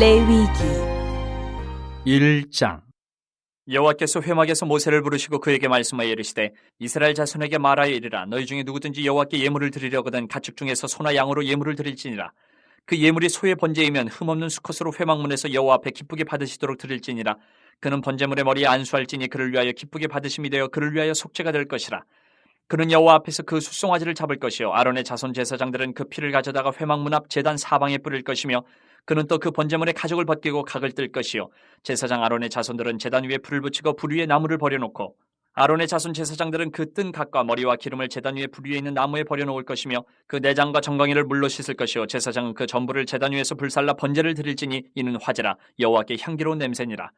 레위기 1장. 여호와께서 회막에서 모세를 부르시고 그에게 말씀하여 이르시되 이스라엘 자손에게 말하여 이르라. 너희 중에 누구든지 여호와께 예물을 드리려거든 가축 중에서 소나 양으로 예물을 드릴지니라. 그 예물이 소의 번제이면 흠없는 수컷으로 회막문에서 여호와 앞에 기쁘게 받으시도록 드릴지니라. 그는 번제물의 머리에 안수할지니 그를 위하여 기쁘게 받으심이 되어 그를 위하여 속죄가 될 것이라. 그는 여호와 앞에서 그 숫송아지를 잡을 것이요 아론의 자손 제사장들은 그 피를 가져다가 회막문 앞 제단 사방에 뿌릴 것이며 그는 또 그 번제물의 가죽을 벗기고 각을 뜰 것이요 제사장 아론의 자손들은 제단 위에 불을 붙이고 불 위에 나무를 버려놓고 아론의 자손 제사장들은 그 뜬 각과 머리와 기름을 제단 위에 불 위에 있는 나무에 버려놓을 것이며 그 내장과 정강이를 물로 씻을 것이요 제사장은 그 전부를 제단 위에서 불살라 번제를 드릴지니 이는 화제라 여호와께 향기로운 냄새니라.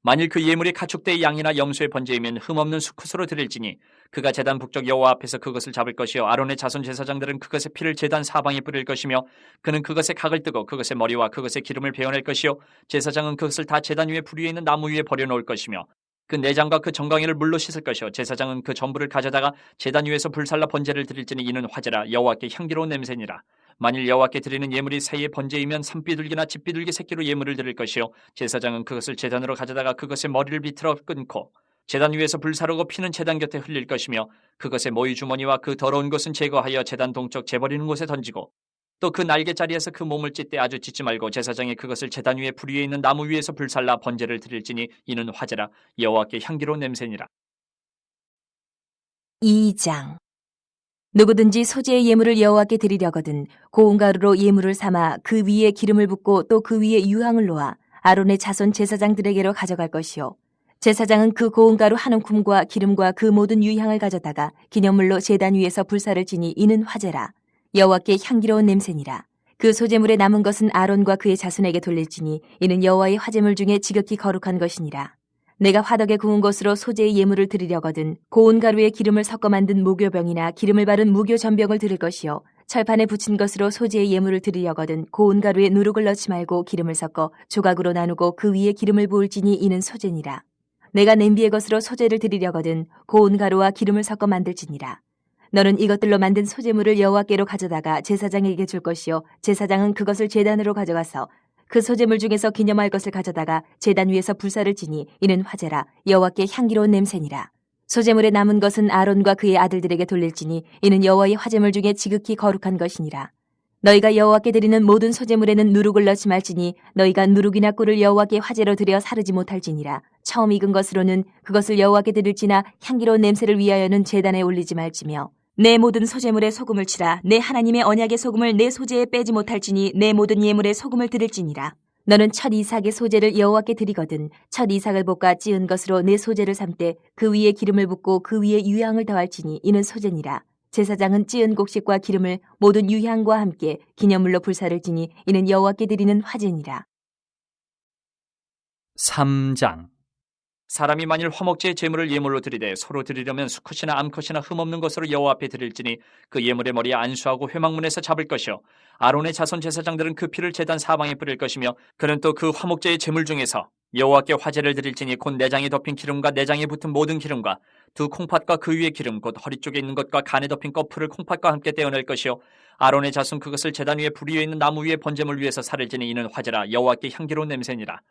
만일 그 예물이 가축대의 양이나 염소의 번제이면 흠없는 수컷으로 드릴지니 그가 제단 북쪽 여호와 앞에서 그것을 잡을 것이요 아론의 자손 제사장들은 그것의 피를 제단 사방에 뿌릴 것이며 그는 그것의 각을 뜨고 그것의 머리와 그것의 기름을 베어낼 것이요 제사장은 그것을 다 제단 위에 불 위에 있는 나무 위에 버려놓을 것이며 그 내장과 그 정강이를 물로 씻을 것이요 제사장은 그 전부를 가져다가 제단 위에서 불살라 번제를 드릴지니 이는 화제라 여호와께 향기로운 냄새니라. 만일 여호와께 드리는 예물이 새의 번제이면 산비둘기나 집비둘기 새끼로 예물을 드릴 것이요 제사장은 그것을 제단으로 가져다가 그것의 머리를 비틀어 끊고 제단 위에서 불사르고 피는 제단 곁에 흘릴 것이며 그것의 모이 주머니와 그 더러운 것은 제거하여 제단 동쪽 재버리는 곳에 던지고 또 그 날개자리에서 그 몸을 찢되 아주 찢지 말고 제사장이 그것을 제단 위에 불 위에 있는 나무 위에서 불살라 번제를 드릴지니 이는 화제라 여호와께 향기로운 냄새니라. 2장 누구든지 소재의 예물을 여호와께 드리려거든 고운 가루로 예물을 삼아 그 위에 기름을 붓고 또 그 위에 유향을 놓아 아론의 자손 제사장들에게로 가져갈 것이요 제사장은 그 고운 가루 한 움큼과 기름과 그 모든 유향을 가져다가 기념물로 제단 위에서 불사를 지니 이는 화제라 여호와께 향기로운 냄새니라. 그 소재물에 남은 것은 아론과 그의 자손에게 돌릴지니 이는 여호와의 화제물 중에 지극히 거룩한 것이니라. 내가 화덕에 구운 것으로 소재의 예물을 드리려거든 고운 가루에 기름을 섞어 만든 무교병이나 기름을 바른 무교전병을 드릴 것이요 철판에 붙인 것으로 소재의 예물을 드리려거든 고운 가루에 누룩을 넣지 말고 기름을 섞어 조각으로 나누고 그 위에 기름을 부을지니 이는 소재니라. 내가 냄비의 것으로 소재를 드리려거든 고운 가루와 기름을 섞어 만들지니라. 너는 이것들로 만든 소재물을 여호와께로 가져다가 제사장에게 줄 것이요 제사장은 그것을 제단으로 가져가서 그 소재물 중에서 기념할 것을 가져다가 제단 위에서 불사를 지니 이는 화제라 여호와께 향기로운 냄새니라. 소재물에 남은 것은 아론과 그의 아들들에게 돌릴지니 이는 여호와의 화제물 중에 지극히 거룩한 것이니라. 너희가 여호와께 드리는 모든 소재물에는 누룩을 넣지 말지니 너희가 누룩이나 꿀을 여호와께 화제로 드려 사르지 못할지니라. 처음 익은 것으로는 그것을 여호와께 드릴지나 향기로운 냄새를 위하여는 제단에 올리지 말지며 내 모든 소재물에 소금을 치라. 내 하나님의 언약의 소금을 내 소재에 빼지 못할지니 내 모든 예물에 소금을 드릴지니라. 너는 첫 이삭의 소재를 여호와께 드리거든 첫 이삭을 볶아 찌은 것으로 내 소재를 삼되 그 위에 기름을 붓고 그 위에 유향을 더할지니 이는 소재니라. 제사장은 찌은 곡식과 기름을 모든 유향과 함께 기념물로 불사를 지니 이는 여호와께 드리는 화제니라. 3장. 사람이 만일 화목제의 제물을 예물로 드리되 서로 드리려면 수컷이나 암컷이나 흠없는 것으로 여호와 앞에 드릴지니 그 예물의 머리에 안수하고 회막문에서 잡을 것이요 아론의 자손 제사장들은 그 피를 제단 사방에 뿌릴 것이며 그는 또 그 화목제의 제물 중에서 여호와께 화제를 드릴지니 곧 내장에 덮인 기름과 내장에 붙은 모든 기름과 두 콩팥과 그 위의 기름 곧 허리 쪽에 있는 것과 간에 덮인 꺼풀을 콩팥과 함께 떼어낼 것이요 아론의 자손 그것을 제단 위에 불 위에 있는 나무 위에 번제물 위에서 살을 지니 이는 화제라 여호와께 향기로운 냄새니라.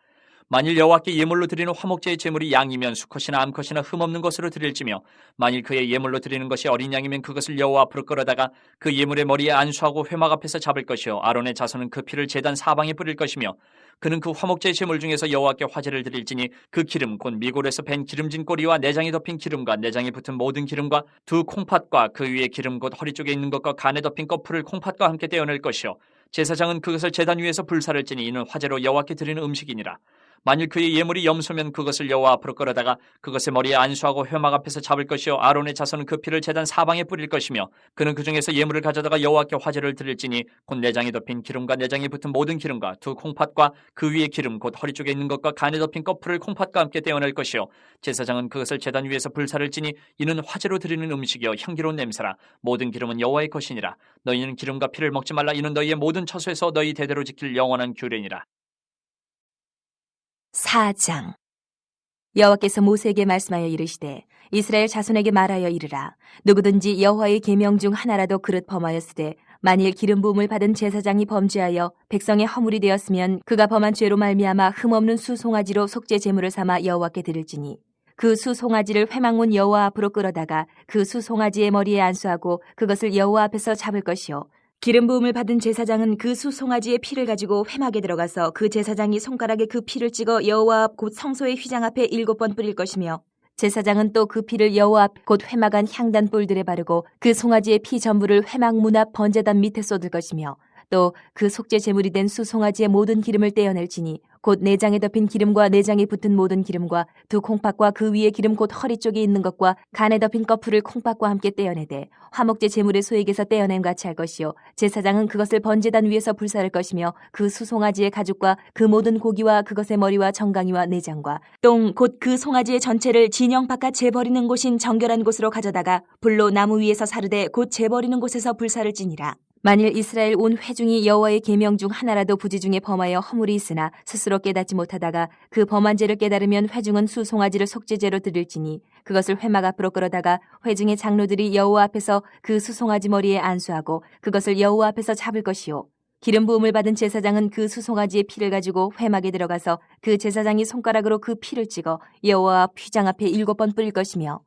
만일 여호와께 예물로 드리는 화목제의 제물이 양이면 수컷이나 암컷이나 흠없는 것으로 드릴지며 만일 그의 예물로 드리는 것이 어린 양이면 그것을 여호와 앞으로 끌어다가 그 예물의 머리에 안수하고 회막 앞에서 잡을 것이요 아론의 자손은 그 피를 제단 사방에 뿌릴 것이며 그는 그 화목제의 제물 중에서 여호와께 화제를 드릴지니 그 기름 곧 미골에서 벤 기름진 꼬리와 내장에 덮인 기름과 내장에 붙은 모든 기름과 두 콩팥과 그 위에 기름 곧 허리 쪽에 있는 것과 간에 덮인 꺼풀을 콩팥과 함께 떼어낼 것이요 제사장은 그것을 제단 위에서 불사를 지니 이는 화제로 여호와께 드리는 음식이니라. 만일 그의 예물이 염소면 그것을 여호와 앞으로 끌어다가 그것의 머리에 안수하고 회막 앞에서 잡을 것이요 아론의 자손은 그 피를 제단 사방에 뿌릴 것이며 그는 그 중에서 예물을 가져다가 여호와께 화제를 드릴지니 곧 내장에 덮인 기름과 내장에 붙은 모든 기름과 두 콩팥과 그 위의 기름 곧 허리 쪽에 있는 것과 간에 덮인 꺼풀을 콩팥과 함께 떼어낼 것이요 제사장은 그것을 제단 위에서 불사를 지니 이는 화제로 드리는 음식이요 향기로운 냄새라. 모든 기름은 여호와의 것이니라. 너희는 기름과 피를 먹지 말라. 이는 너희의 모든 처소에서 너희 대대로 지킬 영원한 규례니라. 4장 여호와께서 모세에게 말씀하여 이르시되 이스라엘 자손에게 말하여 이르라. 누구든지 여호와의 계명 중 하나라도 그릇 범하였으되 만일 기름 부음을 받은 제사장이 범죄하여 백성의 허물이 되었으면 그가 범한 죄로 말미암아 흠없는 수송아지로 속죄 제물을 삼아 여호와께 드릴지니 그 수송아지를 회막문 여호와 앞으로 끌어다가 그 수송아지의 머리에 안수하고 그것을 여호와 앞에서 잡을 것이요 기름 부음을 받은 제사장은 그 수송아지의 피를 가지고 회막에 들어가서 그 제사장이 손가락에 그 피를 찍어 여호와 앞 곧 성소의 휘장 앞에 7번 뿌릴 것이며 제사장은 또 그 피를 여호와 앞 곧 회막 안 향단 뿔들에 바르고 그 송아지의 피 전부를 회막 문 앞 번제단 밑에 쏟을 것이며 또 그 속죄 제물이 된 수송아지의 모든 기름을 떼어낼지니 곧 내장에 덮인 기름과 내장에 붙은 모든 기름과 두 콩팥과 그 위에 기름 곧 허리 쪽에 있는 것과 간에 덮인 거풀을 콩팥과 함께 떼어내되 화목제 제물의 소액에서 떼어냄 같이 할 것이요 제사장은 그것을 번제단 위에서 불사를 것이며 그 수송아지의 가죽과 그 모든 고기와 그것의 머리와 정강이와 내장과 똥 곧 그 송아지의 전체를 진영 바깥 재버리는 곳인 정결한 곳으로 가져다가 불로 나무 위에서 사르되 곧 재버리는 곳에서 불사를 지니라. 만일 이스라엘 온 회중이 여호와의 계명 중 하나라도 부지 중에 범하여 허물이 있으나 스스로 깨닫지 못하다가 그 범한 죄를 깨달으면 회중은 수송아지를 속죄제로 드릴지니 그것을 회막 앞으로 끌어다가 회중의 장로들이 여호와 앞에서 그 수송아지 머리에 안수하고 그것을 여호와 앞에서 잡을 것이요 기름 부음을 받은 제사장은 그 수송아지의 피를 가지고 회막에 들어가서 그 제사장이 손가락으로 그 피를 찍어 여호와 앞 휘장 앞에 7번 뿌릴 것이며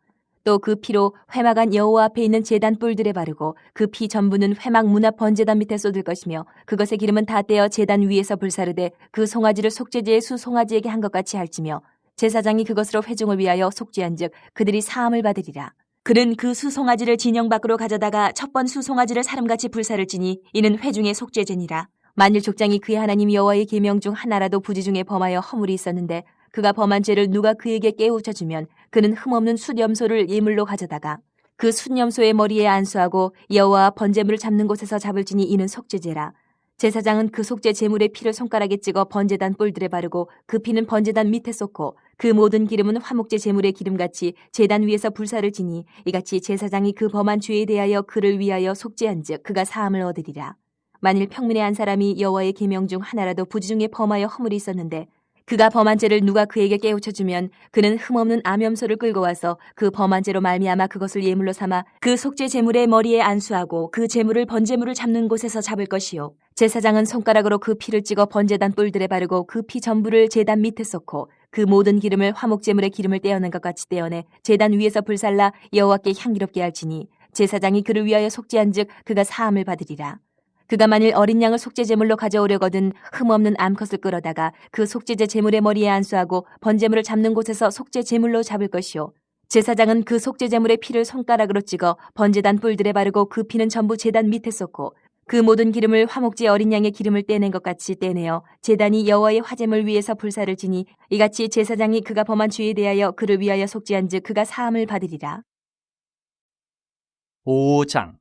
또 그 피로 회막 안 여호와 앞에 있는 제단 뿔들에 바르고 그 피 전부는 회막 문 앞 번제단 밑에 쏟을 것이며 그것의 기름은 다 떼어 제단 위에서 불사르되 그 송아지를 속죄제의 수송아지에게 한 것 같이 할지며 제사장이 그것으로 회중을 위하여 속죄한즉 그들이 사함을 받으리라. 그는 그 수송아지를 진영 밖으로 가져다가 첫 번 수송아지를 사람같이 불사를 지니 이는 회중의 속죄제니라. 만일 족장이 그의 하나님 여호와의 계명 중 하나라도 부지 중에 범하여 허물이 있었는데 그가 범한 죄를 누가 그에게 깨우쳐 주면 그는 흠없는 숫염소를 예물로 가져다가 그 숫염소의 머리에 안수하고 여호와 번제물을 잡는 곳에서 잡을지니 이는 속죄제라. 제사장은 그 속죄 제물의 피를 손가락에 찍어 번제단 뿔들에 바르고 그 피는 번제단 밑에 쏟고 그 모든 기름은 화목제 제물의 기름같이 제단 위에서 불사를 지니 이같이 제사장이 그 범한 죄에 대하여 그를 위하여 속죄한즉 그가 사함을 얻으리라. 만일 평민의 한 사람이 여호와의 계명 중 하나라도 부지 중에 범하여 허물이 있었는데 그가 범한 죄를 누가 그에게 깨우쳐 주면 그는 흠없는 암염소를 끌고 와서 그 범한 죄로 말미암아 그것을 예물로 삼아 그 속죄 제물의 머리에 안수하고 그 제물을 번제물을 잡는 곳에서 잡을 것이요 제사장은 손가락으로 그 피를 찍어 번제단 뿔들에 바르고 그 피 전부를 제단 밑에 쏟고 그 모든 기름을 화목 제물의 기름을 떼어낸 것 같이 떼어내 제단 위에서 불살라 여호와께 향기롭게 할지니 제사장이 그를 위하여 속죄한즉 그가 사함을 받으리라. 그가 만일 어린 양을 속죄제물로 가져오려거든 흠없는 암컷을 끌어다가 그 속죄제 제물의 머리에 안수하고 번제물을 잡는 곳에서 속죄제물로 잡을 것이요 제사장은 그 속죄제물의 피를 손가락으로 찍어 번제단 뿔들에 바르고 그 피는 전부 제단 밑에 쏟고 그 모든 기름을 화목제 어린 양의 기름을 떼낸 것 같이 떼내어 제단이 여호와의 화제물 위에서 불사를 지니 이같이 제사장이 그가 범한 죄에 대하여 그를 위하여 속죄한즉 그가 사함을 받으리라. 5장.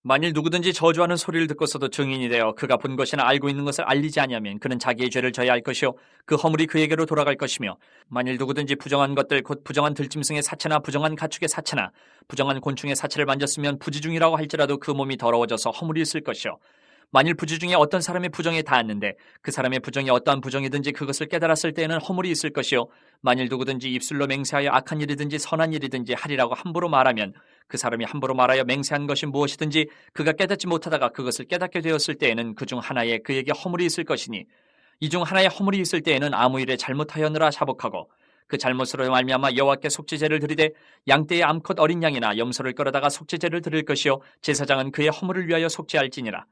만일 누구든지 저주하는 소리를 듣고서도 증인이 되어 그가 본 것이나 알고 있는 것을 알리지 아니하면 그는 자기의 죄를 져야 할 것이요 그 허물이 그에게로 돌아갈 것이며 만일 누구든지 부정한 것들 곧 부정한 들짐승의 사체나 부정한 가축의 사체나 부정한 곤충의 사체를 만졌으면 부지중이라고 할지라도 그 몸이 더러워져서 허물이 있을 것이요 만일 부지 중에 어떤 사람의 부정에 닿았는데 그 사람의 부정이 어떠한 부정이든지 그것을 깨달았을 때에는 허물이 있을 것이요 만일 누구든지 입술로 맹세하여 악한 일이든지 선한 일이든지 하리라고 함부로 말하면 그 사람이 함부로 말하여 맹세한 것이 무엇이든지 그가 깨닫지 못하다가 그것을 깨닫게 되었을 때에는 그 중 하나에 그에게 허물이 있을 것이니 이 중 하나에 허물이 있을 때에는 아무 일에 잘못하였느라 자복하고 그 잘못으로 말미암아 여호와께 속죄제를 드리되 양떼의 암컷 어린 양이나 염소를 끌어다가 속죄제를 드릴 것이요 제사장은 그의 허물을 위하여 속죄할지니라.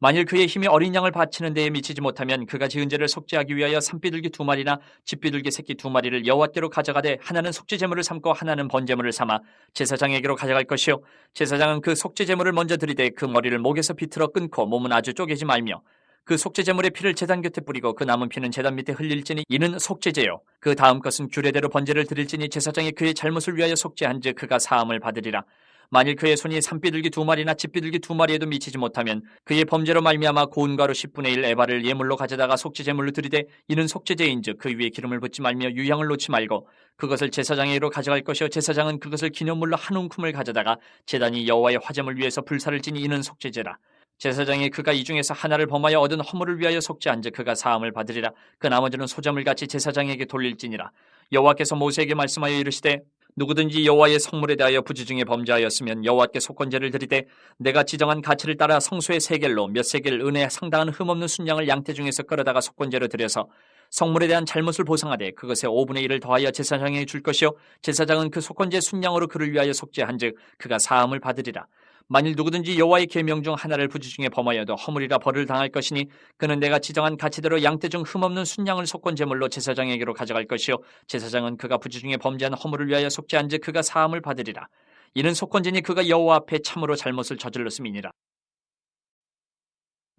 만일 그의 힘이 어린 양을 바치는 데에 미치지 못하면 그가 지은 죄를 속죄하기 위하여 산비둘기 2마리나 집비둘기 새끼 2마리를 여호와께로 가져가되 하나는 속죄제물을 삼고 하나는 번제물을 삼아 제사장에게로 가져갈 것이요 제사장은 그 속죄제물을 먼저 드리되 그 머리를 목에서 비틀어 끊고 몸은 아주 쪼개지 말며 그 속죄제물의 피를 제단 곁에 뿌리고 그 남은 피는 제단 밑에 흘릴지니 이는 속죄제요 그 다음 것은 규례대로 번제를 드릴지니 제사장이 그의 잘못을 위하여 속죄한즉 그가 사함을 받으리라. 만일 그의 손이 산비둘기 2마리나 집비둘기 2마리에도 미치지 못하면 그의 범죄로 말미암아 고운 가루 10분의 1 에바를 예물로 가져다가 속죄제물로 드리되 이는 속죄제인즉 그 위에 기름을 붓지 말며 유향을 놓지 말고 그것을 제사장에게로 가져갈 것이요 제사장은 그것을 기념물로 한 움큼을 가져다가 제단이 여호와의 화제물 위에서 불사를 지니 이는 속죄제라. 제사장이 그가 이 중에서 하나를 범하여 얻은 허물을 위하여 속죄한즉 그가 사함을 받으리라. 그 나머지는 소자물같이 제사장에게 돌릴지니라. 여호와께서 모세에게 말씀하여 이르시되 누구든지 여호와의 성물에 대하여 부지중에 범죄하였으면 여호와께 속건제를 드리되 내가 지정한 가치를 따라 성소의 세겔로 몇 세겔 은에 상당한 흠없는 순양을 양떼 중에서 끌어다가 속건제로 드려서 성물에 대한 잘못을 보상하되 그것의 5분의 1을 더하여 제사장에게 줄 것이요 제사장은 그 속건제 순양으로 그를 위하여 속죄한즉 그가 사함을 받으리라. 만일 누구든지 여호와의 계명 중 하나를 부지중에 범하여도 허물이라 벌을 당할 것이니 그는 내가 지정한 가치대로 양떼 중 흠없는 순양을 속건제물로 제사장에게로 가져갈 것이요 제사장은 그가 부지중에 범죄한 허물을 위하여 속죄한즉 그가 사함을 받으리라. 이는 속건제니 그가 여호와 앞에 참으로 잘못을 저질렀음이니라.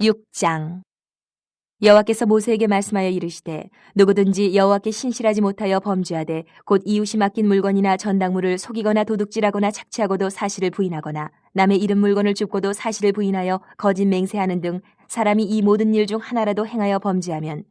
6장. 여호와께서 모세에게 말씀하여 이르시되 누구든지 여호와께 신실하지 못하여 범죄하되 곧 이웃이 맡긴 물건이나 전당물을 속이거나 도둑질하거나 착취하고도 사실을 부인하거나 남의 잃은 물건을 줍고도 사실을 부인하여 거짓 맹세하는 등 사람이 이 모든 일 중 하나라도 행하여 범죄하면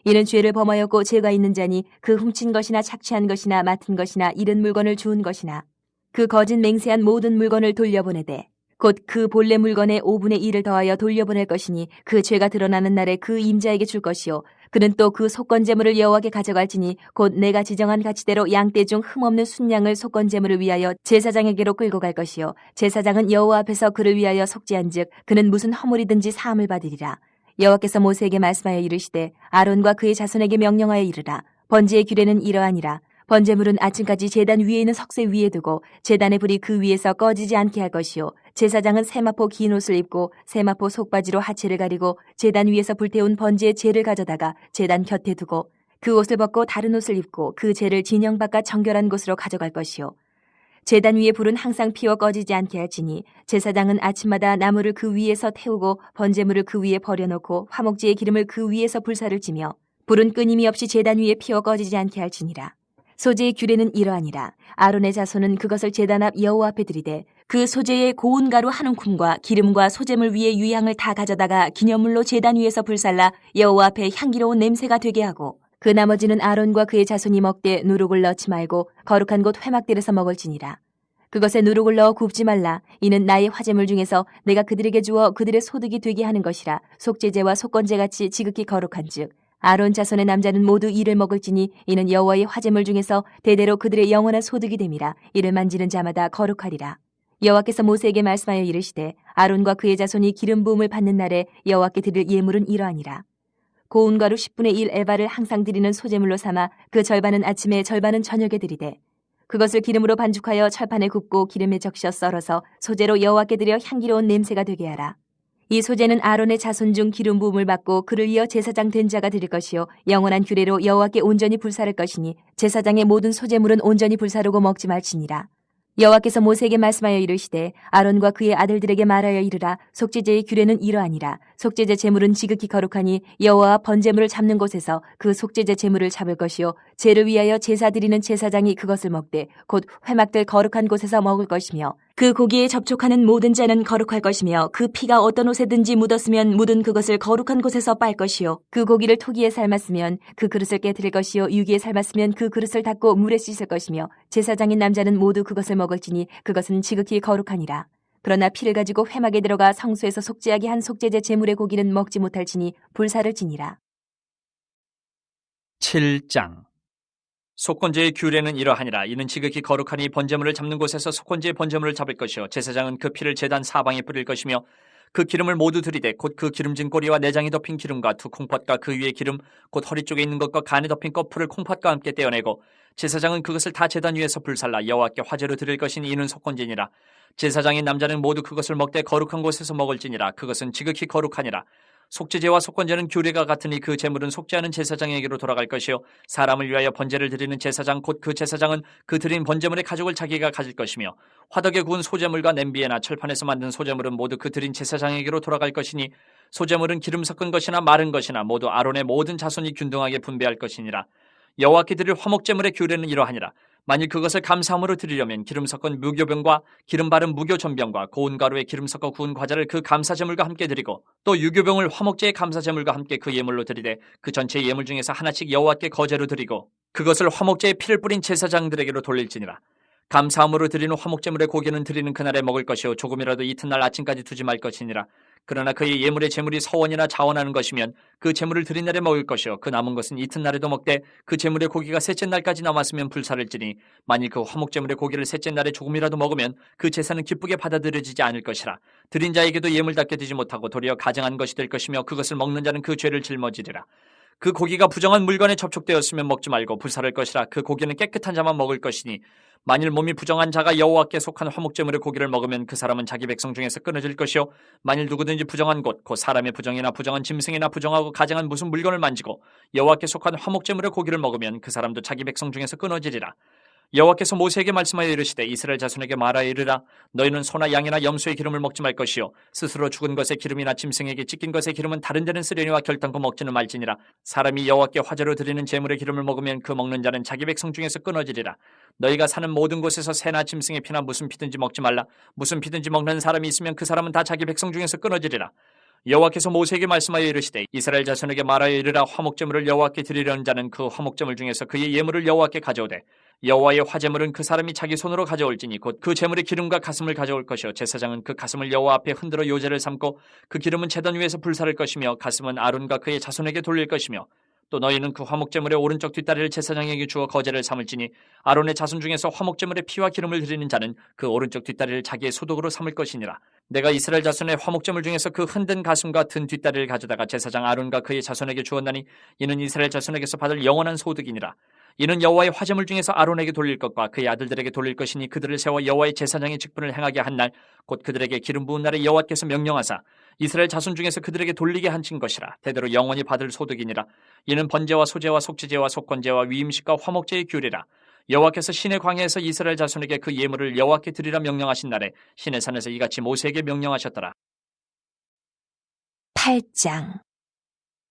이는 죄를 범하였고 죄가 있는 자니 그 훔친 것이나 착취한 것이나 맡은 것이나 잃은 물건을 주운 것이나 그 거짓 맹세한 모든 물건을 돌려보내되 곧 그 본래 물건의 5분의 1을 더하여 돌려보낼 것이니 그 죄가 드러나는 날에 그 임자에게 줄 것이요 그는 또 그 속건제물을 여호와께 가져갈지니 곧 내가 지정한 가치대로 양떼 중 흠없는 순양을 속건제물을 위하여 제사장에게로 끌고 갈 것이요 제사장은 여호와 앞에서 그를 위하여 속죄한즉 그는 무슨 허물이든지 사함을 받으리라. 여호와께서 모세에게 말씀하여 이르시되 아론과 그의 자손에게 명령하여 이르라. 번제의 규례는 이러하니라. 번제물은 아침까지 제단 위에 있는 석쇠 위에 두고 제단의 불이 그 위에서 꺼지지 않게 할 것이요 제사장은 세마포 긴 옷을 입고 세마포 속바지로 하체를 가리고 제단 위에서 불태운 번제의 재를 가져다가 제단 곁에 두고 그 옷을 벗고 다른 옷을 입고 그 재를 진영 바깥 정결한 곳으로 가져갈 것이요 제단 위에 불은 항상 피워 꺼지지 않게 할지니 제사장은 아침마다 나무를 그 위에서 태우고 번제물을 그 위에 버려놓고 화목제의 기름을 그 위에서 불사를 지며 불은 끊임이 없이 제단 위에 피워 꺼지지 않게 할지니라. 소제의 규례는 이러하니라. 아론의 자손은 그것을 제단 앞 여호와 앞에 드리되 그 소제의 고운 가루 한 움큼과 기름과 소제물 위에 유향을 다 가져다가 기념물로 제단 위에서 불살라 여호와 앞에 향기로운 냄새가 되게 하고 그 나머지는 아론과 그의 자손이 먹되 누룩을 넣지 말고 거룩한 곳 회막들에서 먹을지니라. 그것에 누룩을 넣어 굽지 말라. 이는 나의 화제물 중에서 내가 그들에게 주어 그들의 소득이 되게 하는 것이라. 속죄제와 속건제같이 지극히 거룩한즉 아론 자손의 남자는 모두 이를 먹을지니 이는 여호와의 화제물 중에서 대대로 그들의 영원한 소득이 됨이라. 이를 만지는 자마다 거룩하리라. 여호와께서 모세에게 말씀하여 이르시되 아론과 그의 자손이 기름 부음을 받는 날에 여호와께 드릴 예물은 이러하니라. 고운 가루 10분의 1 에바를 항상 드리는 소제물로 삼아 그 절반은 아침에 절반은 저녁에 드리되 그것을 기름으로 반죽하여 철판에 굽고 기름에 적셔 썰어서 소제로 여호와께 드려 향기로운 냄새가 되게 하라. 이 소제는 아론의 자손 중 기름 부음을 받고 그를 이어 제사장 된 자가 드릴 것이요 영원한 규례로 여호와께 온전히 불사를 것이니 제사장의 모든 소제물은 온전히 불사르고 먹지 말지니라. 여호와께서 모세에게 말씀하여 이르시되 아론과 그의 아들들에게 말하여 이르라. 속죄제의 규례는 이러하니라. 속죄제 제물은 지극히 거룩하니 여호와 번제물을 잡는 곳에서 그 속죄제 제물을 잡을 것이요 제를 위하여 제사 드리는 제사장이 그것을 먹되 곧 회막들 거룩한 곳에서 먹을 것이며 그 고기에 접촉하는 모든 자는 거룩할 것이며 그 피가 어떤 옷에든지 묻었으면 묻은 그것을 거룩한 곳에서 빨 것이요 그 고기를 토기에 삶았으면 그 그릇을 깨뜨릴 것이요 유기에 삶았으면 그 그릇을 닦고 물에 씻을 것이며 제사장인 남자는 모두 그것을 먹을지니 그것은 지극히 거룩하니라. 그러나 피를 가지고 회막에 들어가 성소에서 속죄하게 한 속죄제 제물의 고기는 먹지 못할지니 불사를 지니라. 7장. 속건제의 규례는 이러하니라. 이는 지극히 거룩하니 번제물을 잡는 곳에서 속건제의 번제물을 잡을 것이요 제사장은 그 피를 제단 사방에 뿌릴 것이며 그 기름을 모두 들이되 곧 그 기름진 꼬리와 내장이 덮인 기름과 두 콩팥과 그 위에 기름 곧 허리 쪽에 있는 것과 간에 덮인 꺼풀을 콩팥과 함께 떼어내고 제사장은 그것을 다 제단 위에서 불살라 여호와께 화제로 드릴 것이니 이는 속건제니라. 제사장인 남자는 모두 그것을 먹되 거룩한 곳에서 먹을지니라. 그것은 지극히 거룩하니라. 속죄제와 속건제는 규례가 같으니 그 제물은 속죄하는 제사장에게로 돌아갈 것이요 사람을 위하여 번제를 드리는 제사장 곧 그 제사장은 그 드린 번제물의 가족을 자기가 가질 것이며 화덕에 구운 소제물과 냄비에나 철판에서 만든 소제물은 모두 그 드린 제사장에게로 돌아갈 것이니 소제물은 기름 섞은 것이나 마른 것이나 모두 아론의 모든 자손이 균등하게 분배할 것이니라. 여호와께 드릴 화목제물의 규례는 이러하니라. 만일 그것을 감사함으로 드리려면 기름 섞은 무교병과 기름 바른 무교전병과 고운 가루에 기름 섞어 구운 과자를 그 감사제물과 함께 드리고 또 유교병을 화목제의 감사제물과 함께 그 예물로 드리되 그 전체 예물 중에서 하나씩 여호와께 거제로 드리고 그것을 화목제의 피를 뿌린 제사장들에게로 돌릴지니라. 감사함으로 드리는 화목제물의 고기는 드리는 그날에 먹을 것이요 조금이라도 이튿날 아침까지 두지 말 것이니라. 그러나 그의 예물의 제물이 서원이나 자원하는 것이면 그 제물을 드린 날에 먹을 것이요 그 남은 것은 이튿날에도 먹되 그 제물의 고기가 셋째 날까지 남았으면 불사를지니 만일 그 화목제물의 고기를 셋째 날에 조금이라도 먹으면 그 제사는 기쁘게 받아들여지지 않을 것이라. 드린 자에게도 예물답게 되지 못하고 도리어 가증한 것이 될 것이며 그것을 먹는 자는 그 죄를 짊어지리라. 그 고기가 부정한 물건에 접촉되었으면 먹지 말고 불사를 것이라. 그 고기는 깨끗한 자만 먹을 것이니 만일 몸이 부정한 자가 여호와께 속한 화목제물의 고기를 먹으면 그 사람은 자기 백성 중에서 끊어질 것이요 만일 누구든지 부정한 곧 사람의 부정이나 부정한 짐승이나 부정하고 가증한 무슨 물건을 만지고 여호와께 속한 화목제물의 고기를 먹으면 그 사람도 자기 백성 중에서 끊어지리라. 여호와께서 모세에게 말씀하여 이르시되 이스라엘 자손에게 말하여 이르라. 너희는 소나 양이나 염소의 기름을 먹지 말 것이요 스스로 죽은 것의 기름이나 짐승에게 찢긴 것의 기름은 다른 데는 쓰려니와 결단코 먹지는 말지니라. 사람이 여호와께 화제로 드리는 제물의 기름을 먹으면 그 먹는 자는 자기 백성 중에서 끊어지리라. 너희가 사는 모든 곳에서 새나 짐승의 피나 무슨 피든지 먹지 말라. 무슨 피든지 먹는 사람이 있으면 그 사람은 다 자기 백성 중에서 끊어지리라. 여호와께서 모세에게 말씀하여 이르시되 이스라엘 자손에게 말하여 이르라. 화목제물을 여호와께 드리려는 자는 그 화목제물 중에서 그의 예물을 여호와께 가져오되 여호와의 화제물은 그 사람이 자기 손으로 가져올지니 곧 그 제물의 기름과 가슴을 가져올 것이요 제사장은 그 가슴을 여호와 앞에 흔들어 요제를 삼고 그 기름은 제단 위에서 불사를 것이며 가슴은 아론과 그의 자손에게 돌릴 것이며 또 너희는 그 화목제물의 오른쪽 뒷다리를 제사장에게 주어 거제를 삼을지니 아론의 자손 중에서 화목제물의 피와 기름을 드리는 자는 그 오른쪽 뒷다리를 자기의 소독으로 삼을 것이니라. 내가 이스라엘 자손의 화목제물 중에서 그 흔든 가슴과 든 뒷다리를 가져다가 제사장 아론과 그의 자손에게 주었나니 이는 이스라엘 자손에게서 받을 영원한 소득이니라. 이는 여호와의 화제물 중에서 아론에게 돌릴 것과 그의 아들들에게 돌릴 것이니 그들을 세워 여호와의 제사장의 직분을 행하게 한 날 곧 그들에게 기름 부은 날에 여호와께서 명령하사 이스라엘 자손 중에서 그들에게 돌리게 한친 것이라. 대대로 영원히 받을 소득이니라. 이는 번제와 소제와 속죄제와 속건제와 위임식과 화목제의 규례라. 여호와께서 시내 광야에서 이스라엘 자손에게 그 예물을 여호와께 드리라 명령하신 날에 시내 산에서 이같이 모세에게 명령하셨더라. 8장.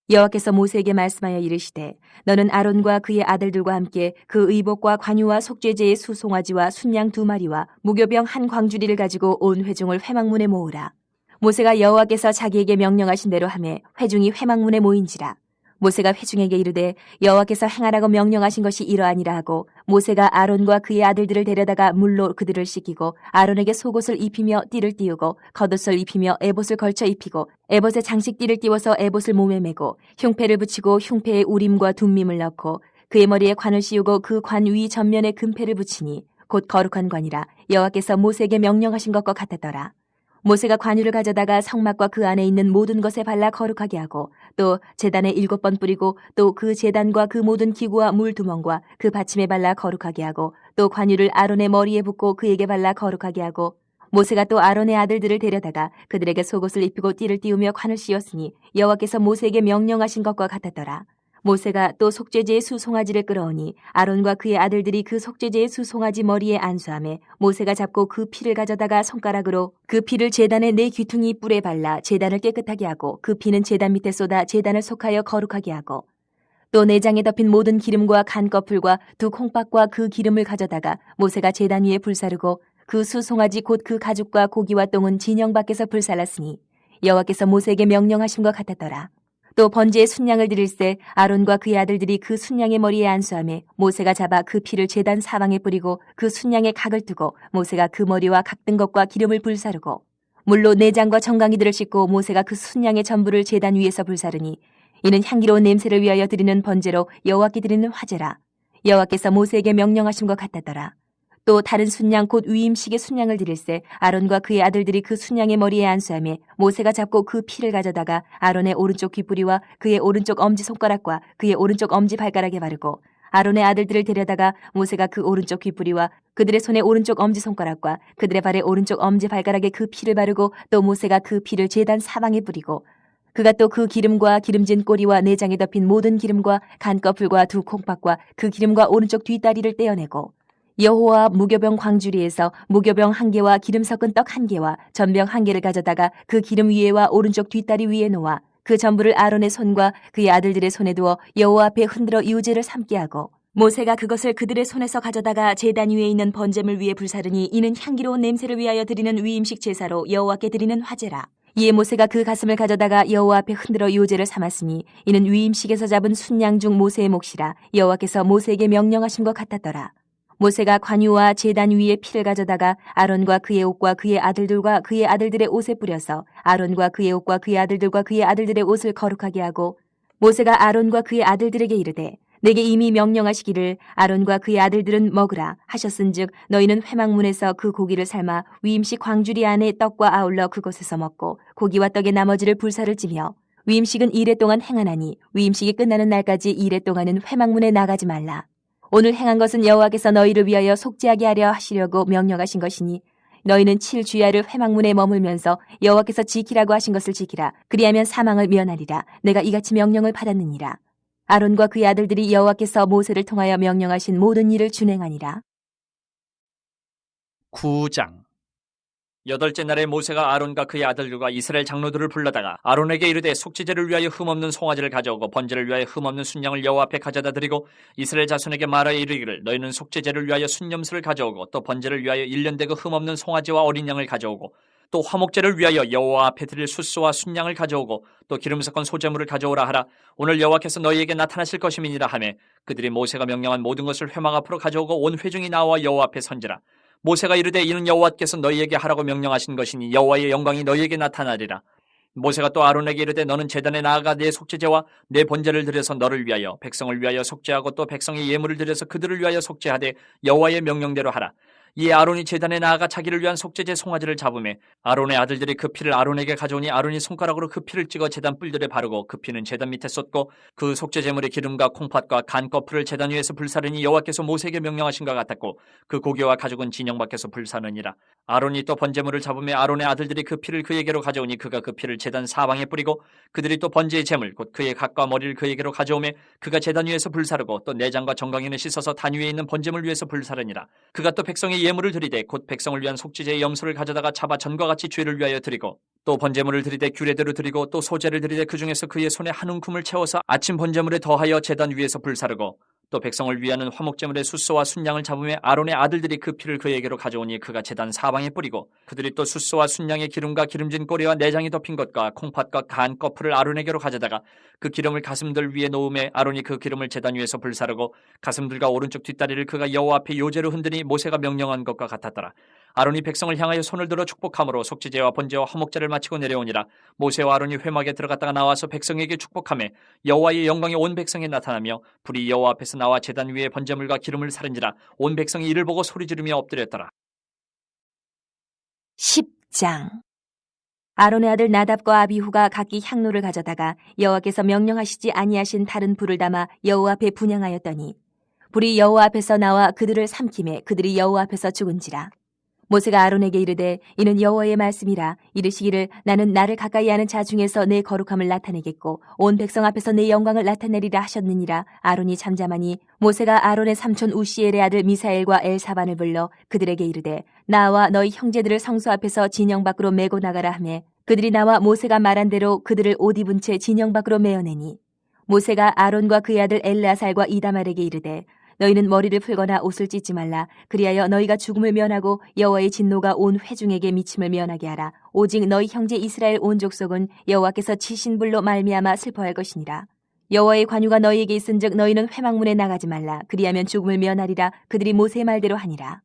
여호와께서 모세에게 말씀하여 이르시되 너는 아론과 그의 아들들과 함께 그 의복과 관유와 속죄제의 수송아지와 순양 2마리와 무교병 한 광주리를 가지고 온 회중을 회막문에 모으라. 모세가 여호와께서 자기에게 명령하신 대로 하매 회중이 회막문에 모인지라. 모세가 회중에게 이르되 여호와께서 행하라고 명령하신 것이 이러하니라 하고 모세가 아론과 그의 아들들을 데려다가 물로 그들을 씻기고 아론에게 속옷을 입히며 띠를 띄우고 겉옷을 입히며 에봇을 걸쳐 입히고 에봇에 장식띠를 띄워서 에봇을 몸에 메고 흉패를 붙이고 흉패에 우림과 둠밈을 넣고 그의 머리에 관을 씌우고 그 관 위 전면에 금패를 붙이니 곧 거룩한 관이라. 여호와께서 모세에게 명령하신 것과 같았더라. 모세가 관유를 가져다가 성막과 그 안에 있는 모든 것에 발라 거룩하게 하고 또 제단에 7번 뿌리고 또 그 제단과 그 모든 기구와 물두멍과 그 받침에 발라 거룩하게 하고 또 관유를 아론의 머리에 붓고 그에게 발라 거룩하게 하고 모세가 또 아론의 아들들을 데려다가 그들에게 속옷을 입히고 띠를 띄우며 관을 씌웠으니 여호와께서 모세에게 명령하신 것과 같았더라. 모세가 또 속죄제의 수송아지를 끌어오니 아론과 그의 아들들이 그 속죄제의 수송아지 머리에 안수하매 모세가 잡고 그 피를 가져다가 손가락으로 그 피를 제단의 4귀퉁이 뿔에 발라 제단을 깨끗하게 하고 그 피는 제단 밑에 쏟아 제단을 속하여 거룩하게 하고 또 내장에 덮인 모든 기름과 간 거풀과 2 콩밥과 그 기름을 가져다가 모세가 제단 위에 불사르고 그 수송아지 곧 그 가죽과 고기와 똥은 진영 밖에서 불살랐으니 여호와께서 모세에게 명령하신 것 같았더라. 또 번제의 순양을 드릴새 아론과 그의 아들들이 그 순양의 머리에 안수하며 모세가 잡아 그 피를 제단 사방에 뿌리고 그 순양에 각을 두고 모세가 그 머리와 각든 것과 기름을 불사르고 물로 내장과 정강이들을 씻고 모세가 그 순양의 전부를 제단 위에서 불사르니 이는 향기로운 냄새를 위하여 드리는 번제로 여호와께 드리는 화제라. 여호와께서 모세에게 명령하신 것 같았더라. 또 다른 순양 곧 위임식의 순양을 드릴새 아론과 그의 아들들이 그 순양의 머리에 안수하며 모세가 잡고 그 피를 가져다가 아론의 오른쪽 귓뿌리와 그의 오른쪽 엄지손가락과 그의 오른쪽 엄지발가락에 바르고 아론의 아들들을 데려다가 모세가 그 오른쪽 귓뿌리와 그들의 손의 오른쪽 엄지손가락과 그들의 발의 오른쪽 엄지발가락에 그 피를 바르고 또 모세가 그 피를 제단 사방에 뿌리고 그가 또 그 기름과 기름진 꼬리와 내장에 덮인 모든 기름과 간꺼풀과 2 콩밥과 그 기름과 오른쪽 뒷다리를 떼어내고 여호와 무교병 광주리에서 무교병 1개와 기름 섞은 떡 1개와 전병 1개를 가져다가 그 기름 위에와 오른쪽 뒷다리 위에 놓아 그 전부를 아론의 손과 그의 아들들의 손에 두어 여호와 앞에 흔들어 유제를 삼게 하고 모세가 그것을 그들의 손에서 가져다가 제단 위에 있는 번제물 위에 불사르니 이는 향기로운 냄새를 위하여 드리는 위임식 제사로 여호와께 드리는 화제라. 이에 모세가 그 가슴을 가져다가 여호와 앞에 흔들어 요제를 삼았으니 이는 위임식에서 잡은 순양 중 모세의 몫이라. 여호와께서 모세에게 명령하신 것 같았더라. 모세가 관유와 제단 위에 피를 가져다가 아론과 그의 옷과 그의 아들들과 그의 아들들의 옷에 뿌려서 아론과 그의 옷과 그의 아들들과 그의 아들들의 옷을 거룩하게 하고 모세가 아론과 그의 아들들에게 이르되 내게 이미 명령하시기를 아론과 그의 아들들은 먹으라 하셨은즉 너희는 회막문에서 그 고기를 삶아 위임식 광주리 안에 떡과 아울러 그곳에서 먹고 고기와 떡의 나머지를 불사를 찌며 위임식은 이레 동안 행하나니 위임식이 끝나는 날까지 이레 동안은 회막문에 나가지 말라. 오늘 행한 것은 여호와께서 너희를 위하여 속죄하게 하려 하시려고 명령하신 것이니 너희는 7주야를 회막문에 머물면서 여호와께서 지키라고 하신 것을 지키라. 그리하면 사망을 면하리라. 내가 이같이 명령을 받았느니라. 아론과 그의 아들들이 여호와께서 모세를 통하여 명령하신 모든 일을 준행하니라. 9장. 여덟째 날에 모세가 아론과 그의 아들들과 이스라엘 장로들을 불러다가 아론에게 이르되 속죄제를 위하여 흠없는 송아지를 가져오고 번제를 위하여 흠없는 순양을 여호와 앞에 가져다 드리고 이스라엘 자손에게 말하여 이르기를 너희는 속죄제를 위하여 순염소를 가져오고 또 번제를 위하여 1년 되고 흠없는 송아지와 어린 양을 가져오고 또 화목제를 위하여 여호와 앞에 드릴 숫소와 순양을 가져오고 또 기름 섞은 소제물을 가져오라 하라. 오늘 여호와께서 너희에게 나타나실 것임이니라 하매 그들이 모세가 명령한 모든 것을 회막 앞으로 가져오고 온 회중이 나와 여호와 앞에 선지라. 모세가 이르되 이는 여호와께서 너희에게 하라고 명령하신 것이니 여호와의 영광이 너희에게 나타나리라. 모세가 또 아론에게 이르되 너는 제단에 나아가 내 속죄제와 내 번제를 드려서 너를 위하여 백성을 위하여 속죄하고 또 백성의 예물을 드려서 그들을 위하여 속죄하되 여호와의 명령대로 하라. 이에 아론이 제단에 나아가 자기를 위한 속죄제 송아지를 잡으매 아론의 아들들이 그 피를 아론에게 가져오니 아론이 손가락으로 그 피를 찍어 제단 뿔들에 바르고 그 피는 제단 밑에 쏟고 그 속죄제물의 기름과 콩팥과 간 거풀을 제단 위에서 불사르니 여호와께서 모세에게 명령하신 것 같았고 그 고기와 가죽은 진영 밖에서 불사르니라. 아론이 또 번제물을 잡으매 아론의 아들들이 그 피를 그에게로 가져오니 그가 그 피를 제단 사방에 뿌리고 그들이 또 번제의 제물 곧 그의 각과 머리를 그에게로 가져오매 그가 제단 위에서 불사르고 또 내장과 정강이는 씻어서 단 위에 있는 번제물 위에서 불사르니라. 그가 또 백성의 예물을 드리되 곧 백성을 위한 속죄제의 염소를 가져다가 잡아 전과 같이 죄를 위하여 드리고 또 번제물을 드리되 규례대로 드리고 또 소제를 드리되 그 중에서 그의 손에 한 움큼을 채워서 아침 번제물에 더하여 제단 위에서 불사르고 또 백성을 위하는 화목제물의 숫소와 순양을 잡으며 아론의 아들들이 그 피를 그에게로 가져오니 그가 제단 사방에 뿌리고 그들이 또 숫소와 순양의 기름과 기름진 꼬리와 내장이 덮인 것과 콩팥과 간 거풀을 아론에게로 가져다가 그 기름을 가슴들 위에 놓음에 아론이 그 기름을 제단 위에서 불사르고 가슴들과 오른쪽 뒷다리를 그가 여호와 앞에 요제로 흔드니 모세가 명령한 것과 같았더라. 아론이 백성을 향하여 손을 들어 축복함으로 속죄제와 번제와 화목제를 마치고 내려오니라. 모세와 아론이 회막에 들어갔다가 나와서 백성에게 축복하며 여호와의 영광이 온 백성에 나타나며 불이 여호와 앞에서 나와 제단 위에 번제물과 기름을 사른지라. 온 백성이 이를 보고 소리 지르며 엎드렸더라. 10장. 아론의 아들 나답과 아비후가 각기 향로를 가져다가 여호와께서 명령하시지 아니하신 다른 불을 담아 여호와 앞에 분향하였더니 불이 여호와 앞에서 나와 그들을 삼키매 그들이 여호와 앞에서 죽은지라. 모세가 아론에게 이르되 이는 여호와의 말씀이라. 이르시기를 나는 나를 가까이 하는 자 중에서 내 거룩함을 나타내겠고 온 백성 앞에서 내 영광을 나타내리라 하셨느니라. 아론이 잠잠하니 모세가 아론의 삼촌 우시엘의 아들 미사엘과 엘사반을 불러 그들에게 이르되 나와 너희 형제들을 성소 앞에서 진영 밖으로 메고 나가라 하매 그들이 나와 모세가 말한 대로 그들을 옷 입은 채 진영 밖으로 메어내니 모세가 아론과 그의 아들 엘르아살과 이다말에게 이르되 너희는 머리를 풀거나 옷을 찢지 말라. 그리하여 너희가 죽음을 면하고 여호와의 진노가 온 회중에게 미침을 면하게 하라. 오직 너희 형제 이스라엘 온 족속은 여호와께서 치신 불로 말미암아 슬퍼할 것이니라. 여호와의 관유가 너희에게 있은즉 너희는 회막문에 나가지 말라. 그리하면 죽음을 면하리라. 그들이 모세의 말대로 하니라.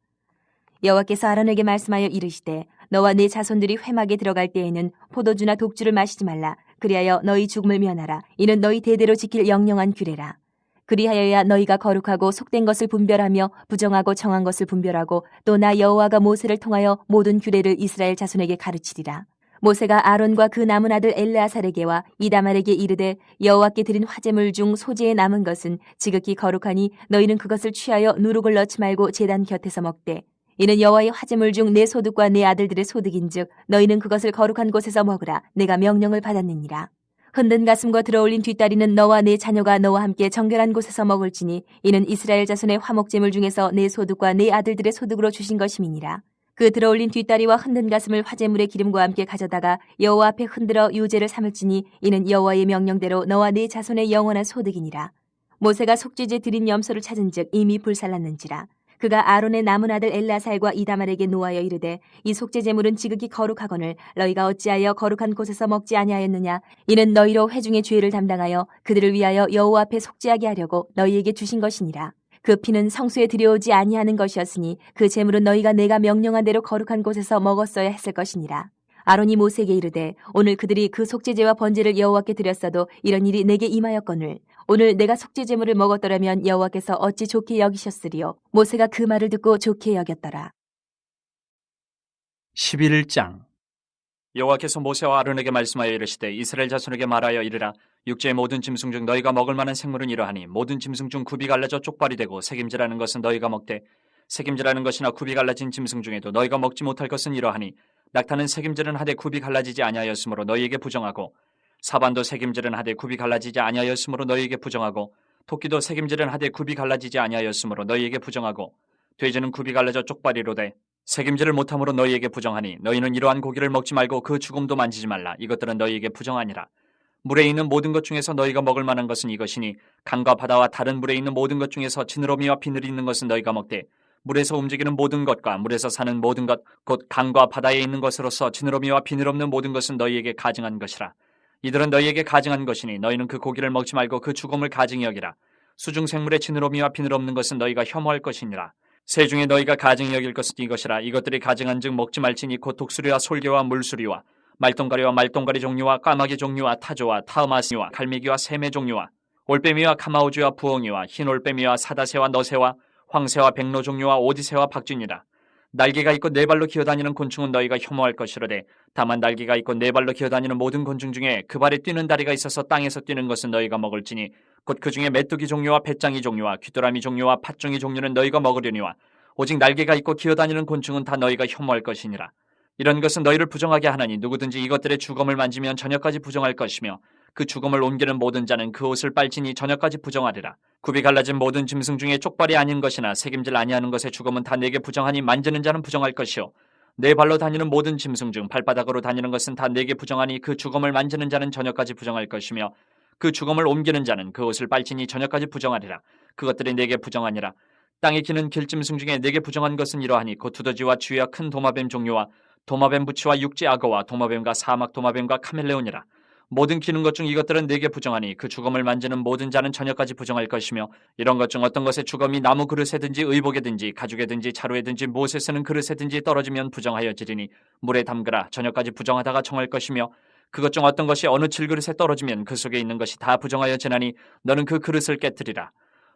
여호와께서 아론에게 말씀하여 이르시되 너와 네 자손들이 회막에 들어갈 때에는 포도주나 독주를 마시지 말라. 그리하여 너희 죽음을 면하라. 이는 너희 대대로 지킬 영영한 규례라. 그리하여야 너희가 거룩하고 속된 것을 분별하며 부정하고 정한 것을 분별하고 또 나 여호와가 모세를 통하여 모든 규례를 이스라엘 자손에게 가르치리라. 모세가 아론과 그 남은 아들 엘르아살에게와 이다말에게 이르되 여호와께 드린 화제물 중 소재에 남은 것은 지극히 거룩하니 너희는 그것을 취하여 누룩을 넣지 말고 제단 곁에서 먹되 이는 여호와의 화제물 중 내 소득과 내 아들들의 소득인즉 너희는 그것을 거룩한 곳에서 먹으라. 내가 명령을 받았느니라. 흔든 가슴과 들어올린 뒷다리는 너와 내 자녀가 너와 함께 정결한 곳에서 먹을지니 이는 이스라엘 자손의 화목제물 중에서 내 소득과 내 아들들의 소득으로 주신 것임이니라. 그 들어올린 뒷다리와 흔든 가슴을 화제물의 기름과 함께 가져다가 여호와 앞에 흔들어 유제를 삼을지니 이는 여호와의 명령대로 너와 내 자손의 영원한 소득이니라. 모세가 속죄제 드린 염소를 찾은즉 이미 불살랐는지라. 그가 아론의 남은 아들 엘르아살과 이다말에게 노하여 이르되 이 속죄 제물은 지극히 거룩하거늘 너희가 어찌하여 거룩한 곳에서 먹지 아니하였느냐. 이는 너희로 회중의 죄를 담당하여 그들을 위하여 여호와 앞에 속죄하게 하려고 너희에게 주신 것이니라. 그 피는 성소에 들여오지 아니하는 것이었으니 그 제물은 너희가 내가 명령한 대로 거룩한 곳에서 먹었어야 했을 것이니라. 아론이 모세에게 이르되 오늘 그들이 그 속죄제와 번제를 여호와께 드렸어도 이런 일이 내게 임하였거늘 오늘 내가 속죄 제물을 먹었더라면 여호와께서 어찌 좋게 여기셨으리요. 모세가 그 말을 듣고 좋게 여겼더라. 11장 여호와께서 모세와 아론에게 말씀하여 이르시되 이스라엘 자손에게 말하여 이르라. 육지의 모든 짐승 중 너희가 먹을 만한 생물은 이러하니 모든 짐승 중 굽이 갈라져 쪽발이 되고 새김질하는 것은 너희가 먹되 새김질하는 것이나 굽이 갈라진 짐승 중에도 너희가 먹지 못할 것은 이러하니 낙타는 새김질은 하되 굽이 갈라지지 아니하였으므로 너희에게 부정하고 사반도 새김질은 하되 굽이 갈라지지 아니하였으므로 너희에게 부정하고 토끼도 새김질은 하되 굽이 갈라지지 아니하였으므로 너희에게 부정하고 돼지는 굽이 갈라져 쪽발이로되 새김질을 못함으로 너희에게 부정하니 너희는 이러한 고기를 먹지 말고 그 죽음도 만지지 말라. 이것들은 너희에게 부정하니라. 물에 있는 모든 것 중에서 너희가 먹을 만한 것은 이것이니 강과 바다와 다른 물에 있는 모든 것 중에서 지느러미와 비늘이 있는 것은 너희가 먹되 물에서 움직이는 모든 것과 물에서 사는 모든 것 곧 강과 바다에 있는 것으로서 지느러미와 비늘 없는 모든 것은 너희에게 가증한 것이라. 이들은 너희에게 가증한 것이니 너희는 그 고기를 먹지 말고 그 죽음을 가증히 여기라. 수중 생물의 지느러미와 비늘 없는 것은 너희가 혐오할 것이니라. 새 중에 너희가 가증히 여길 것은 이것이라. 이것들이 가증한즉 먹지 말지니 곧 독수리와 솔개와 물수리와 말똥가리와 말똥가리 종류와 까마귀 종류와 타조와 타으마스와 갈매기와 새매 종류와 올빼미와 카마우주와 부엉이와 흰 올빼미와 사다새와 너새와 황새와 백로 종류와 오디새와 박쥐니라. 날개가 있고 네 발로 기어다니는 곤충은 너희가 혐오할 것이로되 다만 날개가 있고 네 발로 기어다니는 모든 곤충 중에 그 발에 뛰는 다리가 있어서 땅에서 뛰는 것은 너희가 먹을지니 곧 그 중에 메뚜기 종류와 배짱이 종류와 귀뚜라미 종류와 팥종이 종류는 너희가 먹으려니와 오직 날개가 있고 기어다니는 곤충은 다 너희가 혐오할 것이니라. 이런 것은 너희를 부정하게 하나니 누구든지 이것들의 주검을 만지면 저녁까지 부정할 것이며 그 주검을 옮기는 모든 자는 그 옷을 빨지니 저녁까지 부정하리라. 굽이 갈라진 모든 짐승 중에 쪽발이 아닌 것이나 새김질 아니하는 것의 주검은 다 내게 부정하니 만지는 자는 부정할 것이요 네 발로 다니는 모든 짐승 중 발바닥으로 다니는 것은 다 내게 부정하니 그 주검을 만지는 자는 저녁까지 부정할 것이며 그 주검을 옮기는 자는 그 옷을 빨지니 저녁까지 부정하리라. 그것들이 내게 부정하니라. 땅에 기는 길짐승 중에 내게 부정한 것은 이러하니 곧 두더지와 쥐와 큰 도마뱀 종류와 도마뱀 부치와 육지 악어와 도마뱀과 사막 도마뱀과 카멜레온이라. 모든 기는 것 중 이것들은 내게 부정하니 그 주검을 만지는 모든 자는 저녁까지 부정할 것이며 이런 것 중 어떤 것의 주검이 나무 그릇에든지 의복에든지 가죽에든지 자루에든지 무엇에 쓰는 그릇에든지 떨어지면 부정하여지리니 물에 담그라. 저녁까지 부정하다가 정할 것이며 그것 중 어떤 것이 어느 질그릇에 떨어지면 그 속에 있는 것이 다 부정하여지나니 너는 그 그릇을 깨뜨리라.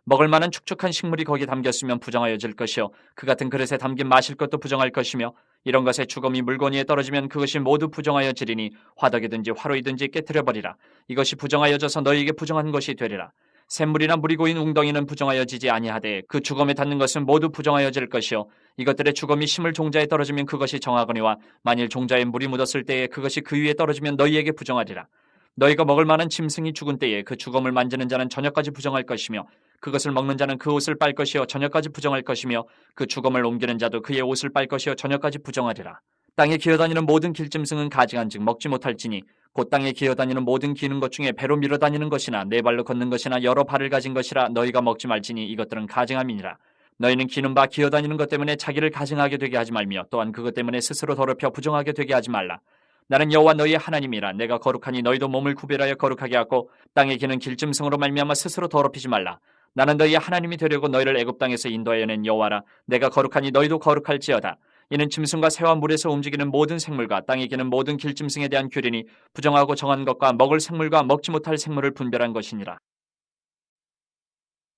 먹을 만한 축축한 식물이 거기 담겼으면 부정하여질 것이요 그 같은 그릇에 담긴 마실 것도 부정할 것이며 이런 것의 주검이 물건위에 떨어지면 그것이 모두 부정하여지리니 화덕이든지 화로이든지 깨뜨려버리라. 이것이 부정하여져서 너희에게 부정한 것이 되리라. 샘물이나 물이 고인 웅덩이는 부정하여지지 아니하되 그 주검에 닿는 것은 모두 부정하여질 것이요 이것들의 주검이 심을 종자에 떨어지면 그것이 정하거니와 만일 종자에 물이 묻었을 때에 그것이 그 위에 떨어지면 너희에게 부정하리라. 너희가 먹을 만한 짐승이 죽은 때에 그 주검을 만지는 자는 저녁까지 부정할 것이며 그것을 먹는 자는 그 옷을 빨 것이요 저녁까지 부정할 것이며 그 주검을 옮기는 자도 그의 옷을 빨 것이요 저녁까지 부정하리라. 땅에 기어다니는 모든 길짐승은 가증한즉 먹지 못할지니 곧 땅에 기어다니는 모든 기는 것 중에 배로 밀어다니는 것이나 네 발로 걷는 것이나 여러 발을 가진 것이라 너희가 먹지 말지니 이것들은 가증함이니라. 너희는 기는 바 기어다니는 것 때문에 자기를 가증하게 되게 하지 말며 또한 그것 때문에 스스로 더럽혀 부정하게 되게 하지 말라. 나는 여호와 너희의 하나님이라. 내가 거룩하니 너희도 몸을 구별하여 거룩하게 하고 땅에 기는 길짐승으로 말미암아 스스로 더럽히지 말라. 나는 너희의 하나님이 되려고 너희를 애굽 땅에서 인도하여 낸 여호와라. 내가 거룩하니 너희도 거룩할지어다. 이는 짐승과 새와 물에서 움직이는 모든 생물과 땅에 기는 모든 길짐승에 대한 규례니 부정하고 정한 것과 먹을 생물과 먹지 못할 생물을 분별한 것이니라.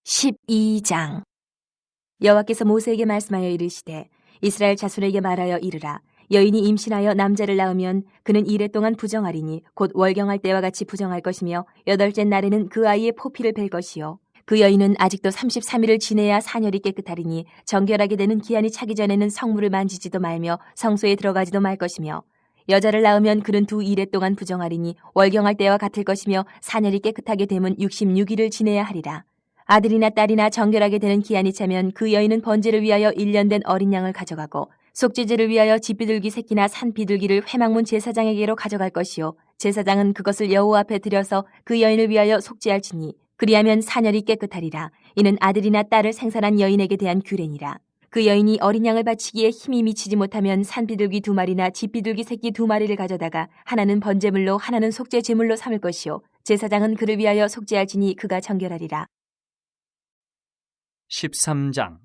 12장 여호와께서 모세에게 말씀하여 이르시되 이스라엘 자손에게 말하여 이르라. 여인이 임신하여 남자를 낳으면 그는 이래 동안 부정하리니 곧 월경할 때와 같이 부정할 것이며 여덟째 날에는 그 아이의 포피를 벨 것이요 그 여인은 아직도 33일을 지내야 사녀리 깨끗하리니 정결하게 되는 기한이 차기 전에는 성물을 만지지도 말며 성소에 들어가지도 말 것이며 여자를 낳으면 그는 두 이래 동안 부정하리니 월경할 때와 같을 것이며 사녀리 깨끗하게 되면 66일을 지내야 하리라. 아들이나 딸이나 정결하게 되는 기한이 차면 그 여인은 번제를 위하여 1년 된 어린 양을 가져가고 속죄제를 위하여 집비둘기 새끼나 산비둘기를 회막문 제사장에게로 가져갈 것이요 제사장은 그것을 여호와 앞에 들여서 그 여인을 위하여 속죄할지니 그리하면 사녀리 깨끗하리라. 이는 아들이나 딸을 생산한 여인에게 대한 규례니라. 그 여인이 어린 양을 바치기에 힘이 미치지 못하면 산비둘기 2마리나 집비둘기 새끼 2마리를 가져다가 하나는 번제물로 하나는 속죄 제물로 삼을 것이요 제사장은 그를 위하여 속죄할지니 그가 정결하리라. 13장.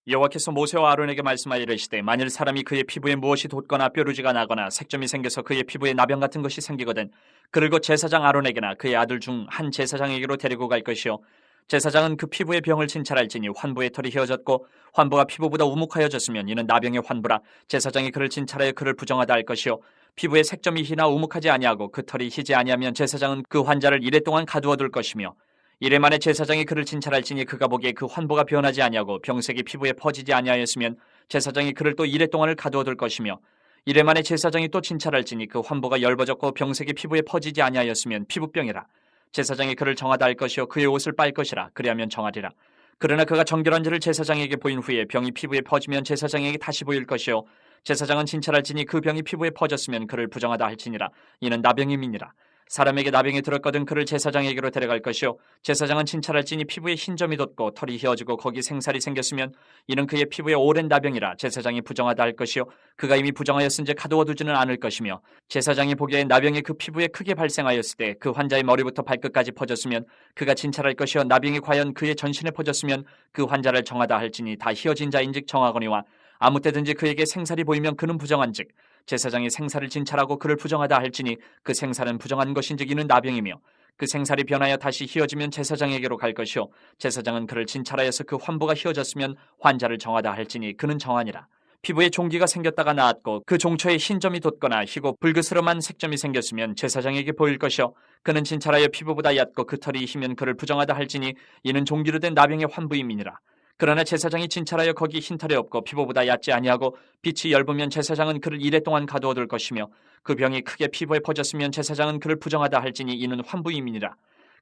여호와께서 모세와 아론에게 말씀하여 이르시되 만일 사람이 그의 피부에 무엇이 돋거나 뾰루지가 나거나 색점이 생겨서 그의 피부에 나병 같은 것이 생기거든 그를 곧 제사장 아론에게나 그의 아들 중 한 제사장에게로 데리고 갈 것이요 제사장은 그 피부의 병을 진찰할지니 환부의 털이 휘어졌고 환부가 피부보다 우묵하여졌으면 이는 나병의 환부라 제사장이 그를 진찰하여 그를 부정하다 할 것이요 피부에 색점이 희나 우묵하지 아니하고 그 털이 희지 아니하면 제사장은 그 환자를 이래 동안 가두어 둘 것이며 이래 만에 제사장이 그를 진찰할지니 그가 보기에 그 환부가 변하지 아니하고 병색이 피부에 퍼지지 아니하였으면 제사장이 그를 또 이래 동안을 가두어 둘 것이며 이래 만에 제사장이 또 진찰할지니 그 환부가 엷어졌고 병색이 피부에 퍼지지 아니하였으면 피부병이라 제사장이 그를 정하다 할 것이요 그의 옷을 빨 것이라 그리하면 정하리라. 그러나 그가 정결한지를 제사장에게 보인 후에 병이 피부에 퍼지면 제사장에게 다시 보일 것이요 제사장은 진찰할지니 그 병이 피부에 퍼졌으면 그를 부정하다 할지니라. 이는 나병임이니라. 사람에게 나병이 들었거든 그를 제사장에게로 데려갈 것이요 제사장은 진찰할지니 피부에 흰점이 돋고 털이 휘어지고 거기 생살이 생겼으면 이는 그의 피부에 오랜 나병이라 제사장이 부정하다 할 것이요 그가 이미 부정하였은지 가두어 두지는 않을 것이며 제사장이 보기에 나병이 그 피부에 크게 발생하였을 때 그 환자의 머리부터 발끝까지 퍼졌으면 그가 진찰할 것이요 나병이 과연 그의 전신에 퍼졌으면 그 환자를 정하다 할지니 다 휘어진 자인즉 정하거니와 아무 때든지 그에게 생살이 보이면 그는 부정한즉 제사장이 생살을 진찰하고 그를 부정하다 할지니 그 생살은 부정한 것인즉 이는 나병이며 그 생살이 변하여 다시 휘어지면 제사장에게로 갈 것이요 제사장은 그를 진찰하여서 그 환부가 휘어졌으면 환자를 정하다 할지니 그는 정하니라. 피부에 종기가 생겼다가 나았고 그 종초에 흰점이 돋거나 희고 붉으스름한 색점이 생겼으면 제사장에게 보일 것이요 그는 진찰하여 피부보다 얕고 그 털이 희면 그를 부정하다 할지니 이는 종기로 된 나병의 환부임이니라. 그러나 제사장이 진찰하여 거기 흰털이 없고 피부보다 얕지 아니하고 빛이 엷으면 제사장은 그를 이래 동안 가두어 둘 것이며 그 병이 크게 피부에 퍼졌으면 제사장은 그를 부정하다 할지니 이는 환부임이니라.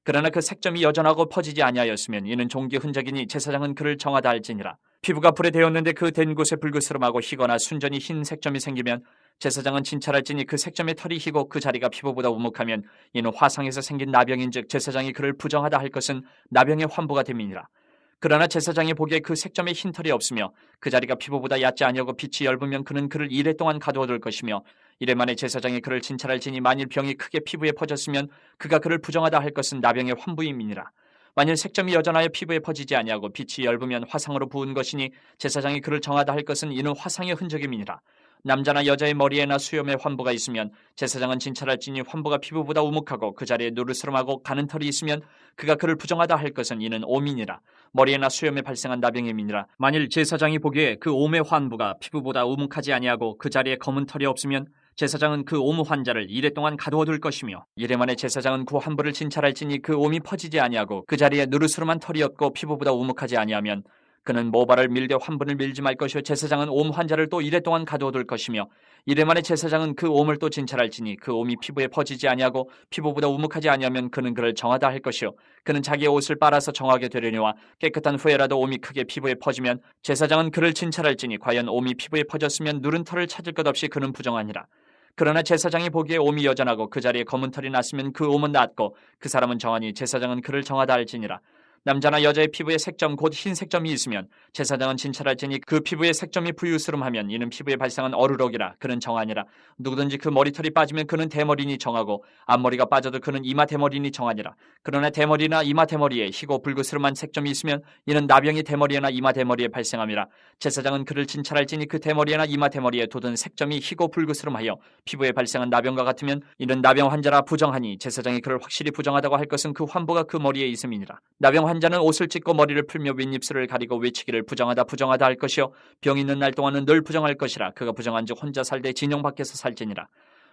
그러나 그 색점이 여전하고 퍼지지 아니하였으면 이는 종기 흔적이니 제사장은 그를 정하다 할지니라. 피부가 불에 데었는데 그 된 곳에 붉으스름하고 희거나 순전히 흰 색점이 생기면 제사장은 진찰할지니 그 색점의 털이 희고 그 자리가 피부보다 우묵하면 이는 화상에서 생긴 나병인즉 제사장이 그를 부정하다 할 것은 나병의 환부가 됨이니라. 그러나 제사장이 보기에 그 색점에 흰털이 없으며 그 자리가 피부보다 얕지 아니하고 빛이 엷으면 그는 그를 이래 동안 가두어 둘 것이며 이래 만에 제사장이 그를 진찰할지니 만일 병이 크게 피부에 퍼졌으면 그가 그를 부정하다 할 것은 나병의 환부임이니라. 만일 색점이 여전하여 피부에 퍼지지 아니하고 빛이 엷으면 화상으로 부은 것이니 제사장이 그를 정하다 할 것은 이는 화상의 흔적임이니라. 남자나 여자의 머리에나 수염에 환부가 있으면 제사장은 진찰할지니 환부가 피부보다 우묵하고 그 자리에 누르스름하고 가는 털이 있으면 그가 그를 부정하다 할 것은 이는 오민이라. 머리에나 수염에 발생한 나병임이니라. 만일 제사장이 보기에 그 옴의 환부가 피부보다 우묵하지 아니하고 그 자리에 검은 털이 없으면 제사장은 그 옴 환자를 이래 동안 가두어 둘 것이며 이래 만에 제사장은 그 환부를 진찰할지니 그 옴이 퍼지지 아니하고 그 자리에 누르스름한 털이 없고 피부보다 우묵하지 아니하면 그는 모발을 밀되 환분을 밀지 말 것이요 제사장은 옴 환자를 또 이래 동안 가두어 둘 것이며 이래 만에 제사장은 그 옴을 또 진찰할지니 그 옴이 피부에 퍼지지 아니하고 피부보다 우묵하지 아니하면 그는 그를 정하다 할 것이요 그는 자기의 옷을 빨아서 정하게 되려니와 깨끗한 후에라도 옴이 크게 피부에 퍼지면 제사장은 그를 진찰할지니 과연 옴이 피부에 퍼졌으면 누른 털을 찾을 것 없이 그는 부정하니라. 그러나 제사장이 보기에 옴이 여전하고 그 자리에 검은 털이 났으면 그 옴은 낫고 그 사람은 정하니 제사장은 그를 정하다 할지니라. 남자나 여자의 피부에 색점 곧 흰 색점이 있으면 제사장은 진찰할지니 그 피부에 색점이 부유스름하면 이는 피부에 발생한 어루럭이라 그는 정하니라. 누구든지 그 머리털이 빠지면 그는 대머리니 정하고 앞머리가 빠져도 그는 이마 대머리니 정하니라. 그러나 대머리나 이마 대머리에 희고 붉으스름한 색점이 있으면 이는 나병이 대머리나 이마 대머리에 발생함이라. 제사장은 그를 진찰할지니 그 대머리나 이마 대머리에 돋은 색점이 희고 붉으스름하여 피부에 발생한 나병과 같으면 이는 나병 환자라 부정하니 제사장이 그를 확실히 부정하다고 할 것은 그 환부가 그 머리에 있음이니라. 나병 환자는 옷을 찢고 머리를 풀며 윗입술을 가리고 외치기를 부정하다 부정하다 할 것이요 병 있는 날 동안은 늘 부정할 것이라. 그가 부정한즉 혼자 살되 진영 밖에서 살지니라.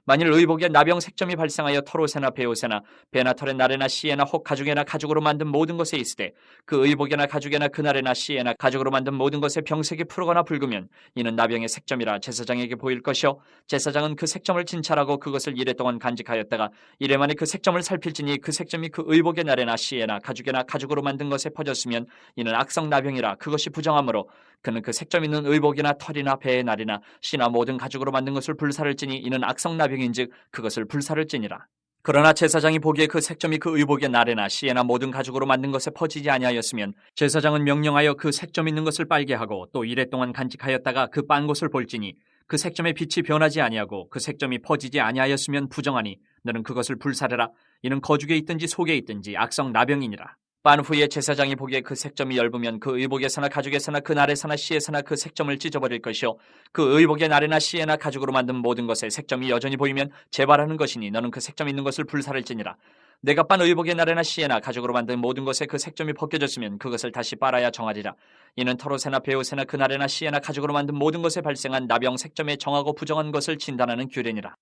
만일 의복에 나병 색점이 발생하여 털옷에나 베옷에나 배나 털에 나래나 씨에나 혹 가죽에나 가죽으로 만든 모든 것에 있으되 그 의복에나 가죽에나 그날에나 씨에나 가죽으로 만든 모든 것에 병색이 푸르거나 붉으면 이는 나병의 색점이라 제사장에게 보일 것이요 제사장은 그 색점을 진찰하고 그것을 이래 동안 간직하였다가 이래 만에 그 색점을 살필지니 그 색점이 그 의복의 나래나 씨에나 가죽에나 가죽으로 만든 것에 퍼졌으면 이는 악성 나병이라. 그것이 부정하므로 그는 그 색점 있는 의복이나 털이나 배의 날이나 씨나 모든 가죽으로 만든 것을 불사를 찌니 이는 악성 나병인즉 그것을 불사를 찌니라. 그러나 제사장이 보기에 그 색점이 그 의복의 날에나 씨에나 모든 가죽으로 만든 것에 퍼지지 아니하였으면 제사장은 명령하여 그 색점 있는 것을 빨게 하고 또 이래 동안 간직하였다가 그 빤 것을 볼지니 그 색점의 빛이 변하지 아니하고 그 색점이 퍼지지 아니하였으면 부정하니 너는 그것을 불사르라. 이는 거죽에 있든지 속에 있든지 악성 나병이니라. 빤 후에 제사장이 보기에 그 색점이 엷으면 그 의복에서나 가죽에서나 그 날에서나 씨에서나 그 색점을 찢어버릴 것이요 그 의복의 날에나 씨에나 가죽으로 만든 모든 것에 색점이 여전히 보이면 재발하는 것이니 너는 그 색점 있는 것을 불살을지니라. 내가 빤 의복의 날에나 씨에나 가죽으로 만든 모든 것에 그 색점이 벗겨졌으면 그것을 다시 빨아야 정하리라. 이는 털옷에나 베옷에나 그 날에나 씨에나 가죽으로 만든 모든 것에 발생한 나병 색점에 정하고 부정한 것을 진단하는 규례니라.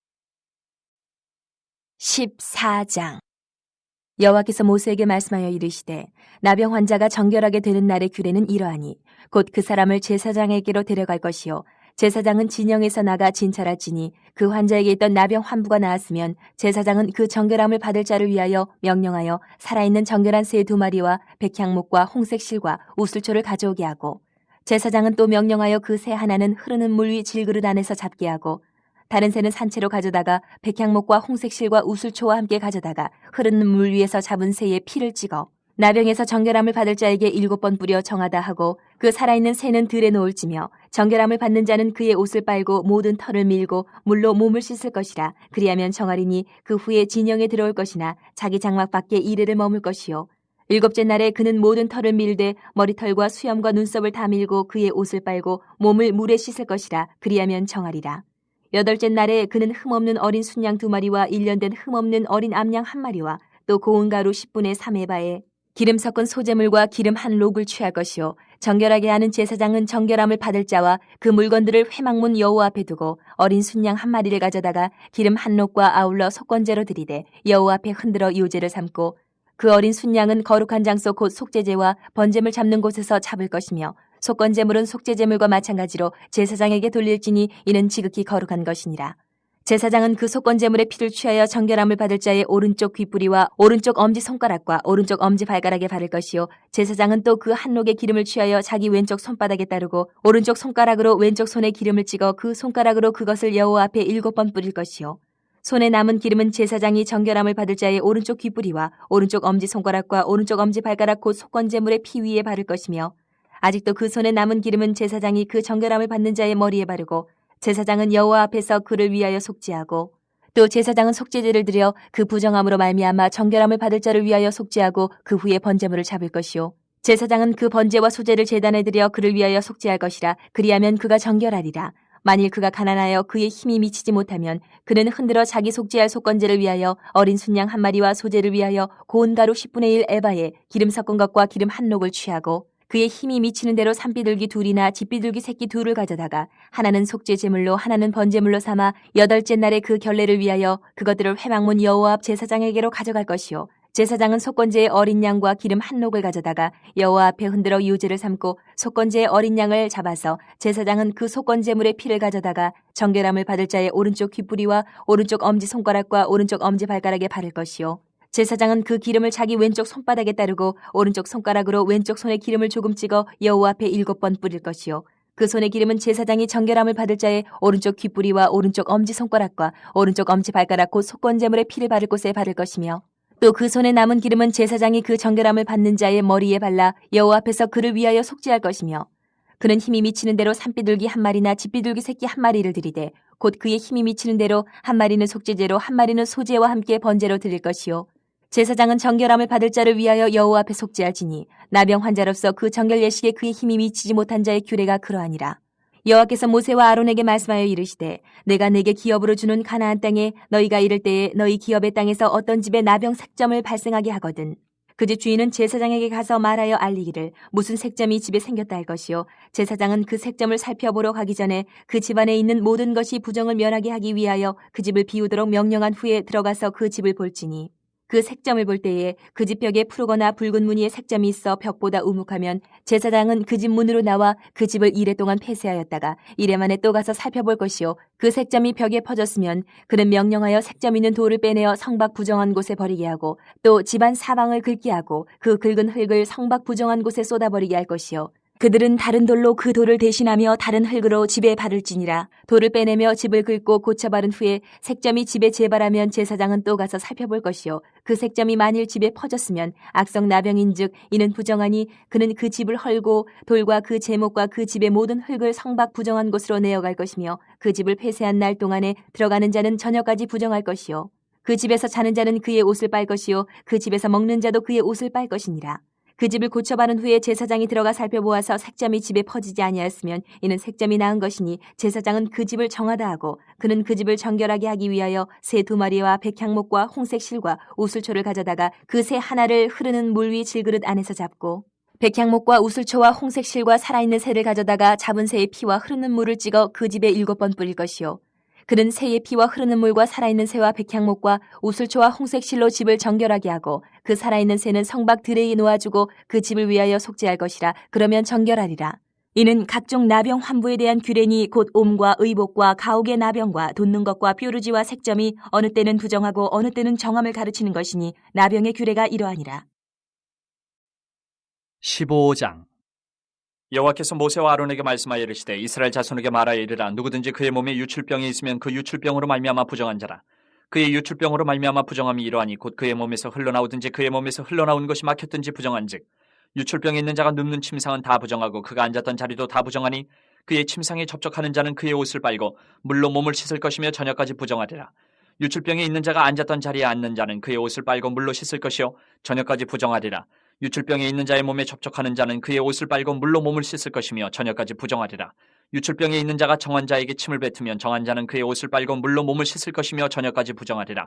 14장. 여호와께서 모세에게 말씀하여 이르시되 나병 환자가 정결하게 되는 날의 규례는 이러하니 곧 그 사람을 제사장에게로 데려갈 것이요 제사장은 진영에서 나가 진찰할지니 그 환자에게 있던 나병 환부가 나았으면 제사장은 그 정결함을 받을 자를 위하여 명령하여 살아있는 정결한 새 2마리와 백향목과 홍색 실과 우슬초를 가져오게 하고 제사장은 또 명령하여 그 새 하나는 흐르는 물 위 질그릇 안에서 잡게 하고 다른 새는 산채로 가져다가 백향목과 홍색 실과 우슬초와 함께 가져다가 흐르는 물 위에서 잡은 새의 피를 찍어 나병에서 정결함을 받을 자에게 7번 뿌려 정하다 하고 그 살아있는 새는 들에 놓을지며 정결함을 받는 자는 그의 옷을 빨고 모든 털을 밀고 물로 몸을 씻을 것이라. 그리하면 정하리니 그 후에 진영에 들어올 것이나 자기 장막 밖에 이래를 머물 것이요 7째 날에 그는 모든 털을 밀되 머리털과 수염과 눈썹을 다 밀고 그의 옷을 빨고 몸을 물에 씻을 것이라. 그리하면 정하리라. 8째 날에 그는 흠없는 어린 순양 2마리와 1년 된 흠없는 어린 암양 1마리와 또 고운 가루 10분의 3에바에 기름 섞은 소재물과 기름 한 록을 취할 것이요 정결하게 하는 제사장은 정결함을 받을 자와 그 물건들을 회막문 여호와 앞에 두고 어린 순양 1마리를 가져다가 기름 한 록과 아울러 속건제로 드리되 여호와 앞에 흔들어 유제를 삼고 그 어린 순양은 거룩한 장소 곧 속죄제와 번제물 잡는 곳에서 잡을 것이며 속건제물은 속죄제물과 마찬가지로 제사장에게 돌릴지니 이는 지극히 거룩한 것이니라. 제사장은 그 속건제물의 피를 취하여 정결함을 받을 자의 오른쪽 귓뿌리와 오른쪽 엄지손가락과 오른쪽 엄지발가락에 바를 것이요 제사장은 또 그 한 록의 기름을 취하여 자기 왼쪽 손바닥에 따르고 오른쪽 손가락으로 왼쪽 손에 기름을 찍어 그 손가락으로 그것을 여호와 앞에 7번 뿌릴 것이요 손에 남은 기름은 제사장이 정결함을 받을 자의 오른쪽 귓뿌리와 오른쪽 엄지손가락과 오른쪽 엄지발가락 곧 속건제물의 피 위에 바를 것이며 아직도 그 손에 남은 기름은 제사장이 그 정결함을 받는 자의 머리에 바르고 제사장은 여호와 앞에서 그를 위하여 속죄하고 또 제사장은 속죄제를 드려 그 부정함으로 말미암아 정결함을 받을 자를 위하여 속죄하고 그 후에 번제물을 잡을 것이요 제사장은 그 번제와 소제를 제단에 드려 그를 위하여 속죄할 것이라. 그리하면 그가 정결하리라. 만일 그가 가난하여 그의 힘이 미치지 못하면 그는 흔들어 자기 속죄할 속건제를 위하여 어린 순양 1마리와 소제를 위하여 고운 가루 10분의 1 에바에 기름 섞은 것과 기름 한 록을 취하고 그의 힘이 미치는 대로 산비둘기 2이나 집비둘기 새끼 2를 가져다가 하나는 속죄 제물로 하나는 번제물로 삼아 8째 날에 그 결례를 위하여 그것들을 회막문 여호와 앞 제사장에게로 가져갈 것이요 제사장은 속건제의 어린 양과 기름 한 록을 가져다가 여호와 앞에 흔들어 유제를 삼고 속건제의 어린 양을 잡아서 제사장은 그 속건제물의 피를 가져다가 정결함을 받을 자의 오른쪽 귓뿌리와 오른쪽 엄지손가락과 오른쪽 엄지발가락에 바를 것이요 제사장은 그 기름을 자기 왼쪽 손바닥에 따르고 오른쪽 손가락으로 왼쪽 손에 기름을 조금 찍어 여호와 앞에 7번 뿌릴 것이요 그 손의 기름은 제사장이 정결함을 받을 자의 오른쪽 귓뿌리와 오른쪽 엄지손가락과 오른쪽 엄지발가락 곧 속건제물의 피를 바를 곳에 바를 것이며 또 그 손에 남은 기름은 제사장이 그 정결함을 받는 자의 머리에 발라 여호와 앞에서 그를 위하여 속죄할 것이며 그는 힘이 미치는 대로 산비둘기 1마리나 집비둘기 새끼 1마리를 드리되 곧 그의 힘이 미치는 대로 1마리는 속죄제로 1마리는 소제와 함께 번제로 드릴 것이요 제사장은 정결함을 받을 자를 위하여 여호와 앞에 속죄할지니 나병 환자로서 그 정결 예식에 그의 힘이 미치지 못한 자의 규례가 그러하니라. 여호와께서 모세와 아론에게 말씀하여 이르시되 내가 내게 기업으로 주는 가나안 땅에 너희가 이를 때에 너희 기업의 땅에서 어떤 집에 나병 색점을 발생하게 하거든 그 집 주인은 제사장에게 가서 말하여 알리기를 무슨 색점이 집에 생겼다 할 것이요 제사장은 그 색점을 살펴보러 가기 전에 그 집안에 있는 모든 것이 부정을 면하게 하기 위하여 그 집을 비우도록 명령한 후에 들어가서 그 집을 볼지니 그 색점을 볼 때에 그 집 벽에 푸르거나 붉은 무늬의 색점이 있어 벽보다 우묵하면 제사장은 그 집 문으로 나와 그 집을 이레 동안 폐쇄하였다가 이레 만에 또 가서 살펴볼 것이요 그 색점이 벽에 퍼졌으면 그는 명령하여 색점 있는 돌을 빼내어 성박 부정한 곳에 버리게 하고 또 집안 사방을 긁게 하고 그 긁은 흙을 성박 부정한 곳에 쏟아버리게 할 것이요 그들은 다른 돌로 그 돌을 대신하며 다른 흙으로 집에 바를지니라. 돌을 빼내며 집을 긁고 고쳐 바른 후에 색점이 집에 재발하면 제사장은 또 가서 살펴볼 것이요 그 색점이 만일 집에 퍼졌으면 악성 나병인즉 이는 부정하니 그는 그 집을 헐고 돌과 그 제목과 그 집의 모든 흙을 성박 부정한 곳으로 내어갈 것이며 그 집을 폐쇄한 날 동안에 들어가는 자는 저녁까지 부정할 것이요 그 집에서 자는 자는 그의 옷을 빨 것이요 그 집에서 먹는 자도 그의 옷을 빨 것이니라. 그 집을 고쳐바른 후에 제사장이 들어가 살펴보아서 색점이 집에 퍼지지 아니하였으면 이는 색점이 나은 것이니 제사장은 그 집을 정하다 하고 그는 그 집을 정결하게 하기 위하여 새 2마리와 백향목과 홍색 실과 우슬초를 가져다가 그 새 하나를 흐르는 물 위 질그릇 안에서 잡고 백향목과 우슬초와 홍색 실과 살아있는 새를 가져다가 잡은 새의 피와 흐르는 물을 찍어 그 집에 7번 뿌릴 것이요 그는 새의 피와 흐르는 물과 살아있는 새와 백향목과 우슬초와 홍색실로 집을 정결하게 하고 그 살아있는 새는 성박 드레에 놓아주고 그 집을 위하여 속죄할 것이라. 그러면 정결하리라. 이는 각종 나병 환부에 대한 규례니 곧 옴과 의복과 가옥의 나병과 돋는 것과 뾰루지와 색점이 어느 때는 부정하고 어느 때는 정함을 가르치는 것이니 나병의 규례가 이러하니라. 15장 여호와께서 모세와 아론에게 말씀하여 이르시되 이스라엘 자손에게 말하여 이르라. 누구든지 그의 몸에 유출병이 있으면 그 유출병으로 말미암아 부정한 자라. 그의 유출병으로 말미암아 부정함이 이러하니 곧 그의 몸에서 흘러나오든지 그의 몸에서 흘러나온 것이 막혔든지 부정한즉 유출병이 있는 자가 눕는 침상은 다 부정하고 그가 앉았던 자리도 다 부정하니 그의 침상에 접촉하는 자는 그의 옷을 빨고 물로 몸을 씻을 것이며 저녁까지 부정하리라. 유출병이 있는 자가 앉았던 자리에 앉는 자는 그의 옷을 빨고 물로 씻을 것이요 저녁까지 부정하리라. 유출병이 있는 자의 몸에 접촉하는 자는 그의 옷을 빨고 물로 몸을 씻을 것이며 저녁까지 부정하리라. 유출병이 있는 자가 정한 자에게 침을 뱉으면 정한 자는 그의 옷을 빨고 물로 몸을 씻을 것이며 저녁까지 부정하리라.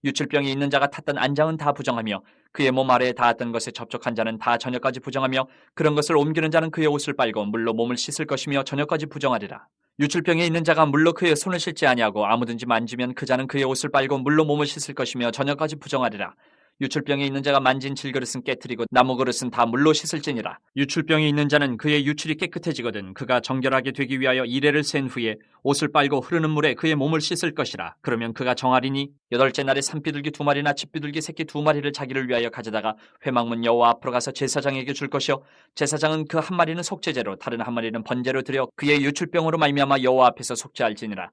유출병이 있는 자가 탔던 안장은 다 부정하며 그의 몸 아래에 닿았던 것에 접촉한 자는 다 저녁까지 부정하며 그런 것을 옮기는 자는 그의 옷을 빨고 물로 몸을 씻을 것이며 저녁까지 부정하리라. 유출병이 있는 자가 물로 그의 손을 씻지 아니하고 아무든지 만지면 그 자는 그의 옷을 빨고 물로 몸을 씻을 것이며 저녁까지 부정하리라. 유출병이 있는 자가 만진 질그릇은 깨뜨리고 나무 그릇은 다 물로 씻을지니라. 유출병이 있는 자는 그의 유출이 깨끗해지거든 그가 정결하게 되기 위하여 이레를 센 후에 옷을 빨고 흐르는 물에 그의 몸을 씻을 것이라. 그러면 그가 정하리니 8째 날에 산비둘기 2마리나 집비둘기 새끼 2마리를 자기를 위하여 가져다가 회막문 여호와 앞으로 가서 제사장에게 줄 것이요 제사장은 그 한 마리는 속죄제로 다른 한 마리는 번제로 드려 그의 유출병으로 말미암아 여호와 앞에서 속죄할지니라.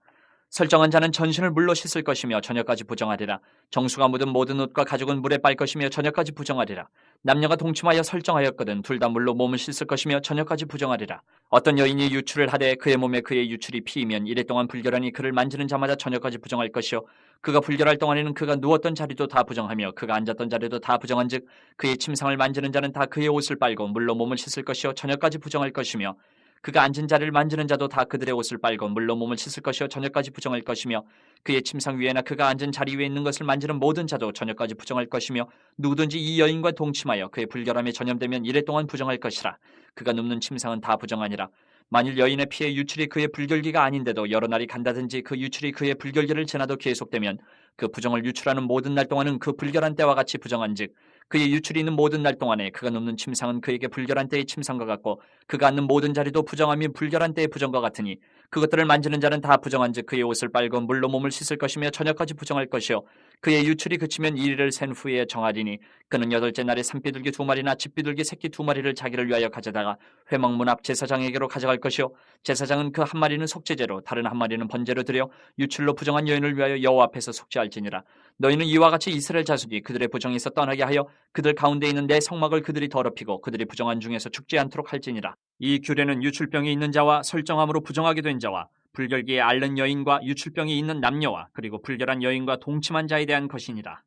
설정한 자는 전신을 물로 씻을 것이며 저녁까지 부정하리라. 정수가 묻은 모든 옷과 가죽은 물에 빨 것이며 저녁까지 부정하리라. 남녀가 동침하여 설정하였거든 둘 다 물로 몸을 씻을 것이며 저녁까지 부정하리라. 어떤 여인이 유출을 하되 그의 몸에 그의 유출이 피이면 이래 동안 불결하니 그를 만지는 자마다 저녁까지 부정할 것이요 그가 불결할 동안에는 그가 누웠던 자리도 다 부정하며 그가 앉았던 자리도 다 부정한즉 그의 침상을 만지는 자는 다 그의 옷을 빨고 물로 몸을 씻을 것이요 저녁까지 부정할 것이며 그가 앉은 자리를 만지는 자도 다 그들의 옷을 빨고 물로 몸을 씻을 것이요 저녁까지 부정할 것이며 그의 침상 위에나 그가 앉은 자리 위에 있는 것을 만지는 모든 자도 저녁까지 부정할 것이며 누구든지 이 여인과 동침하여 그의 불결함에 전염되면 이래 동안 부정할 것이라. 그가 눕는 침상은 다 부정하니라. 만일 여인의 피에 유출이 그의 불결기가 아닌데도 여러 날이 간다든지 그 유출이 그의 불결기를 지나도 계속되면 그 부정을 유출하는 모든 날 동안은 그 불결한 때와 같이 부정한즉 그의 유출이 있는 모든 날 동안에 그가 눕는 침상은 그에게 불결한 때의 침상과 같고 그가 앉는 모든 자리도 부정함이 불결한 때의 부정과 같으니 그것들을 만지는 자는 다 부정한즉 그의 옷을 빨고 물로 몸을 씻을 것이며 저녁까지 부정할 것이요 그의 유출이 그치면 이리를 센 후에 정하리니 그는 8째 날에 산비둘기 2마리나 집비둘기 새끼 2마리를 자기를 위하여 가져다가 회막문 앞 제사장에게로 가져갈 것이요 제사장은 그 한 마리는 속죄제로 다른 한 마리는 번제로 드려 유출로 부정한 여인을 위하여 여호와 앞에서 속죄할지니라. 너희는 이와 같이 이스라엘 자손이 그들의 부정에서 떠나게 하여 그들 가운데 있는 내 성막을 그들이 더럽히고 그들이 부정한 중에서 죽지 않도록 할지니라. 이 규례는 유출병이 있는 자와 설정함으로 부정하게 된 자와 불결기에 앓는 여인과 유출병이 있는 남녀와 그리고 불결한 여인과 동침한 자에 대한 것이니라.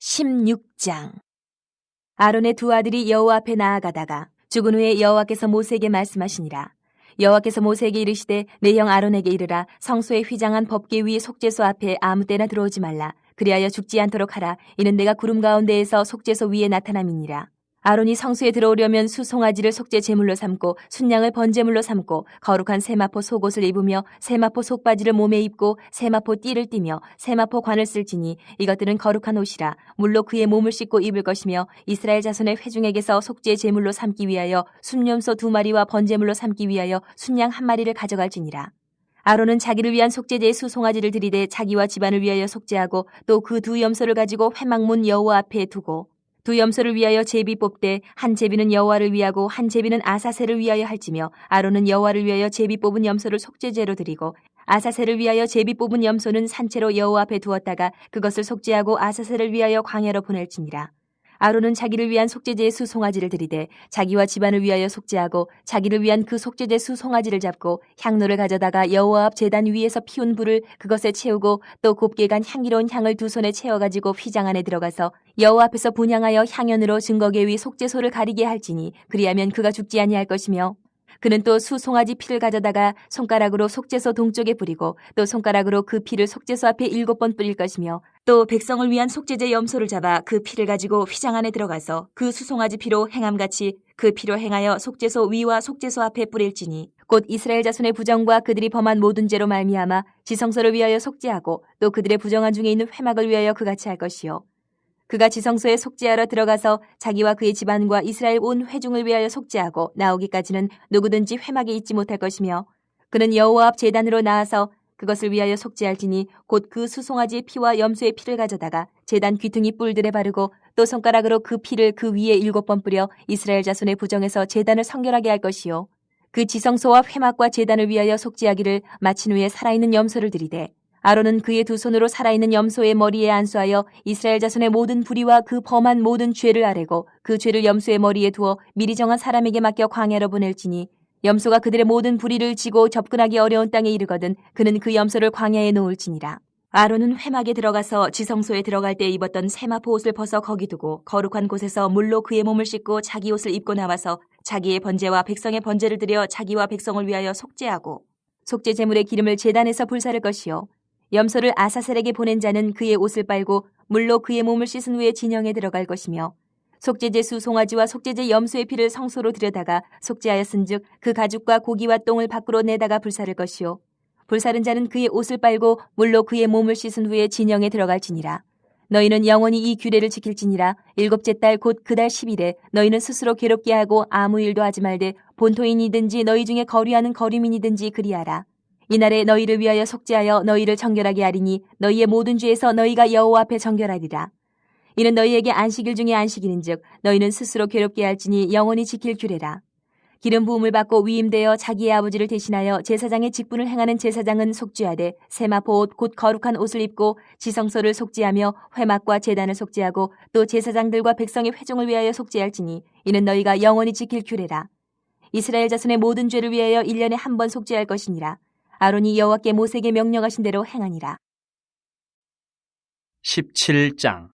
16장 아론의 2 아들이 여호와 앞에 나아가다가 죽은 후에 여호와께서 모세에게 말씀하시니라. 여호와께서 모세에게 이르시되 내 형 아론에게 이르라. 성소에 휘장한 법궤 위 속죄소 앞에 아무 때나 들어오지 말라. 그리하여 죽지 않도록 하라. 이는 내가 구름 가운데에서 속죄소 위에 나타남이니라. 아론이 성소에 들어오려면 수송아지를 속죄 제물로 삼고 순양을 번제물로 삼고 거룩한 세마포 속옷을 입으며 세마포 속바지를 몸에 입고 세마포 띠를 띠며 세마포 관을 쓸지니 이것들은 거룩한 옷이라. 물로 그의 몸을 씻고 입을 것이며 이스라엘 자손의 회중에게서 속죄 제물로 삼기 위하여 순염소 2마리와 번제물로 삼기 위하여 순양 1마리를 가져갈지니라. 아론은 자기를 위한 속죄제의 수송아지를 들이되 자기와 집안을 위하여 속죄하고 또 그 2 염소를 가지고 회막문 여호와 앞에 두고 2 염소를 위하여 제비 뽑되 한 제비는 여호와를 위하고 한 제비는 아사셀을 위하여 할지며 아론은 여호와를 위하여 제비 뽑은 염소를 속죄제로 드리고 아사셀을 위하여 제비 뽑은 염소는 산채로 여호와 앞에 두었다가 그것을 속죄하고 아사셀을 위하여 광야로 보낼지니라. 아론은 자기를 위한 속죄제의 수 송아지를 들이되 자기와 집안을 위하여 속죄하고 자기를 위한 그 속죄제 수 송아지를 잡고 향로를 가져다가 여호와 앞 제단 위에서 피운 불을 그것에 채우고 또 곱게 간 향기로운 향을 두 손에 채워가지고 휘장 안에 들어가서 여호와 앞에서 분향하여 향연으로 증거계 위 속죄소를 가리게 할지니 그리하면 그가 죽지 아니할 것이며 그는 또 수 송아지 피를 가져다가 손가락으로 속죄소 동쪽에 뿌리고 또 손가락으로 그 피를 속죄소 앞에 7번 뿌릴 것이며 또 백성을 위한 속죄제 염소를 잡아 그 피를 가지고 휘장 안에 들어가서 그 수송아지 피로 행함같이 그 피로 행하여 속죄소 위와 속죄소 앞에 뿌릴지니 곧 이스라엘 자손의 부정과 그들이 범한 모든 죄로 말미암아 지성소를 위하여 속죄하고 또 그들의 부정한 중에 있는 회막을 위하여 그같이 할 것이요 그가 지성소에 속죄하러 들어가서 자기와 그의 집안과 이스라엘 온 회중을 위하여 속죄하고 나오기까지는 누구든지 회막에 있지 못할 것이며 그는 여호와 앞 제단으로 나아서 그것을 위하여 속죄할지니 곧 그 수송아지의 피와 염소의 피를 가져다가 제단 귀퉁이 뿔들에 바르고 또 손가락으로 그 피를 그 위에 7번 뿌려 이스라엘 자손의 부정에서 제단을 성결하게 할 것이요 그 지성소와 회막과 제단을 위하여 속죄하기를 마친 후에 살아있는 염소를 들이되 아론은 그의 두 손으로 살아있는 염소의 머리에 안수하여 이스라엘 자손의 모든 불의와 그 범한 모든 죄를 아뢰고 그 죄를 염소의 머리에 두어 미리 정한 사람에게 맡겨 광야로 보낼지니 염소가 그들의 모든 불의를 지고 접근하기 어려운 땅에 이르거든 그는 그 염소를 광야에 놓을지니라. 아론은 회막에 들어가서 지성소에 들어갈 때 입었던 세마포 옷을 벗어 거기 두고 거룩한 곳에서 물로 그의 몸을 씻고 자기 옷을 입고 나와서 자기의 번제와 백성의 번제를 드려 자기와 백성을 위하여 속죄하고 속죄 제물의 기름을 제단에서 불사를 것이요 염소를 아사셀에게 보낸 자는 그의 옷을 빨고 물로 그의 몸을 씻은 후에 진영에 들어갈 것이며 속죄제 수 송아지와 속죄제 염소의 피를 성소로 들여다가 속죄하였은즉 그 가죽과 고기와 똥을 밖으로 내다가 불사를 것이요 불사른 자는 그의 옷을 빨고 물로 그의 몸을 씻은 후에 진영에 들어갈지니라. 너희는 영원히 이 규례를 지킬지니라. 7째 달 곧 그 달 10일에 너희는 스스로 괴롭게 하고 아무 일도 하지 말되 본토인이든지 너희 중에 거류하는 거류민이든지 그리하라. 이날에 너희를 위하여 속죄하여 너희를 정결하게 하리니 너희의 모든 죄에서 너희가 여호와 앞에 정결하리라. 이는 너희에게 안식일 중에 안식일인즉 너희는 스스로 괴롭게 할지니 영원히 지킬 규례라. 기름 부음을 받고 위임되어 자기의 아버지를 대신하여 제사장의 직분을 행하는 제사장은 속죄하되 세마포 옷 곧 거룩한 옷을 입고 지성소를 속죄하며 회막과 제단을 속죄하고 또 제사장들과 백성의 회중을 위하여 속죄할지니 이는 너희가 영원히 지킬 규례라. 이스라엘 자손의 모든 죄를 위하여 1년에 한 번 속죄할 것이니라. 아론이 여호와께 모세에게 명령하신 대로 행하니라. 17장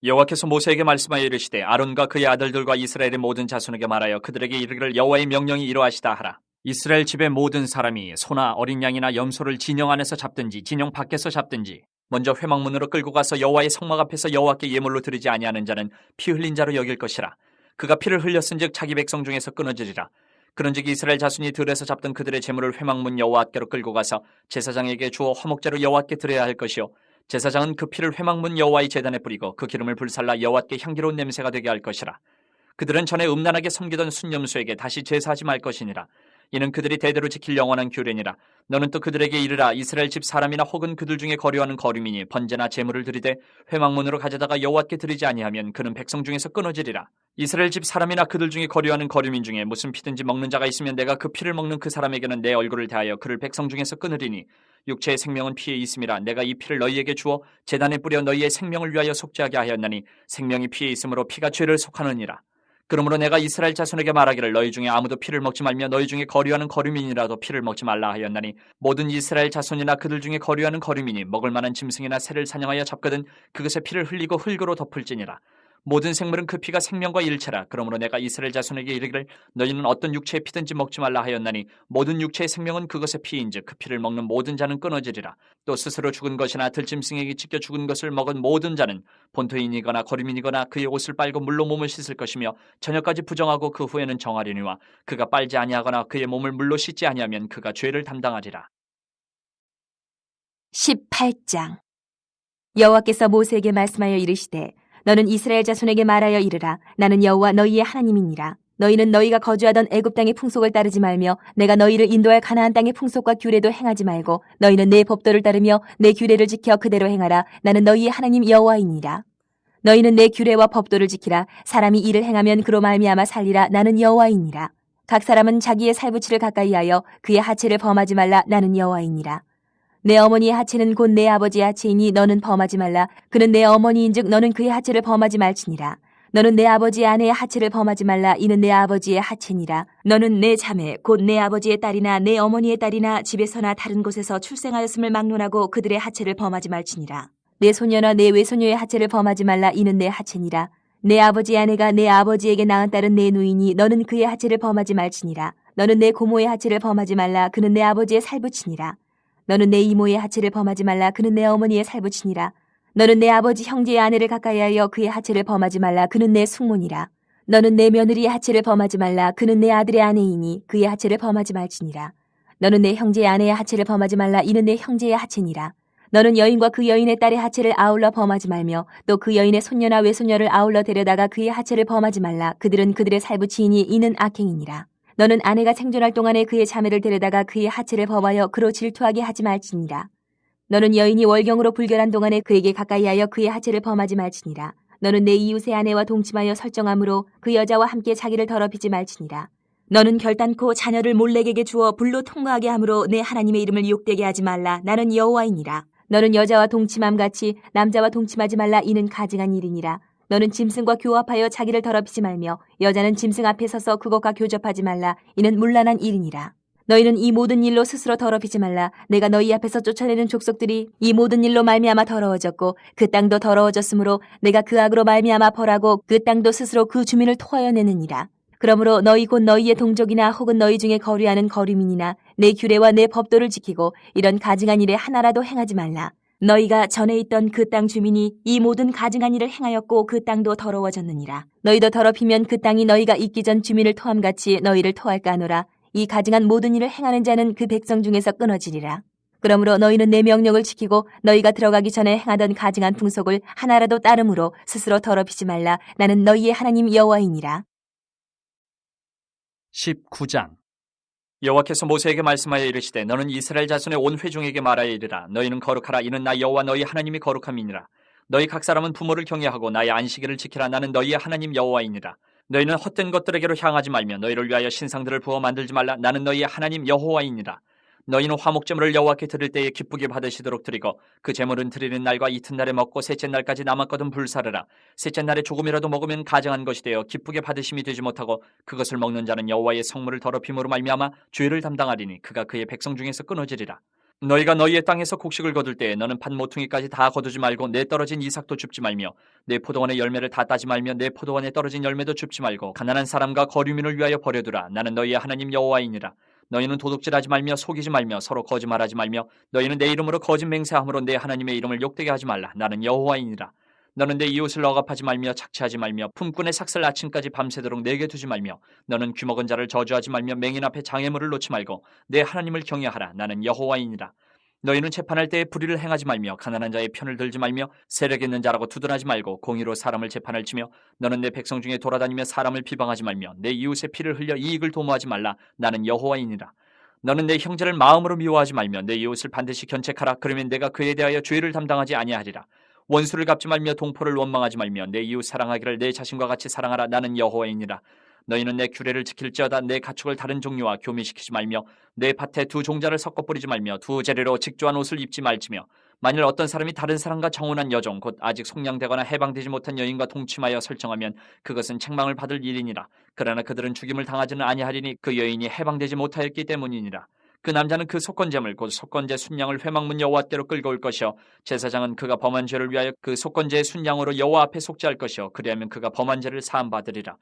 여호와께서 모세에게 말씀하여 이르시되 아론과 그의 아들들과 이스라엘의 모든 자손에게 말하여 그들에게 이르기를 여호와의 명령이 이러하시다 하라. 이스라엘 집의 모든 사람이 소나 어린 양이나 염소를 진영 안에서 잡든지 진영 밖에서 잡든지 먼저 회막문으로 끌고 가서 여호와의 성막 앞에서 여호와께 예물로 드리지 아니하는 자는 피 흘린 자로 여길 것이라. 그가 피를 흘렸은즉 자기 백성 중에서 끊어지리라. 그런즉 이스라엘 자손이 들에서 잡던 그들의 제물을 회막문 여호와 앞께로 끌고 가서 제사장에게 주어 화목제로 여호와께 드려야 할 것이요 제사장은 그 피를 회막문 여호와의 제단에 뿌리고 그 기름을 불살라 여호와께 향기로운 냄새가 되게 할 것이라. 그들은 전에 음란하게 섬기던 순념수에게 다시 제사하지 말 것이니라. 이는 그들이 대대로 지킬 영원한 규례니라. 너는 또 그들에게 이르라. 이스라엘 집 사람이나 혹은 그들 중에 거류하는 거류민이 번제나 제물을 드리되 회막문으로 가져다가 여호와께 드리지 아니하면 그는 백성 중에서 끊어지리라. 이스라엘 집 사람이나 그들 중에 거류하는 거류민 중에 무슨 피든지 먹는 자가 있으면 내가 그 피를 먹는 그 사람에게는 내 얼굴을 대하여 그를 백성 중에서 끊으리니 육체의 생명은 피에 있음이라. 내가 이 피를 너희에게 주어 제단에 뿌려 너희의 생명을 위하여 속죄하게 하였나니 생명이 피에 있으므로 피가 죄를 속하느니라. 그러므로 내가 이스라엘 자손에게 말하기를 너희 중에 아무도 피를 먹지 말며 너희 중에 거류하는 거류민이라도 피를 먹지 말라 하였나니 모든 이스라엘 자손이나 그들 중에 거류하는 거류민이 먹을 만한 짐승이나 새를 사냥하여 잡거든 그것의 피를 흘리고 흙으로 덮을지니라. 모든 생물은 그 피가 생명과 일체라. 그러므로 내가 이스라엘 자손에게 이르기를 너희는 어떤 육체의 피든지 먹지 말라 하였나니 모든 육체의 생명은 그것의 피인즉 그 피를 먹는 모든 자는 끊어지리라. 또 스스로 죽은 것이나 들짐승에게 찢겨 죽은 것을 먹은 모든 자는 본토인이거나 거류민이거나 그의 옷을 빨고 물로 몸을 씻을 것이며 저녁까지 부정하고 그 후에는 정하리니와 그가 빨지 아니하거나 그의 몸을 물로 씻지 아니하면 그가 죄를 담당하리라. 18장 여호와께서 모세에게 말씀하여 이르시되 너는 이스라엘 자손에게 말하여 이르라. 나는 여호와 너희의 하나님이니라. 너희는 너희가 거주하던 애굽 땅의 풍속을 따르지 말며 내가 너희를 인도할 가나안 땅의 풍속과 규례도 행하지 말고 너희는 내 법도를 따르며 내 규례를 지켜 그대로 행하라. 나는 너희의 하나님 여호와이니라. 너희는 내 규례와 법도를 지키라. 사람이 이를 행하면 그로 말미암아 살리라. 나는 여호와이니라. 각 사람은 자기의 살부치를 가까이하여 그의 하체를 범하지 말라. 나는 여호와이니라. 내 어머니의 하체는 곧 내 아버지의 하체이니 너는 범하지 말라. 그는 내 어머니인즉 너는 그의 하체를 범하지 말지니라. 너는 내 아버지의 아내의 하체를 범하지 말라. 이는 내 아버지의 하체니라. 너는 내 자매 곧 내 아버지의 딸이나 내 어머니의 딸이나 집에서나 다른 곳에서 출생하였음을 막론하고 그들의 하체를 범하지 말지니라. 내 소녀나 내 외소녀의 하체를 범하지 말라. 이는 내 하체니라. 내 아버지의 아내가 내 아버지에게 낳은 딸은 내 누이니 너는 그의 하체를 범하지 말지니라. 너는 내 고모의 하체를 범하지 말라. 그는 내 아버지의 살부치니라. 너는 내 이모의 하체를 범하지 말라. 그는 내 어머니의 살부치니라. 너는 내 아버지 형제의 아내를 가까이하여 그의 하체를 범하지 말라. 그는 내 숙모니라. 너는 내 며느리의 하체를 범하지 말라. 그는 내 아들의 아내이니 그의 하체를 범하지 말지니라. 너는 내 형제의 아내의 하체를 범하지 말라. 이는 내 형제의 하체니라. 너는 여인과 그 여인의 딸의 하체를 아울러 범하지 말며 또 그 여인의 손녀나 외손녀를 아울러 데려다가 그의 하체를 범하지 말라. 그들은 그들의 살부치이니 이는 악행이니라. 너는 아내가 생존할 동안에 그의 자매를 데려다가 그의 하체를 범하여 그로 질투하게 하지 말지니라. 너는 여인이 월경으로 불결한 동안에 그에게 가까이하여 그의 하체를 범하지 말지니라. 너는 내 이웃의 아내와 동침하여 설정함으로 그 여자와 함께 자기를 더럽히지 말지니라. 너는 결단코 자녀를 몰렉에게 주어 불로 통과하게 함으로 내 하나님의 이름을 욕되게 하지 말라. 나는 여호와이니라. 너는 여자와 동침함같이 남자와 동침하지 말라. 이는 가증한 일이니라. 너는 짐승과 교합하여 자기를 더럽히지 말며 여자는 짐승 앞에 서서 그것과 교접하지 말라. 이는 문란한 일이니라. 너희는 이 모든 일로 스스로 더럽히지 말라. 내가 너희 앞에서 쫓아내는 족속들이 이 모든 일로 말미암아 더러워졌고 그 땅도 더러워졌으므로 내가 그 악으로 말미암아 벌하고 그 땅도 스스로 그 주민을 토하여 내느니라. 그러므로 너희 곧 너희의 동족이나 혹은 너희 중에 거류하는 거류민이나 내 규례와 내 법도를 지키고 이런 가증한 일에 하나라도 행하지 말라. 너희가 전에 있던 그 땅 주민이 이 모든 가증한 일을 행하였고 그 땅도 더러워졌느니라. 너희도 더럽히면 그 땅이 너희가 있기 전 주민을 토함같이 너희를 토할까 하노라. 이 가증한 모든 일을 행하는 자는 그 백성 중에서 끊어지리라. 그러므로 너희는 내 명령을 지키고 너희가 들어가기 전에 행하던 가증한 풍속을 하나라도 따름으로 스스로 더럽히지 말라. 나는 너희의 하나님 여호와이니라. 19장. 여호와께서 모세에게 말씀하여 이르시되 너는 이스라엘 자손의 온 회중에게 말하여 이르라. 너희는 거룩하라. 이는 나 여호와 너희 하나님이 거룩함이니라. 너희 각 사람은 부모를 경외하고 나의 안식일을 지키라. 나는 너희의 하나님 여호와이니라. 너희는 헛된 것들에게로 향하지 말며 너희를 위하여 신상들을 부어 만들지 말라. 나는 너희의 하나님 여호와이니라. 너희는 화목제물을 여호와께 드릴 때에 기쁘게 받으시도록 드리고 그 제물은 드리는 날과 이튿날에 먹고 셋째 날까지 남았거든 불사르라. 셋째 날에 조금이라도 먹으면 가증한 것이 되어 기쁘게 받으심이 되지 못하고 그것을 먹는 자는 여호와의 성물을 더럽힘으로 말미암아 죄를 담당하리니 그가 그의 백성 중에서 끊어지리라. 너희가 너희의 땅에서 곡식을 거둘 때에 너는 팥 모퉁이까지 다 거두지 말고 내 떨어진 이삭도 줍지 말며 내 포도원의 열매를 다 따지 말며 내 포도원에 떨어진 열매도 줍지 말고 가난한 사람과 거류민을 위하여 버려두라. 나는 너희의 하나님 여호와이니라. 너희는 도둑질하지 말며 속이지 말며 서로 거짓말하지 말며 너희는 내 이름으로 거짓 맹세함으로 내 하나님의 이름을 욕되게 하지 말라. 나는 여호와이니라. 너는 내 이웃을 억압하지 말며 착취하지 말며 품꾼의 삭슬 아침까지 밤새도록 내게 두지 말며 너는 귀먹은 자를 저주하지 말며 맹인 앞에 장애물을 놓지 말고 내 하나님을 경외하라. 나는 여호와이니라. 너희는 재판할 때에 불의를 행하지 말며 가난한 자의 편을 들지 말며 세력 있는 자라고 두둔하지 말고 공의로 사람을 재판을 치며 너는 내 백성 중에 돌아다니며 사람을 비방하지 말며 내 이웃의 피를 흘려 이익을 도모하지 말라. 나는 여호와이니라. 너는 내 형제를 마음으로 미워하지 말며 내 이웃을 반드시 견책하라. 그러면 내가 그에 대하여 죄를 담당하지 아니하리라. 원수를 갚지 말며 동포를 원망하지 말며 내 이웃 사랑하기를 내 자신과 같이 사랑하라. 나는 여호와이니라. 너희는 내 규례를 지킬지어다. 내 가축을 다른 종류와 교미시키지 말며 내 밭에 두 종자를 섞어 뿌리지 말며 두 재료로 직조한 옷을 입지 말지며 만일 어떤 사람이 다른 사람과 정혼한 여종 곧 아직 속량되거나 해방되지 못한 여인과 동침하여 설정하면 그것은 책망을 받을 일이니라. 그러나 그들은 죽임을 당하지는 아니하리니 그 여인이 해방되지 못하였기 때문이니라. 그 남자는 그 속건제물 곧 속건제 순양을 회막문 여호와께로 끌고 올 것이요 제사장은 그가 범한 죄를 위하여 그 속건제의 순양으로 여호와 앞에 속죄할 것이요 그리하면 그가 범한 죄를 사함 받으리라.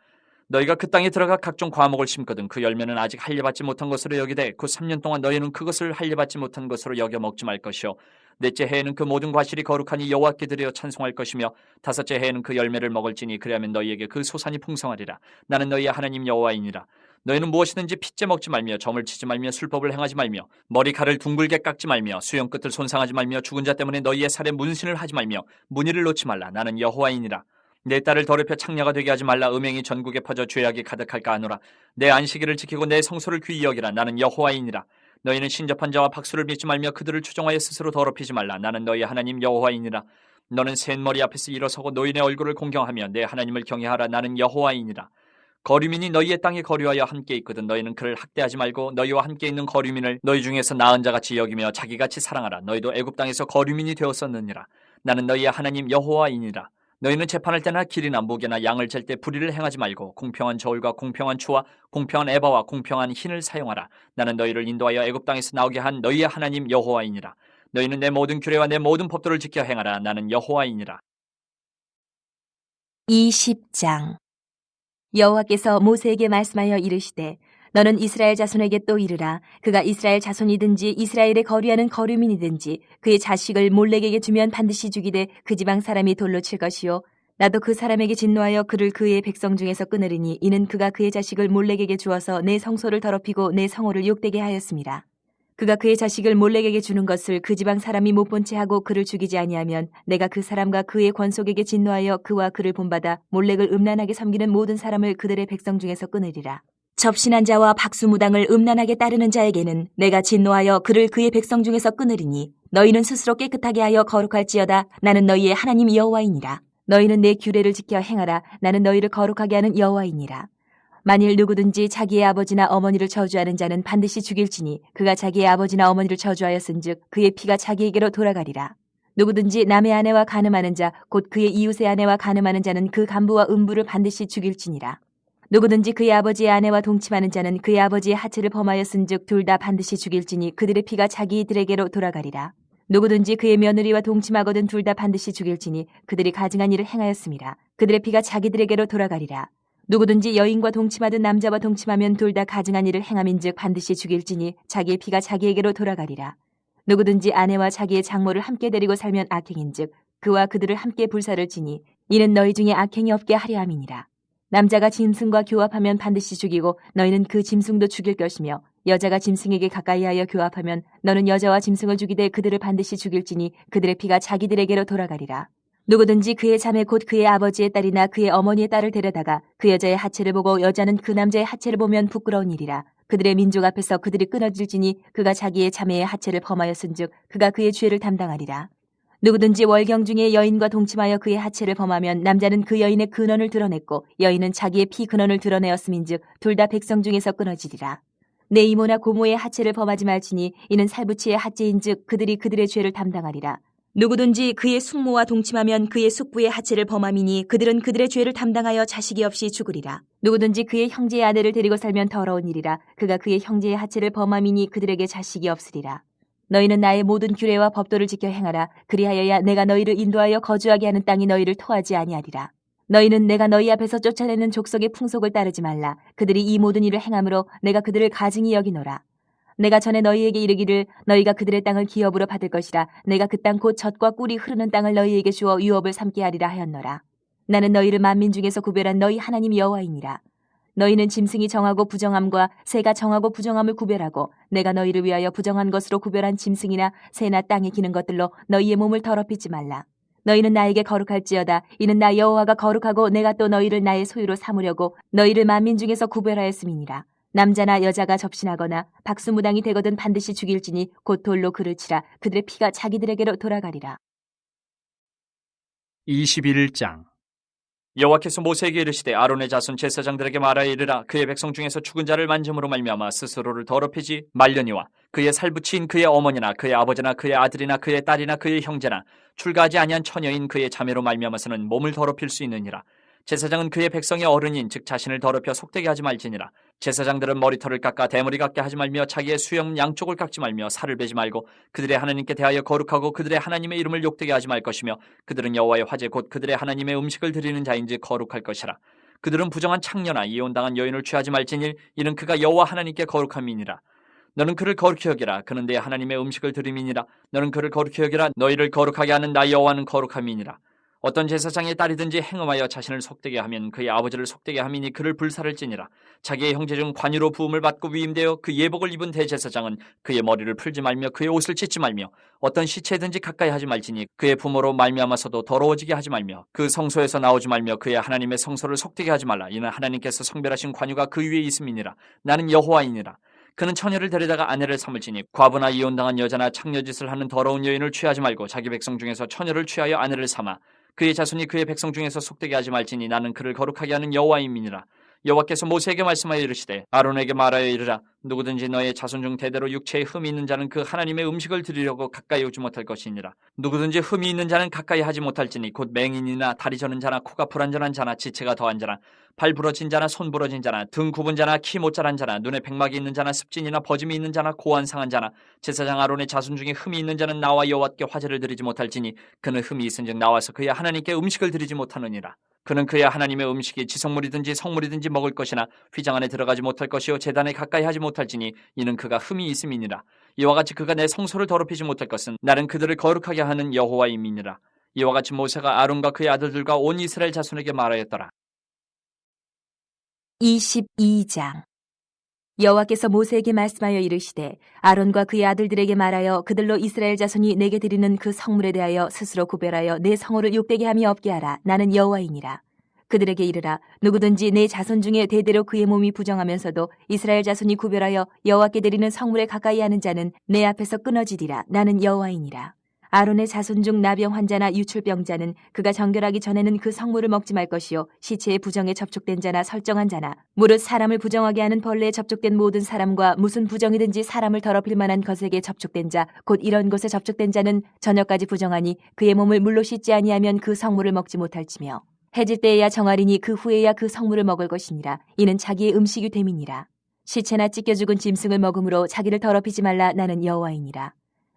너희가 그 땅에 들어가 각종 과목을 심거든 그 열매는 아직 할례받지 못한 것으로 여기되 그 3년 동안 너희는 그것을 할례받지 못한 것으로 여겨 먹지 말 것이요 넷째 해에는 그 모든 과실이 거룩하니 여호와께 드려 찬송할 것이며 다섯째 해에는 그 열매를 먹을지니 그리하면 너희에게 그 소산이 풍성하리라. 나는 너희의 하나님 여호와이니라. 너희는 무엇이든지 핏째 먹지 말며 점을 치지 말며 술법을 행하지 말며 머리칼을 둥글게 깎지 말며 수염 끝을 손상하지 말며 죽은 자 때문에 너희의 살에 문신을 하지 말며 무늬를 놓지 말라. 나는 여호와이니라. 내 딸을 더럽혀 창녀가 되게 하지 말라. 음행이 전국에 퍼져 죄악이 가득할까 하노라. 내 안식일을 지키고 내 성소를 귀히 여기라. 나는 여호와이니라. 너희는 신접한 자와 박수를 믿지 말며 그들을 추종하여 스스로 더럽히지 말라. 나는 너희 하나님 여호와이니라. 너는 셋 머리 앞에서 일어서고 노인의 얼굴을 공경하며 내 하나님을 경외하라. 나는 여호와이니라. 거류민이 너희의 땅에 거류하여 함께 있거든 너희는 그를 학대하지 말고 너희와 함께 있는 거류민을 너희 중에서 나은 자같이 여기며 자기같이 사랑하라. 너희도 애굽 땅에서 거류민이 되었었느니라. 나는 너희의 하나님 여호와이니라. 너희는 재판할 때나 길이나 무게나 양을 잴 때 불의를 행하지 말고 공평한 저울과 공평한 추와 공평한 에바와 공평한 흰을 사용하라. 나는 너희를 인도하여 애굽 땅에서 나오게 한 너희의 하나님 여호와이니라. 너희는 내 모든 규례와 내 모든 법도를 지켜 행하라. 나는 여호와이니라. 20장. 여호와께서 모세에게 말씀하여 이르시되 너는 이스라엘 자손에게 또 이르라. 그가 이스라엘 자손이든지 이스라엘에 거류하는 거류민이든지 그의 자식을 몰렉에게 주면 반드시 죽이되 그 지방 사람이 돌로 칠 것이요 나도 그 사람에게 진노하여 그를 그의 백성 중에서 끊으리니 이는 그가 그의 자식을 몰렉에게 주어서 내 성소를 더럽히고 내 성호를 욕되게 하였습니다. 그가 그의 자식을 몰렉에게 주는 것을 그 지방 사람이 못 본 채 하고 그를 죽이지 아니하면 내가 그 사람과 그의 권속에게 진노하여 그와 그를 본받아 몰렉을 음란하게 섬기는 모든 사람을 그들의 백성 중에서 끊으리라. 접신한 자와 박수무당을 음란하게 따르는 자에게는 내가 진노하여 그를 그의 백성 중에서 끊으리니 너희는 스스로 깨끗하게 하여 거룩할지어다. 나는 너희의 하나님 여호와이니라. 너희는 내 규례를 지켜 행하라. 나는 너희를 거룩하게 하는 여호와이니라. 만일 누구든지 자기의 아버지나 어머니를 저주하는 자는 반드시 죽일지니 그가 자기의 아버지나 어머니를 저주하였은즉 그의 피가 자기에게로 돌아가리라. 누구든지 남의 아내와 간음하는 자 곧 그의 이웃의 아내와 간음하는 자는 그 간부와 음부를 반드시 죽일지니라. 누구든지 그의 아버지의 아내와 동침하는 자는 그의 아버지의 하체를 범하였은즉 둘 다 반드시 죽일지니 그들의 피가 자기들에게로 돌아가리라. 누구든지 그의 며느리와 동침하거든 둘 다 반드시 죽일지니 그들이 가증한 일을 행하였습니다. 그들의 피가 자기들에게로 돌아가리라. 누구든지 여인과 동침하든 남자와 동침하면 둘 다 가증한 일을 행함인즉 반드시 죽일지니 자기의 피가 자기에게로 돌아가리라. 누구든지 아내와 자기의 장모를 함께 데리고 살면 악행인즉 그와 그들을 함께 불사를 지니 이는 너희 중에 악행이 없게 하려 함이니라. 남자가 짐승과 교합하면 반드시 죽이고 너희는 그 짐승도 죽일 것이며 여자가 짐승에게 가까이하여 교합하면 너는 여자와 짐승을 죽이되 그들을 반드시 죽일지니 그들의 피가 자기들에게로 돌아가리라. 누구든지 그의 자매 곧 그의 아버지의 딸이나 그의 어머니의 딸을 데려다가 그 여자의 하체를 보고 여자는 그 남자의 하체를 보면 부끄러운 일이라. 그들의 민족 앞에서 그들이 끊어질지니 그가 자기의 자매의 하체를 범하였은즉 그가 그의 죄를 담당하리라. 누구든지 월경 중에 여인과 동침하여 그의 하체를 범하면 남자는 그 여인의 근원을 드러냈고 여인은 자기의 피 근원을 드러내었음인즉 둘 다 백성 중에서 끊어지리라. 내 이모나 고모의 하체를 범하지 말지니 이는 살부치의 하체인즉 그들이 그들의 죄를 담당하리라. 누구든지 그의 숙모와 동침하면 그의 숙부의 하체를 범함이니 그들은 그들의 죄를 담당하여 자식이 없이 죽으리라. 누구든지 그의 형제의 아내를 데리고 살면 더러운 일이라. 그가 그의 형제의 하체를 범함이니 그들에게 자식이 없으리라. 너희는 나의 모든 규례와 법도를 지켜 행하라. 그리하여야 내가 너희를 인도하여 거주하게 하는 땅이 너희를 토하지 아니하리라. 너희는 내가 너희 앞에서 쫓아내는 족속의 풍속을 따르지 말라. 그들이 이 모든 일을 행함으로 내가 그들을 가증히 여기노라. 내가 전에 너희에게 이르기를 너희가 그들의 땅을 기업으로 받을 것이라. 내가 그 땅 곧 젖과 꿀이 흐르는 땅을 너희에게 주어 유업을 삼게 하리라 하였노라. 나는 너희를 만민 중에서 구별한 너희 하나님 여호와이니라. 너희는 짐승이 정하고 부정함과 새가 정하고 부정함을 구별하고 내가 너희를 위하여 부정한 것으로 구별한 짐승이나 새나 땅에 기는 것들로 너희의 몸을 더럽히지 말라. 너희는 나에게 거룩할지어다. 이는 나 여호와가 거룩하고 내가 또 너희를 나의 소유로 삼으려고 너희를 만민 중에서 구별하였음이니라. 남자나 여자가 접신하거나 박수무당이 되거든 반드시 죽일지니 곧 돌로 그를 치라. 그들의 피가 자기들에게로 돌아가리라. 21장. 여호와께서 모세에게 이르시되 아론의 자손 제사장들에게 말하여 이르라. 그의 백성 중에서 죽은 자를 만짐으로 말미암아 스스로를 더럽히지 말려니와 그의 살부치인 그의 어머니나 그의 아버지나 그의 아들이나 그의 딸이나 그의 형제나 출가하지 아니한 처녀인 그의 자매로 말미암아서는 몸을 더럽힐 수 있느니라. 제사장은 그의 백성의 어른인 즉 자신을 더럽혀 속되게 하지 말지니라. 제사장들은 머리털을 깎아 대머리 같게 하지 말며 자기의 수염 양쪽을 깎지 말며 살을 베지 말고 그들의 하나님께 대하여 거룩하고 그들의 하나님의 이름을 욕되게 하지 말 것이며 그들은 여호와의 화제 곧 그들의 하나님의 음식을 드리는 자인지 거룩할 것이라. 그들은 부정한 창녀나 이혼당한 여인을 취하지 말지니 이는 그가 여호와 하나님께 거룩함이니라. 너는 그를 거룩히 여기라. 그는 내 하나님의 음식을 드림이니라. 너는 그를 거룩히 여기라. 너희를 거룩하게 하는 나 여호와는 거룩함이니라. 어떤 제사장의 딸이든지 행음하여 자신을 속되게 하면 그의 아버지를 속되게 함이니 그를 불살을지니라. 자기의 형제 중 관유로 부음을 받고 위임되어 그 예복을 입은 대제사장은 그의 머리를 풀지 말며 그의 옷을 찢지 말며 어떤 시체든지 가까이 하지 말지니 그의 부모로 말미암아서도 더러워지게 하지 말며 그 성소에서 나오지 말며 그의 하나님의 성소를 속되게 하지 말라. 이는 하나님께서 성별하신 관유가 그 위에 있음이니라. 나는 여호와이니라. 그는 처녀를 데려다가 아내를 삼을지니 과부나 이혼당한 여자나 창녀짓을 하는 더러운 여인을 취하지 말고 자기 백성 중에서 처녀를 취하여 아내를 삼아 그의 자손이 그의 백성 중에서 속되게 하지 말지니 나는 그를 거룩하게 하는 여호와임이니라. 여호와께서 모세에게 말씀하여 이르시되 아론에게 말하여 이르라. 누구든지 너의 자손 중 대대로 육체에 흠이 있는 자는 그 하나님의 음식을 드리려고 가까이 오지 못할 것이니라. 누구든지 흠이 있는 자는 가까이 하지 못할지니 곧 맹인이나 다리 저는 자나 코가 불완전한 자나 지체가 더한 자나 발 부러진 자나 손 부러진 자나 등 굽은 자나 키 못 자란 자나 눈에 백막이 있는 자나 습진이나 버짐이 있는 자나 고안 상한 자나 제사장 아론의 자손 중에 흠이 있는 자는 나와 여호와께 화제를 드리지 못할지니 그는 흠이 있은즉 나와서 그의 하나님께 음식을 드리지 못하느니라. 그는 그의 하나님의 음식이 지성물이든지 성물이든지 먹을 것이나 휘장 안에 들어가지 못할 것이요 제단에 가까이 하지 못할지니 이는 그가 흠이 있음이니라. 이와 같이 그가 내 성소를 더럽히지 못할 것은 나는 그들을 거룩하게 하는 여호와임이니라. 이와 같이 모세가 아론과 그의 아들들과 온 이스라엘 자손에게 말하였더라. 22장 여호와께서 모세에게 말씀하여 이르시되 아론과 그의 아들들에게 말하여 그들로 이스라엘 자손이 내게 드리는 그 성물에 대하여 스스로 구별하여 내 성호를 욕되게 함이 없게 하라. 나는 여호와이니라. 그들에게 이르라. 누구든지 내 자손 중에 대대로 그의 몸이 부정하면서도 이스라엘 자손이 구별하여 여호와께 드리는 성물에 가까이 하는 자는 내 앞에서 끊어지리라. 나는 여호와이니라. 아론의 자손 중 나병 환자나 유출병자는 그가 정결하기 전에는 그 성물을 먹지 말 것이요 시체의 부정에 접촉된 자나 설정한 자나 무릇 사람을 부정하게 하는 벌레에 접촉된 모든 사람과 무슨 부정이든지 사람을 더럽힐 만한 것에게 접촉된 자 곧 이런 곳에 접촉된 자는 저녁까지 부정하니 그의 몸을 물로 씻지 아니하면 그 성물을 먹지 못할지며 해질 때에야 정하리니 그 후에야 그 성물을 먹을 것이니라. 이는 자기의 음식이 됨이니라. 시체나 찢겨 죽은 짐승을 먹음으로 자기를 더럽히지 말라. 나는 여호와이니라.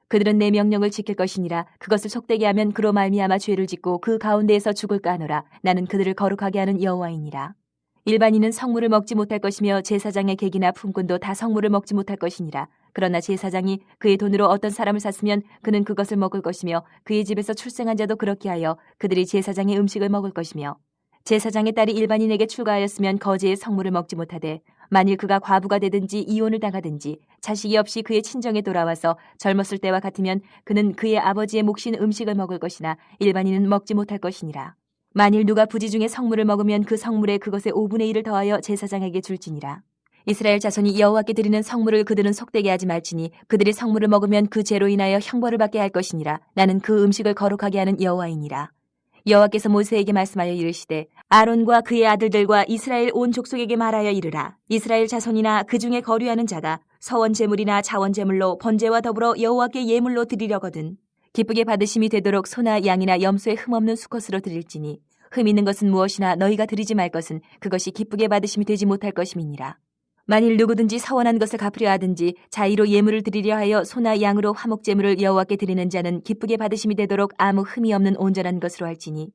그들은 내 명령을 지킬 것이니라. 그것을 속되게 하면 그로 말미암아 죄를 짓고 그 가운데에서 죽을까 하노라. 나는 그들을 거룩하게 하는 여호와이니라. 일반인은 성물을 먹지 못할 것이며 제사장의 객이나 품꾼도 다 성물을 먹지 못할 것이니라. 그러나 제사장이 그의 돈으로 어떤 사람을 샀으면 그는 그것을 먹을 것이며 그의 집에서 출생한 자도 그렇게 하여 그들이 제사장의 음식을 먹을 것이며 제사장의 딸이 일반인에게 출가하였으면 거제의 성물을 먹지 못하되 만일 그가 과부가 되든지 이혼을 당하든지 자식이 없이 그의 친정에 돌아와서 젊었을 때와 같으면 그는 그의 아버지의 몫인 음식을 먹을 것이나 일반인은 먹지 못할 것이니라. 만일 누가 부지 중에 성물을 먹으면 그 성물에 그것의 5분의 1을 더하여 제사장에게 줄지니라. 이스라엘 자손이 여호와께 드리는 성물을 그들은 속되게 하지 말지니 그들이 성물을 먹으면 그 죄로 인하여 형벌을 받게 할 것이니라. 나는 그 음식을 거룩하게 하는 여호와이니라. 여호와께서 모세에게 말씀하여 이르시되 아론과 그의 아들들과 이스라엘 온 족속에게 말하여 이르라. 이스라엘 자손이나 그 중에 거류하는 자가 서원 제물이나 자원 제물로 번제와 더불어 여호와께 예물로 드리려거든 기쁘게 받으심이 되도록 소나 양이나 염소에 흠없는 수컷으로 드릴지니 흠 있는 것은 무엇이나 너희가 드리지 말 것은 그것이 기쁘게 받으심이 되지 못할 것임이니라. 만일 누구든지 서원한 것을 갚으려 하든지 자의로 예물을 드리려 하여 소나 양으로 화목 제물을 여호와께 드리는 자는 기쁘게 받으심이 되도록 아무 흠이 없는 온전한 것으로 할지니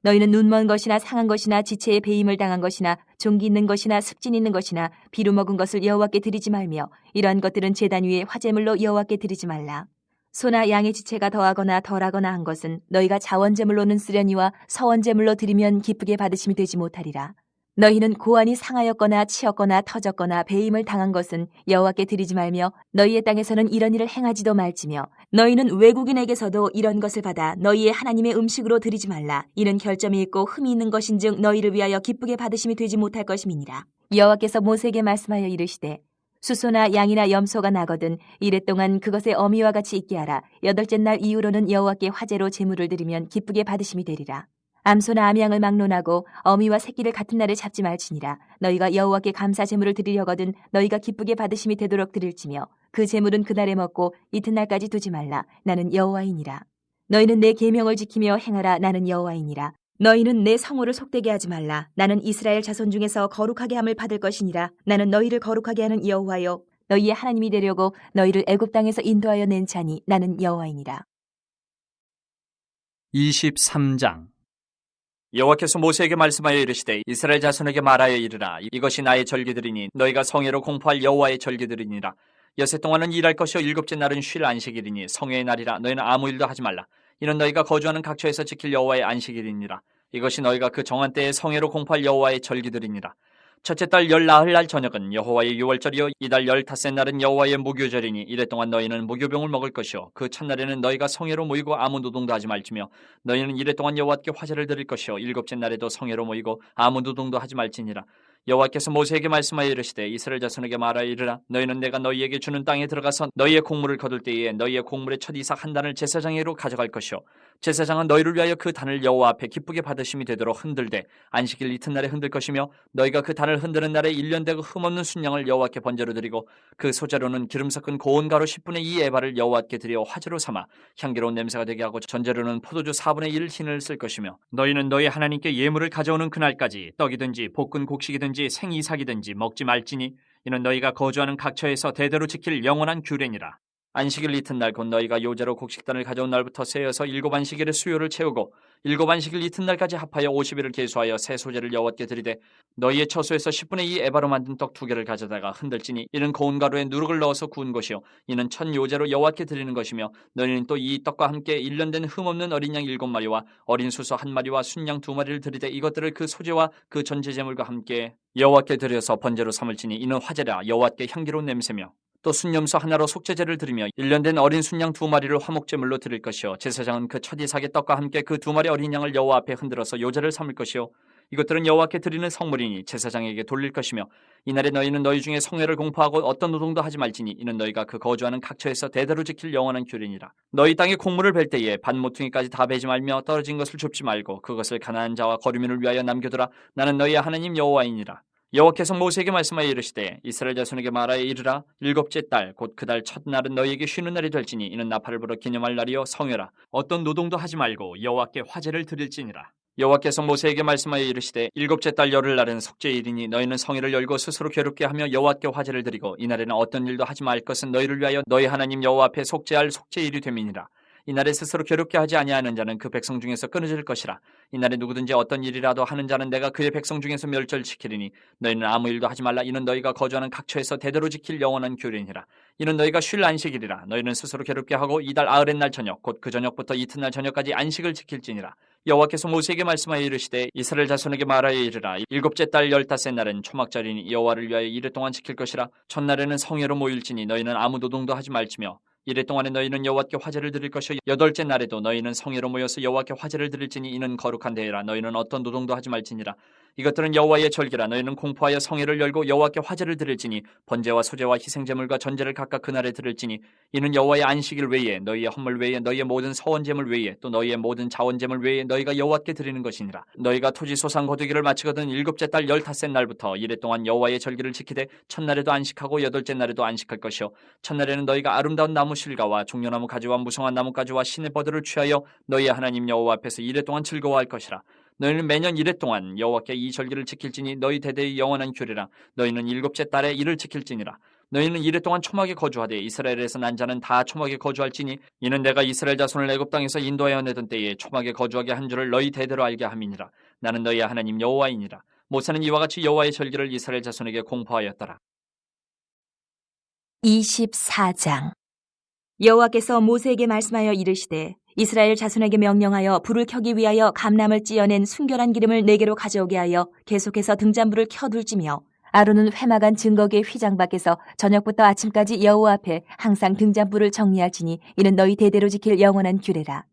너희는 눈먼 것이나 상한 것이나 지체에 배임을 당한 것이나 종기 있는 것이나 습진 있는 것이나 비루 먹은 것을 여호와께 드리지 말며 이러한 것들은 제단 위에 화제물로 여호와께 드리지 말라. 소나 양의 지체가 더하거나 덜하거나 한 것은 너희가 자원제물로는 쓰려니와 서원제물로 드리면 기쁘게 받으심이 되지 못하리라. 너희는 고안이 상하였거나 치였거나 터졌거나 배임을 당한 것은 여호와께 드리지 말며 너희의 땅에서는 이런 일을 행하지도 말지며 너희는 외국인에게서도 이런 것을 받아 너희의 하나님의 음식으로 드리지 말라. 이는 결점이 있고 흠이 있는 것인즉 너희를 위하여 기쁘게 받으심이 되지 못할 것임이니라. 여호와께서 모세에게 말씀하여 이르시되 수소나 양이나 염소가 나거든 이래 동안 그것의 어미와 같이 있게 하라. 8째 날 이후로는 여호와께 화제로 제물을 드리면 기쁘게 받으심이 되리라. 암소나 암양을 막론하고 어미와 새끼를 같은 날에 잡지 말지니라. 너희가 여호와께 감사 제물을 드리려거든 너희가 기쁘게 받으심이 되도록 드릴지며 그 제물은 그날에 먹고 이튿날까지 두지 말라. 나는 여호와이니라. 너희는 내 계명을 지키며 행하라. 나는 여호와이니라. 너희는 내 성호를 속되게 하지 말라. 나는 이스라엘 자손 중에서 거룩하게 함을 받을 것이니라. 나는 너희를 거룩하게 하는 여호와여 너희의 하나님이 되려고 너희를 애굽 땅에서 인도하여 낸 자니 나는 여호와이니라. 23장 여호와께서 모세에게 말씀하여 이르시되 이스라엘 자손에게 말하여 이르라. 이것이 나의 절기들이니 너희가 성회로 공포할 여호와의 절기들이니라. 여세 동안은 일할 것이요 7째 날은 쉴 안식일이니 성회의 날이라. 너희는 아무 일도 하지 말라. 이는 너희가 거주하는 각처에서 지킬 여호와의 안식일이니라. 이것이 너희가 그 정한 때에 성회로 공포할 여호와의 절기들이니라. 첫째 달 열 나흘 날 저녁은 여호와의 유월절이요 이달 15째 날은 여호와의 무교절이니 이래 동안 너희는 무교병을 먹을 것이요 그 첫날에는 너희가 성회로 모이고 아무 노동도 하지 말지며 너희는 이래 동안 여호와께 화제를 드릴 것이요 7째 날에도 성회로 모이고 아무 노동도 하지 말지니라. 여호와께서 모세에게 말씀하여 이르시되 이스라엘 자손에게 말하여 이르라. 너희는 내가 너희에게 주는 땅에 들어가서 너희의 곡물을 거둘 때에 너희의 곡물의 첫 이삭 한 단을 제사장에게로 가져갈 것이요 제사장은 너희를 위하여 그 단을 여호와 앞에 기쁘게 받으심이 되도록 흔들되 안식일 이튿날에 흔들 것이며 너희가 그 단을 흔드는 날에 1년 되고 흠없는 순양을 여호와께 번제로 드리고 그 소재로는 기름 섞은 고운 가루 10분의 2 에바를 여호와께 드려 화제로 삼아 향기로운 냄새가 되게 하고 전제로는 포도주 4분의 1 흰을 쓸 것이며 너희는 너희 하나님께 예물을 가져오는 그날까지 떡이든지 볶은 곡식이든지 생이삭이든지 먹지 말지니 이는 너희가 거주하는 각처에서 대대로 지킬 영원한 규례니라. 안식일 이튿날 곧 너희가 요제로 곡식단을 가져온 날부터 세어서 7안식일의 수요를 채우고 7안식일 이튿날까지 합하여 50일을 계수하여 새 소재를 여호와께 드리되 너희의 처소에서 10분의 2 에바로 만든 떡 2개를 가져다가 흔들지니 이는 고운 가루에 누룩을 넣어서 구운 것이요 이는 첫 요제로 여호와께 드리는 것이며 너희는 또 이 떡과 함께 1년 된 흠없는 어린 양 7마리와 어린 수소 1마리와 순양 2마리를 드리되 이것들을 그 소재와 그 전제 제물과 함께 여호와께 드려서 번제로 삼을지니 이는 화제라 여호와께 향기로운 냄새며 또 순염소 하나로 속죄제를 드리며 1년 된 어린 순양 2마리를 화목제물로 드릴 것이요 제사장은 그 첫 이삭의 떡과 함께 그 2마리 어린 양을 여호와 앞에 흔들어서 요제를 삼을 것이요 이것들은 여호와께 드리는 성물이니 제사장에게 돌릴 것이며 이날에 너희는 너희 중에 성회를 공포하고 어떤 노동도 하지 말지니 이는 너희가 그 거주하는 각처에서 대대로 지킬 영원한 규례니라. 너희 땅에 곡물을 벨 때에 밭 모퉁이까지 다 베지 말며 떨어진 것을 줍지 말고 그것을 가난한 자와 거류민을 위하여 남겨두라. 나는 너희의 하나님 여호와이니라. 여호와께서 모세에게 말씀하여 이르시되 이스라엘 자손에게 말하여 이르라. 7째 달 곧 그 달 첫날은 너희에게 쉬는 날이 될지니 이는 나팔을 불어 기념할 날이요 성회라. 어떤 노동도 하지 말고 여호와께 화제를 드릴지니라. 여호와께서 모세에게 말씀하여 이르시되 7째 달 열흘날은 속죄일이니 너희는 성회를 열고 스스로 괴롭게 하며 여호와께 화제를 드리고 이날에는 어떤 일도 하지 말 것은 너희를 위하여 너희 하나님 여호와 앞에 속죄할 속죄일이 됨이니라. 이날에 스스로 괴롭게 하지 아니하는 자는 그 백성 중에서 끊어질 것이라. 이날에 누구든지 어떤 일이라도 하는 자는 내가 그의 백성 중에서 멸절시키리니 너희는 아무 일도 하지 말라. 이는 너희가 거주하는 각처에서 대대로 지킬 영원한 규례니라. 이는 너희가 쉴 안식일이라. 너희는 스스로 괴롭게 하고 이달 아흐렛 날 저녁 곧 그 저녁부터 이튿날 저녁까지 안식을 지킬지니라. 여호와께서 모세에게 말씀하여 이르시되 이스라엘 자손에게 말하여 이르라. 7째 달 15째 날은 초막절이니 여호와를 위하여 이레 동안 지킬 것이라. 첫날에는 성회로 모일지니 너희는 아무 노동도 하지 말지며 이레 동안에 너희는 여호와께 화제를 드릴 것이요 8째 날에도 너희는 성회로 모여서 여호와께 화제를 드릴지니 이는 거룩한 대회라. 너희는 어떤 노동도 하지 말지니라. 이것들은 여호와의 절기라. 너희는 공포하여 성회를 열고 여호와께 화제를 드릴지니 번제와 소제와 희생제물과 전제를 각각 그날에 드릴지니 이는 여호와의 안식일 외에 너희의 헌물 외에 너희의 모든 서원제물 외에 또 너희의 모든 자원제물 외에 너희가 여호와께 드리는 것이니라. 너희가 토지 소상 거두기를 마치거든 7째 달 15째 날부터 이레 동안 여호와의 절기를 지키되 첫날에도 안식하고 8째 날에도 안식할 것이요 첫날에는 너희가 아름다운 나무 실과와 종려나무 가지와 무성한 나뭇가지와 신의 버들을 취하여 너희의 하나님 여호와 앞에서 이레 동안 즐거워할 것이라. 너희는 매년 이레 동안 여호와께 이 절기를 지킬지니 너희 대대의 영원한 규례라. 너희는 7째 달에 이를 지킬지니라. 너희는 이레 동안 초막에 거주하되 이스라엘에서 난 자는 다 초막에 거주할지니 이는 내가 이스라엘 자손을 애굽 땅에서 인도하여 내던 때에 초막에 거주하게 한 줄을 너희 대대로 알게 함이니라. 나는 너희의 하나님 여호와이니라. 모세는 이와 같이 여호와의 절기를 이스라엘 자손에게 공포하였더라. 24장. 여호와께서 모세에게 말씀하여 이르시되 이스라엘 자손에게 명령하여 불을 켜기 위하여 감람을 찌어낸 순결한 기름을 네개로 가져오게 하여 계속해서 등잔불을 켜둘지며 아론은 회막안 증거궤 휘장 밖에서 저녁부터 아침까지 여호와 앞에 항상 등잔불을 정리할지니 이는 너희 대대로 지킬 영원한 규례라.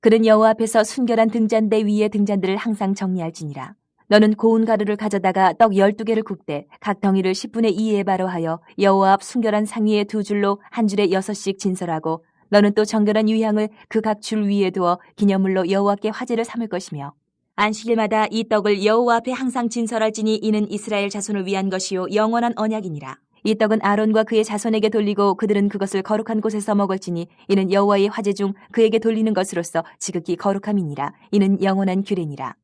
그는 여호와 앞에서 순결한 등잔대 위에 등잔들을 항상 정리할지니라. 너는 고운 가루를 가져다가 떡 12개를 굽되 각 덩이를 10분의 2 에바로 하여 여호와 앞 순결한 상위에 2줄로 한 줄에 6씩 진설하고 너는 또 정결한 유향을 그 각 줄 위에 두어 기념물로 여호와께 화제를 삼을 것이며 안식일마다 이 떡을 여호와 앞에 항상 진설할지니 이는 이스라엘 자손을 위한 것이요 영원한 언약이니라. 이 떡은 아론과 그의 자손에게 돌리고 그들은 그것을 거룩한 곳에서 먹을지니 이는 여호와의 화제 중 그에게 돌리는 것으로서 지극히 거룩함이니라. 이는 영원한 규례니라.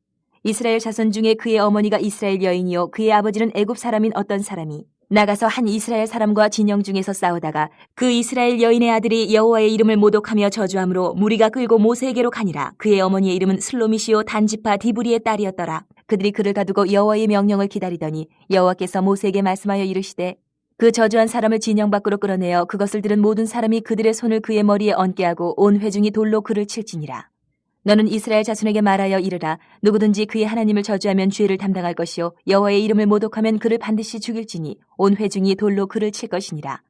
이스라엘 자손 중에 그의 어머니가 이스라엘 여인이요 그의 아버지는 애굽 사람인 어떤 사람이 나가서 한 이스라엘 사람과 진영 중에서 싸우다가 그 이스라엘 여인의 아들이 여호와의 이름을 모독하며 저주함으로 무리가 끌고 모세에게로 가니라. 그의 어머니의 이름은 슬로미시오 단지파 디브리의 딸이었더라. 그들이 그를 가두고 여호와의 명령을 기다리더니 여호와께서 모세에게 말씀하여 이르시되 그 저주한 사람을 진영 밖으로 끌어내어 그것을 들은 모든 사람이 그들의 손을 그의 머리에 얹게 하고 온 회중이 돌로 그를 칠지니라. 너는 이스라엘 자손에게 말하여 이르라. 누구든지 그의 하나님을 저주하면 죄를 담당할 것이요 여호와의 이름을 모독하면 그를 반드시 죽일지니 온 회중이 돌로 그를 칠 것이니라.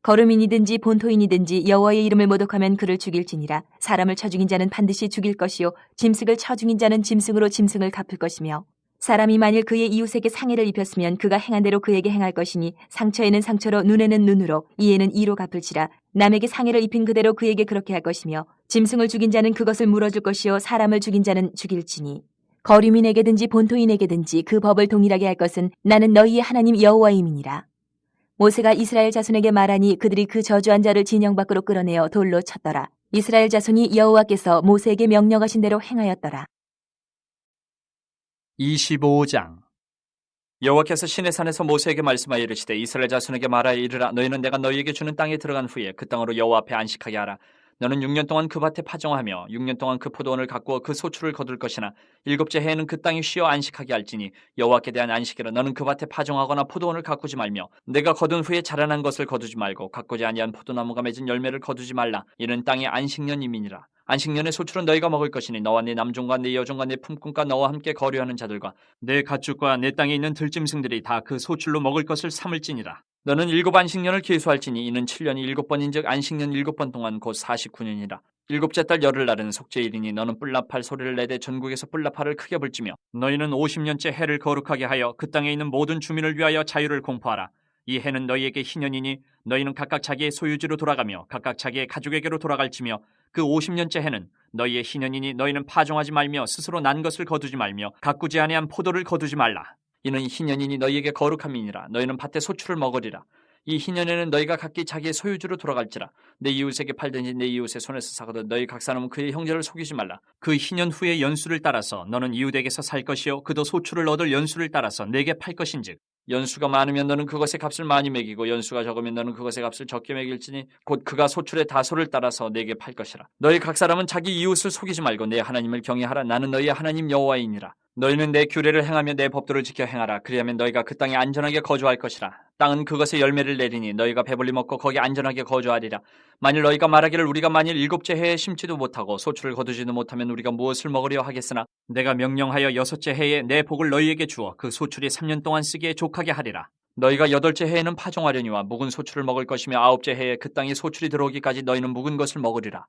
거류민이든지 본토인이든지 여호와의 이름을 모독하면 그를 죽일지니라. 사람을 쳐 죽인 자는 반드시 죽일 것이요 짐승을 쳐 죽인 자는 짐승으로 짐승을 갚을 것이며 사람이 만일 그의 이웃에게 상해를 입혔으면 그가 행한 대로 그에게 행할 것이니 상처에는 상처로 눈에는 눈으로 이에는 이로 갚을지라. 남에게 상해를 입힌 그대로 그에게 그렇게 할 것이며 짐승을 죽인 자는 그것을 물어줄 것이요 사람을 죽인 자는 죽일지니 거류민에게든지 본토인에게든지 그 법을 동일하게 할 것은 나는 너희의 하나님 여호와임이니라. 모세가 이스라엘 자손에게 말하니 그들이 그 저주한 자를 진영 밖으로 끌어내어 돌로 쳤더라. 이스라엘 자손이 여호와께서 모세에게 명령하신 대로 행하였더라. 25장. 여호와께서 시내산에서 모세에게 말씀하여 이르시되 이스라엘 자손에게 말하여 이르라. 너희는 내가 너희에게 주는 땅에 들어간 후에 그 땅으로 여호와 앞에 안식하게 하라. 너는 6년 동안 그 밭에 파종하며 6년 동안 그 포도원을 가꾸어 그 소출을 거둘 것이나 일곱째 해에는 그 땅이 쉬어 안식하게 할지니 여호와께 대한 안식이라. 너는 그 밭에 파종하거나 포도원을 가꾸지 말며 내가 거둔 후에 자라난 것을 거두지 말고 가꾸지 아니한 포도나무가 맺은 열매를 거두지 말라. 이는 땅의 안식년임이니라. 안식년의 소출은 너희가 먹을 것이니 너와 네 남종과 네 여종과 네 품꾼과 너와 함께 거류하는 자들과 내 가축과 내 땅에 있는 들짐승들이 다 그 소출로 먹을 것을 삼을지니라. 너는 7 안식년을 계수할지니 이는 7년이 7번인즉 안식년 7번 동안 곧 49년이라. 일곱째 달 열흘날은 속죄일이니 너는 뿔나팔 소리를 내되 전국에서 뿔나팔을 크게 불지며 너희는 50년째 해를 거룩하게 하여 그 땅에 있는 모든 주민을 위하여 자유를 공포하라. 이 해는 너희에게 희년이니 너희는 각각 자기의 소유지로 돌아가며 각각 자기의 가족에게로 돌아갈지며 그 50년째 해는 너희의 희년이니 너희는 파종하지 말며 스스로 난 것을 거두지 말며 가꾸지 아니한 포도를 거두지 말라. 이는 희년이니 너희에게 거룩함이니라. 너희는 밭의 소출을 먹으리라. 이 희년에는 너희가 각기 자기의 소유주로 돌아갈지라. 내 이웃에게 팔든지 내 이웃의 손에서 사거든 너희 각 사람은 그의 형제를 속이지 말라. 그 희년 후의 연수를 따라서 너는 이웃에게서 살 것이요 그도 소출을 얻을 연수를 따라서 내게 팔 것인즉 연수가 많으면 너는 그것의 값을 많이 매기고 연수가 적으면 너는 그것의 값을 적게 매길지니 곧 그가 소출의 다소를 따라서 내게 팔 것이라. 너희 각 사람은 자기 이웃을 속이지 말고 내 하나님을 경외하라. 나는 너희의 하나님 여호와이니라. 너희는 내 규례를 행하며 내 법도를 지켜 행하라. 그리하면 너희가 그 땅에 안전하게 거주할 것이라. 땅은 그것의 열매를 내리니 너희가 배불리 먹고 거기 안전하게 거주하리라. 만일 너희가 말하기를 우리가 만일 7째 해에 심지도 못하고 소출을 거두지도 못하면 우리가 무엇을 먹으려 하겠으나 내가 명령하여 6째 해에 내 복을 너희에게 주어 그 소출이 3년 동안 쓰기에 족하게 하리라. 너희가 8째 해에는 파종하려니와 묵은 소출을 먹을 것이며 9째 해에 그 땅에 소출이 들어오기까지 너희는 묵은 것을 먹으리라.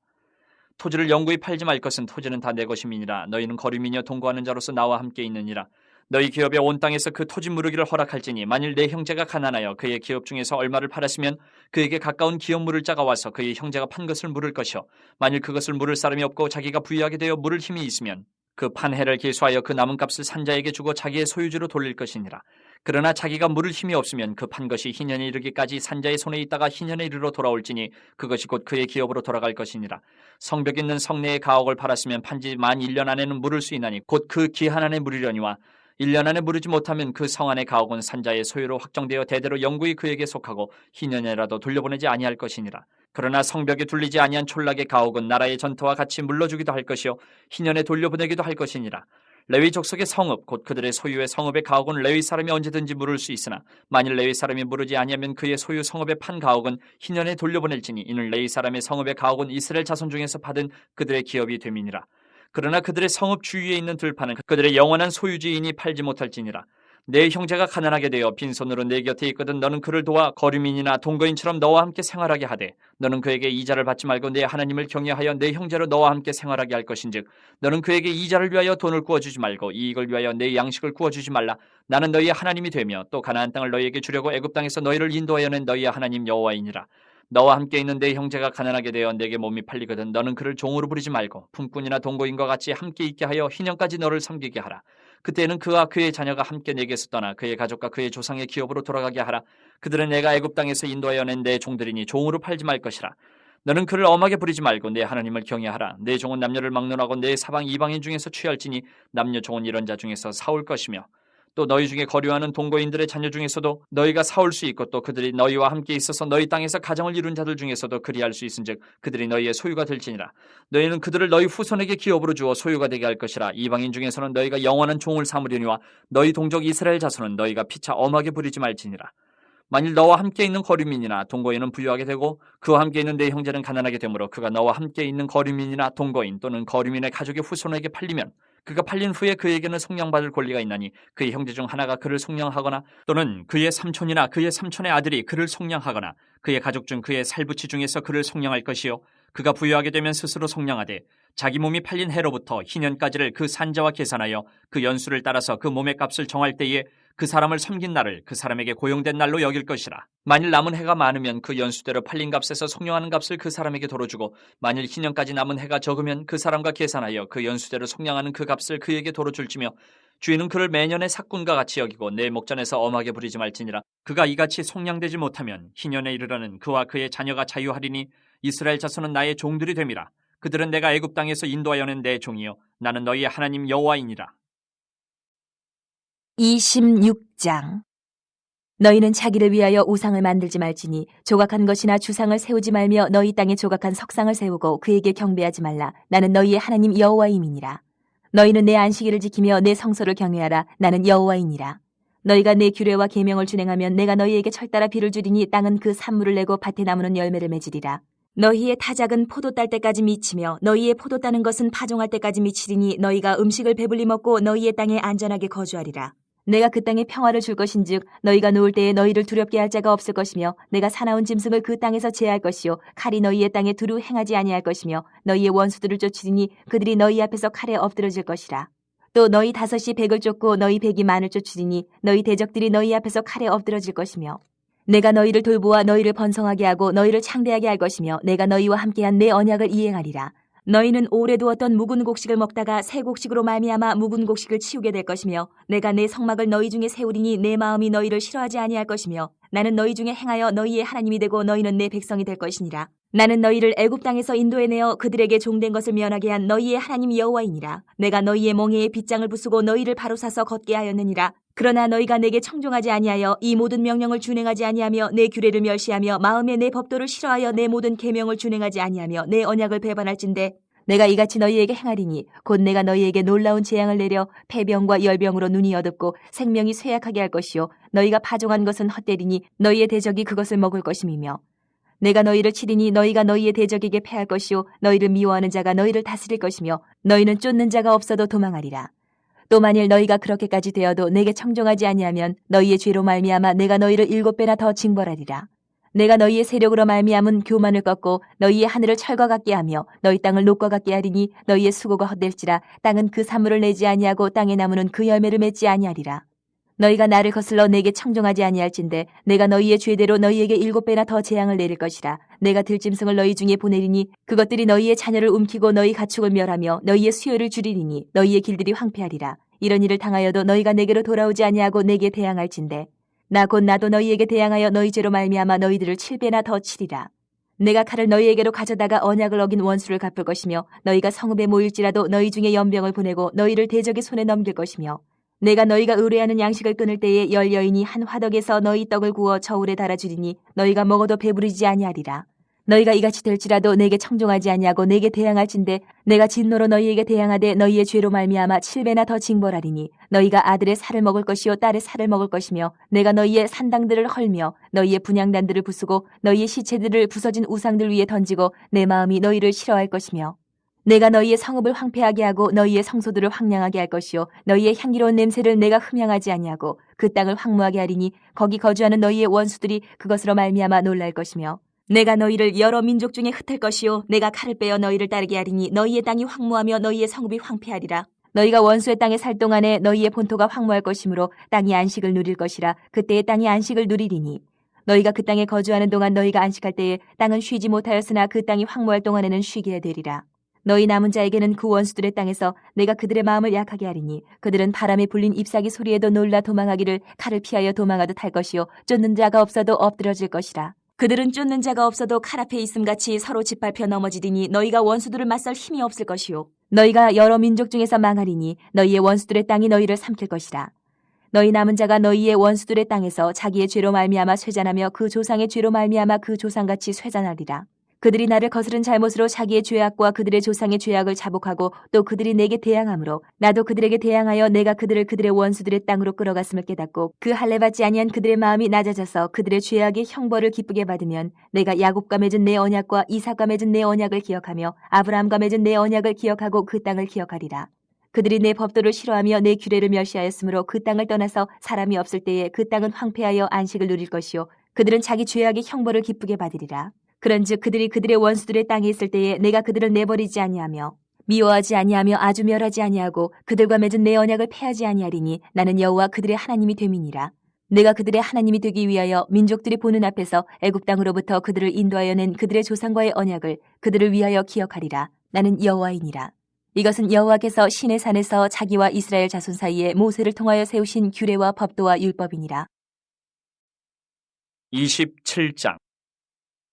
토지를 영구히 팔지 말 것은 토지는 다 내 것임이니라. 너희는 거류민이여 동거하는 자로서 나와 함께 있느니라. 너희 기업의 온 땅에서 그 토지 무르기를 허락할지니 만일 내 형제가 가난하여 그의 기업 중에서 얼마를 팔았으면 그에게 가까운 기업 물을 자가 와서 그의 형제가 판 것을 물을 것이요 만일 그것을 물을 사람이 없고 자기가 부유하게 되어 물을 힘이 있으면 그 판 해를 계수하여 그 남은 값을 산자에게 주고 자기의 소유주로 돌릴 것이니라. 그러나 자기가 물을 힘이 없으면 그 판 것이 희년에 이르기까지 산자의 손에 있다가 희년에 이르러 돌아올지니 그것이 곧 그의 기업으로 돌아갈 것이니라. 성벽 있는 성내의 가옥을 팔았으면 판지 만 1년 안에는 물을 수 있나니 곧 그 기한 안에 물으려니와 1년 안에 물으지 못하면 그 성 안의 가옥은 산자의 소유로 확정되어 대대로 영구히 그에게 속하고 희년에라도 돌려보내지 아니할 것이니라. 그러나 성벽에 둘리지 아니한 촌락의 가옥은 나라의 전토와 같이 물러주기도 할 것이요 희년에 돌려보내기도 할 것이니라. 레위 족속의 성읍 곧 그들의 소유의 성읍의 가옥은 레위 사람이 언제든지 물을 수 있으나 만일 레위 사람이 물으지 아니하면 그의 소유 성읍의 판 가옥은 희년에 돌려보낼지니 이는 레위 사람의 성읍의 가옥은 이스라엘 자손 중에서 받은 그들의 기업이 됨이니라. 그러나 그들의 성읍 주위에 있는 들판은 그들의 영원한 소유지이니 팔지 못할지니라. 내 형제가 가난하게 되어 빈손으로 내 곁에 있거든 너는 그를 도와 거류민이나 동거인처럼 너와 함께 생활하게 하되 너는 그에게 이자를 받지 말고 내 하나님을 경외하여 내 형제로 너와 함께 생활하게 할 것인즉 너는 그에게 이자를 위하여 돈을 구워주지 말고 이익을 위하여 내 양식을 구워주지 말라. 나는 너희의 하나님이 되며 또 가나안 땅을 너희에게 주려고 애굽 땅에서 너희를 인도하여 낸 너희의 하나님 여호와이니라. 너와 함께 있는 내 형제가 가난하게 되어 내게 몸이 팔리거든 너는 그를 종으로 부리지 말고 품꾼이나 동거인과 같이 함께 있게 하여 희년까지 너를 섬기게 하라. 그때는 그와 그의 자녀가 함께 내게서 떠나 그의 가족과 그의 조상의 기업으로 돌아가게 하라. 그들은 내가 애굽 땅에서 인도하여 낸 내 종들이니 종으로 팔지 말 것이라. 너는 그를 엄하게 부리지 말고 내 하나님을 경외하라. 내 종은 남녀를 막론하고 내 사방 이방인 중에서 취할지니 남녀 종은 이런 자 중에서 사올 것이며 또 너희 중에 거류하는 동거인들의 자녀 중에서도 너희가 사올 수 있고 또 그들이 너희와 함께 있어서 너희 땅에서 가정을 이룬 자들 중에서도 그리할 수 있은즉 그들이 너희의 소유가 될지니라. 너희는 그들을 너희 후손에게 기업으로 주어 소유가 되게 할 것이라. 이방인 중에서는 너희가 영원한 종을 삼으려니와 너희 동족 이스라엘 자손은 너희가 피차 엄하게 부리지 말지니라. 만일 너와 함께 있는 거류민이나 동거인은 부유하게 되고 그와 함께 있는 내 형제는 가난하게 되므로 그가 너와 함께 있는 거류민이나 동거인 또는 거류민의 가족의 후손에게 팔리면 그가 팔린 후에 그에게는 속량받을 권리가 있나니 그의 형제 중 하나가 그를 속량하거나 또는 그의 삼촌이나 그의 삼촌의 아들이 그를 속량하거나 그의 가족 중 그의 살부치 중에서 그를 속량할 것이요 그가 부유하게 되면 스스로 속량하되 자기 몸이 팔린 해로부터 희년까지를 그 산자와 계산하여 그 연수를 따라서 그 몸의 값을 정할 때에 그 사람을 섬긴 날을 그 사람에게 고용된 날로 여길 것이라. 만일 남은 해가 많으면 그 연수대로 팔린 값에서 속량하는 값을 그 사람에게 도로주고 만일 희년까지 남은 해가 적으면 그 사람과 계산하여 그 연수대로 속량하는 그 값을 그에게 도로줄지며 주인은 그를 매년의 삭군과 같이 여기고 내 목전에서 엄하게 부리지 말지니라. 그가 이같이 속량되지 못하면 희년에 이르러는 그와 그의 자녀가 자유하리니 이스라엘 자손은 나의 종들이 됨이라. 그들은 내가 애굽 땅에서 인도하여 낸 내 종이요 나는 너희의 하나님 여호와이니라. 26장. 너희는 자기를 위하여 우상을 만들지 말지니 조각한 것이나 주상을 세우지 말며 너희 땅에 조각한 석상을 세우고 그에게 경배하지 말라. 나는 너희의 하나님 여호와임이니라. 너희는 내 안식일을 지키며 내 성소를 경외하라. 나는 여호와이니라. 너희가 내 규례와 계명을 준행하면 내가 너희에게 철따라 비를 주리니 땅은 그 산물을 내고 밭에 나무는 열매를 맺으리라. 너희의 타작은 포도 딸 때까지 미치며 너희의 포도 따는 것은 파종할 때까지 미치리니 너희가 음식을 배불리 먹고 너희의 땅에 안전하게 거주하리라. 내가 그 땅에 평화를 줄 것인즉 너희가 누울 때에 너희를 두렵게 할 자가 없을 것이며 내가 사나운 짐승을 그 땅에서 제할 것이요 칼이 너희의 땅에 두루 행하지 아니할 것이며 너희의 원수들을 쫓으리니 그들이 너희 앞에서 칼에 엎드러질 것이라. 또 너희 다섯이 백을 쫓고 너희 백이 만을 쫓으리니 너희 대적들이 너희 앞에서 칼에 엎드러질 것이며 내가 너희를 돌보아 너희를 번성하게 하고 너희를 창대하게 할 것이며 내가 너희와 함께한 내 언약을 이행하리라. 너희는 오래 두었던 묵은 곡식을 먹다가 새 곡식으로 말미암아 묵은 곡식을 치우게 될 것이며 내가 내 성막을 너희 중에 세우리니 내 마음이 너희를 싫어하지 아니할 것이며 나는 너희 중에 행하여 너희의 하나님이 되고 너희는 내 백성이 될 것이니라. 나는 너희를 애굽 땅에서 인도해내어 그들에게 종된 것을 면하게 한 너희의 하나님 여호와이니라. 내가 너희의 멍에에 빗장을 부수고 너희를 바로 사서 걷게 하였느니라. 그러나 너희가 내게 청종하지 아니하여 이 모든 명령을 준행하지 아니하며 내 규례를 멸시하며 마음에 내 법도를 싫어하여 내 모든 계명을 준행하지 아니하며 내 언약을 배반할진대 내가 이같이 너희에게 행하리니 곧 내가 너희에게 놀라운 재앙을 내려 폐병과 열병으로 눈이 어둡고 생명이 쇠약하게 할 것이요 너희가 파종한 것은 헛되리니 너희의 대적이 그것을 먹을 것임이며 내가 너희를 치리니 너희가 너희의 대적에게 패할 것이요 너희를 미워하는 자가 너희를 다스릴 것이며 너희는 쫓는 자가 없어도 도망하리라. 또 만일 너희가 그렇게까지 되어도 내게 청종하지 아니하면 너희의 죄로 말미암아 내가 너희를 7배나 더 징벌하리라. 내가 너희의 세력으로 말미암은 교만을 꺾고 너희의 하늘을 철과 같게 하며 너희 땅을 녹과 같게 하리니 너희의 수고가 헛될지라. 땅은 그 산물을 내지 아니하고 땅의 나무는 그 열매를 맺지 아니하리라. 너희가 나를 거슬러 내게 청종하지 아니할진대 내가 너희의 죄대로 너희에게 7배나 더 재앙을 내릴 것이라. 내가 들짐승을 너희 중에 보내리니 그것들이 너희의 자녀를 움키고 너희 가축을 멸하며 너희의 수요를 줄이리니 너희의 길들이 황폐하리라. 이런 일을 당하여도 너희가 내게로 돌아오지 아니하고 내게 대항할진대 나 곧 나도 너희에게 대항하여 너희 죄로 말미암아 너희들을 7배나 더 치리라. 내가 칼을 너희에게로 가져다가 언약을 어긴 원수를 갚을 것이며 너희가 성읍에 모일지라도 너희 중에 연병을 보내고 너희를 대적의 손에 넘길 것이며 내가 너희가 의뢰하는 양식을 끊을 때에 열 여인이 한 화덕에서 너희 떡을 구워 저울에 달아주리니 너희가 먹어도 배부르지 아니하리라. 너희가 이같이 될지라도 내게 청종하지 아니하고 내게 대항할진대 내가 진노로 너희에게 대항하되 너희의 죄로 말미암아 7배나 더 징벌하리니 너희가 아들의 살을 먹을 것이요 딸의 살을 먹을 것이며 내가 너희의 산당들을 헐며 너희의 분향단들을 부수고 너희의 시체들을 부서진 우상들 위에 던지고 내 마음이 너희를 싫어할 것이며 내가 너희의 성읍을 황폐하게 하고 너희의 성소들을 황량하게 할 것이요 너희의 향기로운 냄새를 내가 흠향하지 아니하고 그 땅을 황무하게 하리니 거기 거주하는 너희의 원수들이 그것으로 말미암아 놀랄 것이며 내가 너희를 여러 민족 중에 흩을 것이요 내가 칼을 빼어 너희를 따르게 하리니 너희의 땅이 황무하며 너희의 성읍이 황폐하리라. 너희가 원수의 땅에 살 동안에 너희의 본토가 황무할 것이므로 땅이 안식을 누릴 것이라. 그때의 땅이 안식을 누리리니 너희가 그 땅에 거주하는 동안 너희가 안식할 때에 땅은 쉬지 못하였으나 그 땅이 황무할 동안에는 쉬게 되리라. 너희 남은 자에게는 그 원수들의 땅에서 내가 그들의 마음을 약하게 하리니 그들은 바람에 불린 잎사귀 소리에도 놀라 도망하기를 칼을 피하여 도망하듯 할 것이요 쫓는 자가 없어도 엎드러질 것이라. 그들은 쫓는 자가 없어도 칼 앞에 있음같이 서로 짓밟혀 넘어지리니 너희가 원수들을 맞설 힘이 없을 것이요 너희가 여러 민족 중에서 망하리니 너희의 원수들의 땅이 너희를 삼킬 것이라. 너희 남은 자가 너희의 원수들의 땅에서 자기의 죄로 말미암아 쇠잔하며 그 조상의 죄로 말미암아 그 조상같이 쇠잔하리라. 그들이 나를 거스른 잘못으로 자기의 죄악과 그들의 조상의 죄악을 자복하고 또 그들이 내게 대항함으로 나도 그들에게 대항하여 내가 그들을 그들의 원수들의 땅으로 끌어갔음을 깨닫고 그 할례받지 아니한 그들의 마음이 낮아져서 그들의 죄악의 형벌을 기쁘게 받으면 내가 야곱과 맺은 내 언약과 이삭과 맺은 내 언약을 기억하며 아브라함과 맺은 내 언약을 기억하고 그 땅을 기억하리라. 그들이 내 법도를 싫어하며 내 규례를 멸시하였으므로 그 땅을 떠나서 사람이 없을 때에 그 땅은 황폐하여 안식을 누릴 것이요 그들은 자기 죄악의 형벌을 기쁘게 받으리라. 그런즉 그들이 그들의 원수들의 땅에 있을 때에 내가 그들을 내버리지 아니하며 미워하지 아니하며 아주 멸하지 아니하고 그들과 맺은 내 언약을 패하지 아니하리니 나는 여호와 그들의 하나님이 됨이니라. 내가 그들의 하나님이 되기 위하여 민족들이 보는 앞에서 애굽 땅으로부터 그들을 인도하여 낸 그들의 조상과의 언약을 그들을 위하여 기억하리라. 나는 여호와이니라. 이것은 여호와께서 시내 산에서 자기와 이스라엘 자손 사이에 모세를 통하여 세우신 규례와 법도와 율법이니라. 27장.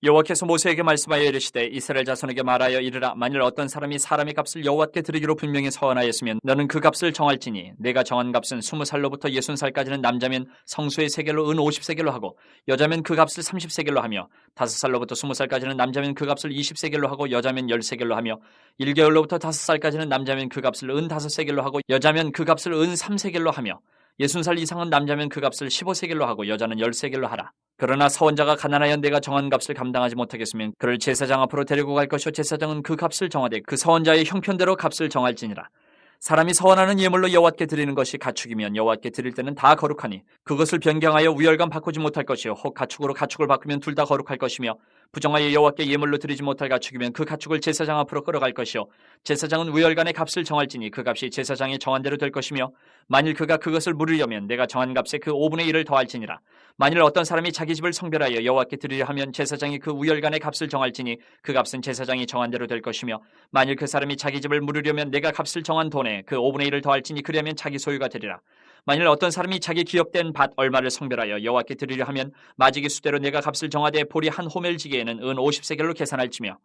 여호와께서 모세에게 말씀하여 이르시되 이스라엘 자손에게 말하여 이르라. 만일 어떤 사람이 사람의 값을 여호와께 드리기로 분명히 서원하였으면 너는 그 값을 정할지니 내가 정한 값은 20살로부터 60살까지는 남자면 성소의 세겔로 은 50세겔로 하고 여자면 그 값을 30세겔로 하며 5살로부터 20살까지는 남자면 그 값을 20세겔로 하고 여자면 10세겔로 하며 1개월로부터 5살까지는 남자면 그 값을 은 5세겔로 하고 여자면 그 값을 은 3세겔로 하며 60살 이상은 남자면 그 값을 15세겔로 하고 여자는 10세겔로 하라. 그러나 서원자가 가난하여 내가 정한 값을 감당하지 못하겠으면 그를 제사장 앞으로 데리고 갈 것이요 제사장은 그 값을 정하되 그 서원자의 형편대로 값을 정할지니라. 사람이 서원하는 예물로 여호와께 드리는 것이 가축이면 여호와께 드릴 때는 다 거룩하니 그것을 변경하여 우열감 바꾸지 못할 것이요 혹 가축으로 가축을 바꾸면 둘 다 거룩할 것이며 부정하여 여호와께 예물로 드리지 못할 가축이면 그 가축을 제사장 앞으로 끌어갈 것이요 제사장은 우열간의 값을 정할지니 그 값이 제사장이 정한 대로 될 것이며 만일 그가 그것을 물으려면 내가 정한 값에 그 5분의 1을 더할지니라. 만일 어떤 사람이 자기 집을 성별하여 여호와께 드리려 하면 제사장이 그 우열간의 값을 정할지니 그 값은 제사장이 정한 대로 될 것이며 만일 그 사람이 자기 집을 물으려면 내가 값을 정한 돈에 그 5분의 1을 더할지니 그러면 자기 소유가 되리라. 만일 어떤 사람이 자기 기업된 밭 얼마를 성별하여 여호와께 드리려 하면 마지기 수대로 내가 값을 정하되 보리 한 호멜지기에는 은 50세겔로 계산할지며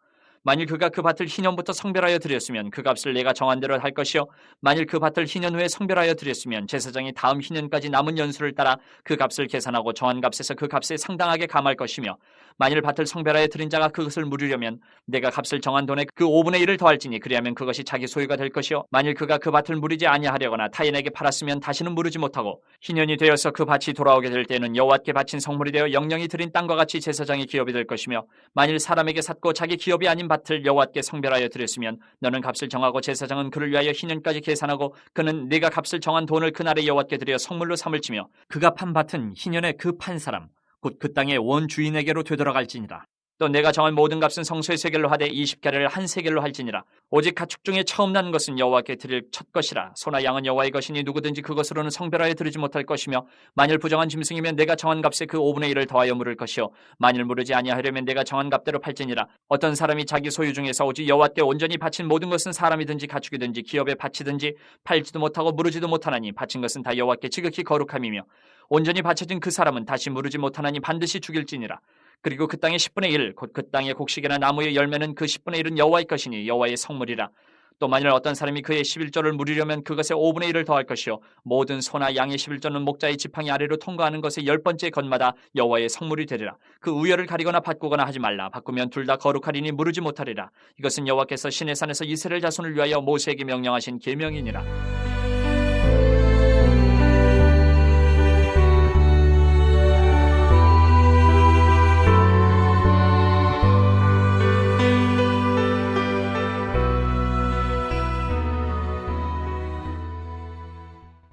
만일 그가 그 밭을 희년부터 성별하여 드렸으면 그 값을 내가 정한 대로 할 것이요 만일 그 밭을 희년 후에 성별하여 드렸으면 제사장이 다음 희년까지 남은 연수를 따라 그 값을 계산하고 정한 값에서 그 값에 상당하게 감할 것이며 만일 밭을 성별하여 드린 자가 그것을 물으려면 내가 값을 정한 돈에 그 5분의 1을 더할지니 그리하면 그것이 자기 소유가 될 것이요 만일 그가 그 밭을 물으지 아니하려거나 타인에게 팔았으면 다시는 물으지 못하고 희년이 되어서 그 밭이 돌아오게 될 때는 여호와께 바친 성물이 되어 영영이 드린 땅과 같이 제사장의 기업이 될 것이며 만일 사람에게 샀고 자기 기업이 아닌 밭을 여호와께 성별하여 드렸으면 너는 값을 정하고 제사장은 그를 위하여 희년까지 계산하고 그는 네가 값을 정한 돈을 그날에 여호와께 드려 성물로 삼을지며 그가 판 밭은 희년에 그 판 사람 곧 그 땅의 원 주인에게로 되돌아갈지니라. 또 내가 정한 모든 값은 성소의 세겔로 하되 20개를 한 세겔로 할지니라. 오직 가축 중에 처음 난 것은 여호와께 드릴 첫 것이라. 소나 양은 여호와의 것이니 누구든지 그것으로는 성별하여 드리지 못할 것이며 만일 부정한 짐승이면 내가 정한 값에 그 5분의 1을 더하여 물을 것이요 만일 물으지 아니하려면 내가 정한 값대로 팔지니라. 어떤 사람이 자기 소유 중에서 오직 여호와께 온전히 바친 모든 것은 사람이든지 가축이든지 기업에 바치든지 팔지도 못하고 물으지도 못하나니 바친 것은 다 여호와께 지극히 거룩함이며 온전히 바쳐진 그 사람은 다시 물으지 못하나니 반드시 죽일지니라. 그리고 그 땅의 10분의 1, 곧 그 땅의 곡식이나 나무의 열매는 그 10분의 1은 여호와의 것이니 여호와의 성물이라. 또 만일 어떤 사람이 그의 11조를 물으려면 그것의 5분의 1을 더할 것이요 모든 소나 양의 11조는 목자의 지팡이 아래로 통과하는 것의 10번째 건마다 여호와의 성물이 되리라. 그 우열을 가리거나 바꾸거나 하지 말라. 바꾸면 둘 다 거룩하리니 물으지 못하리라. 이것은 여호와께서 시내산에서 이스라엘 자손을 위하여 모세에게 명령하신 계명이니라.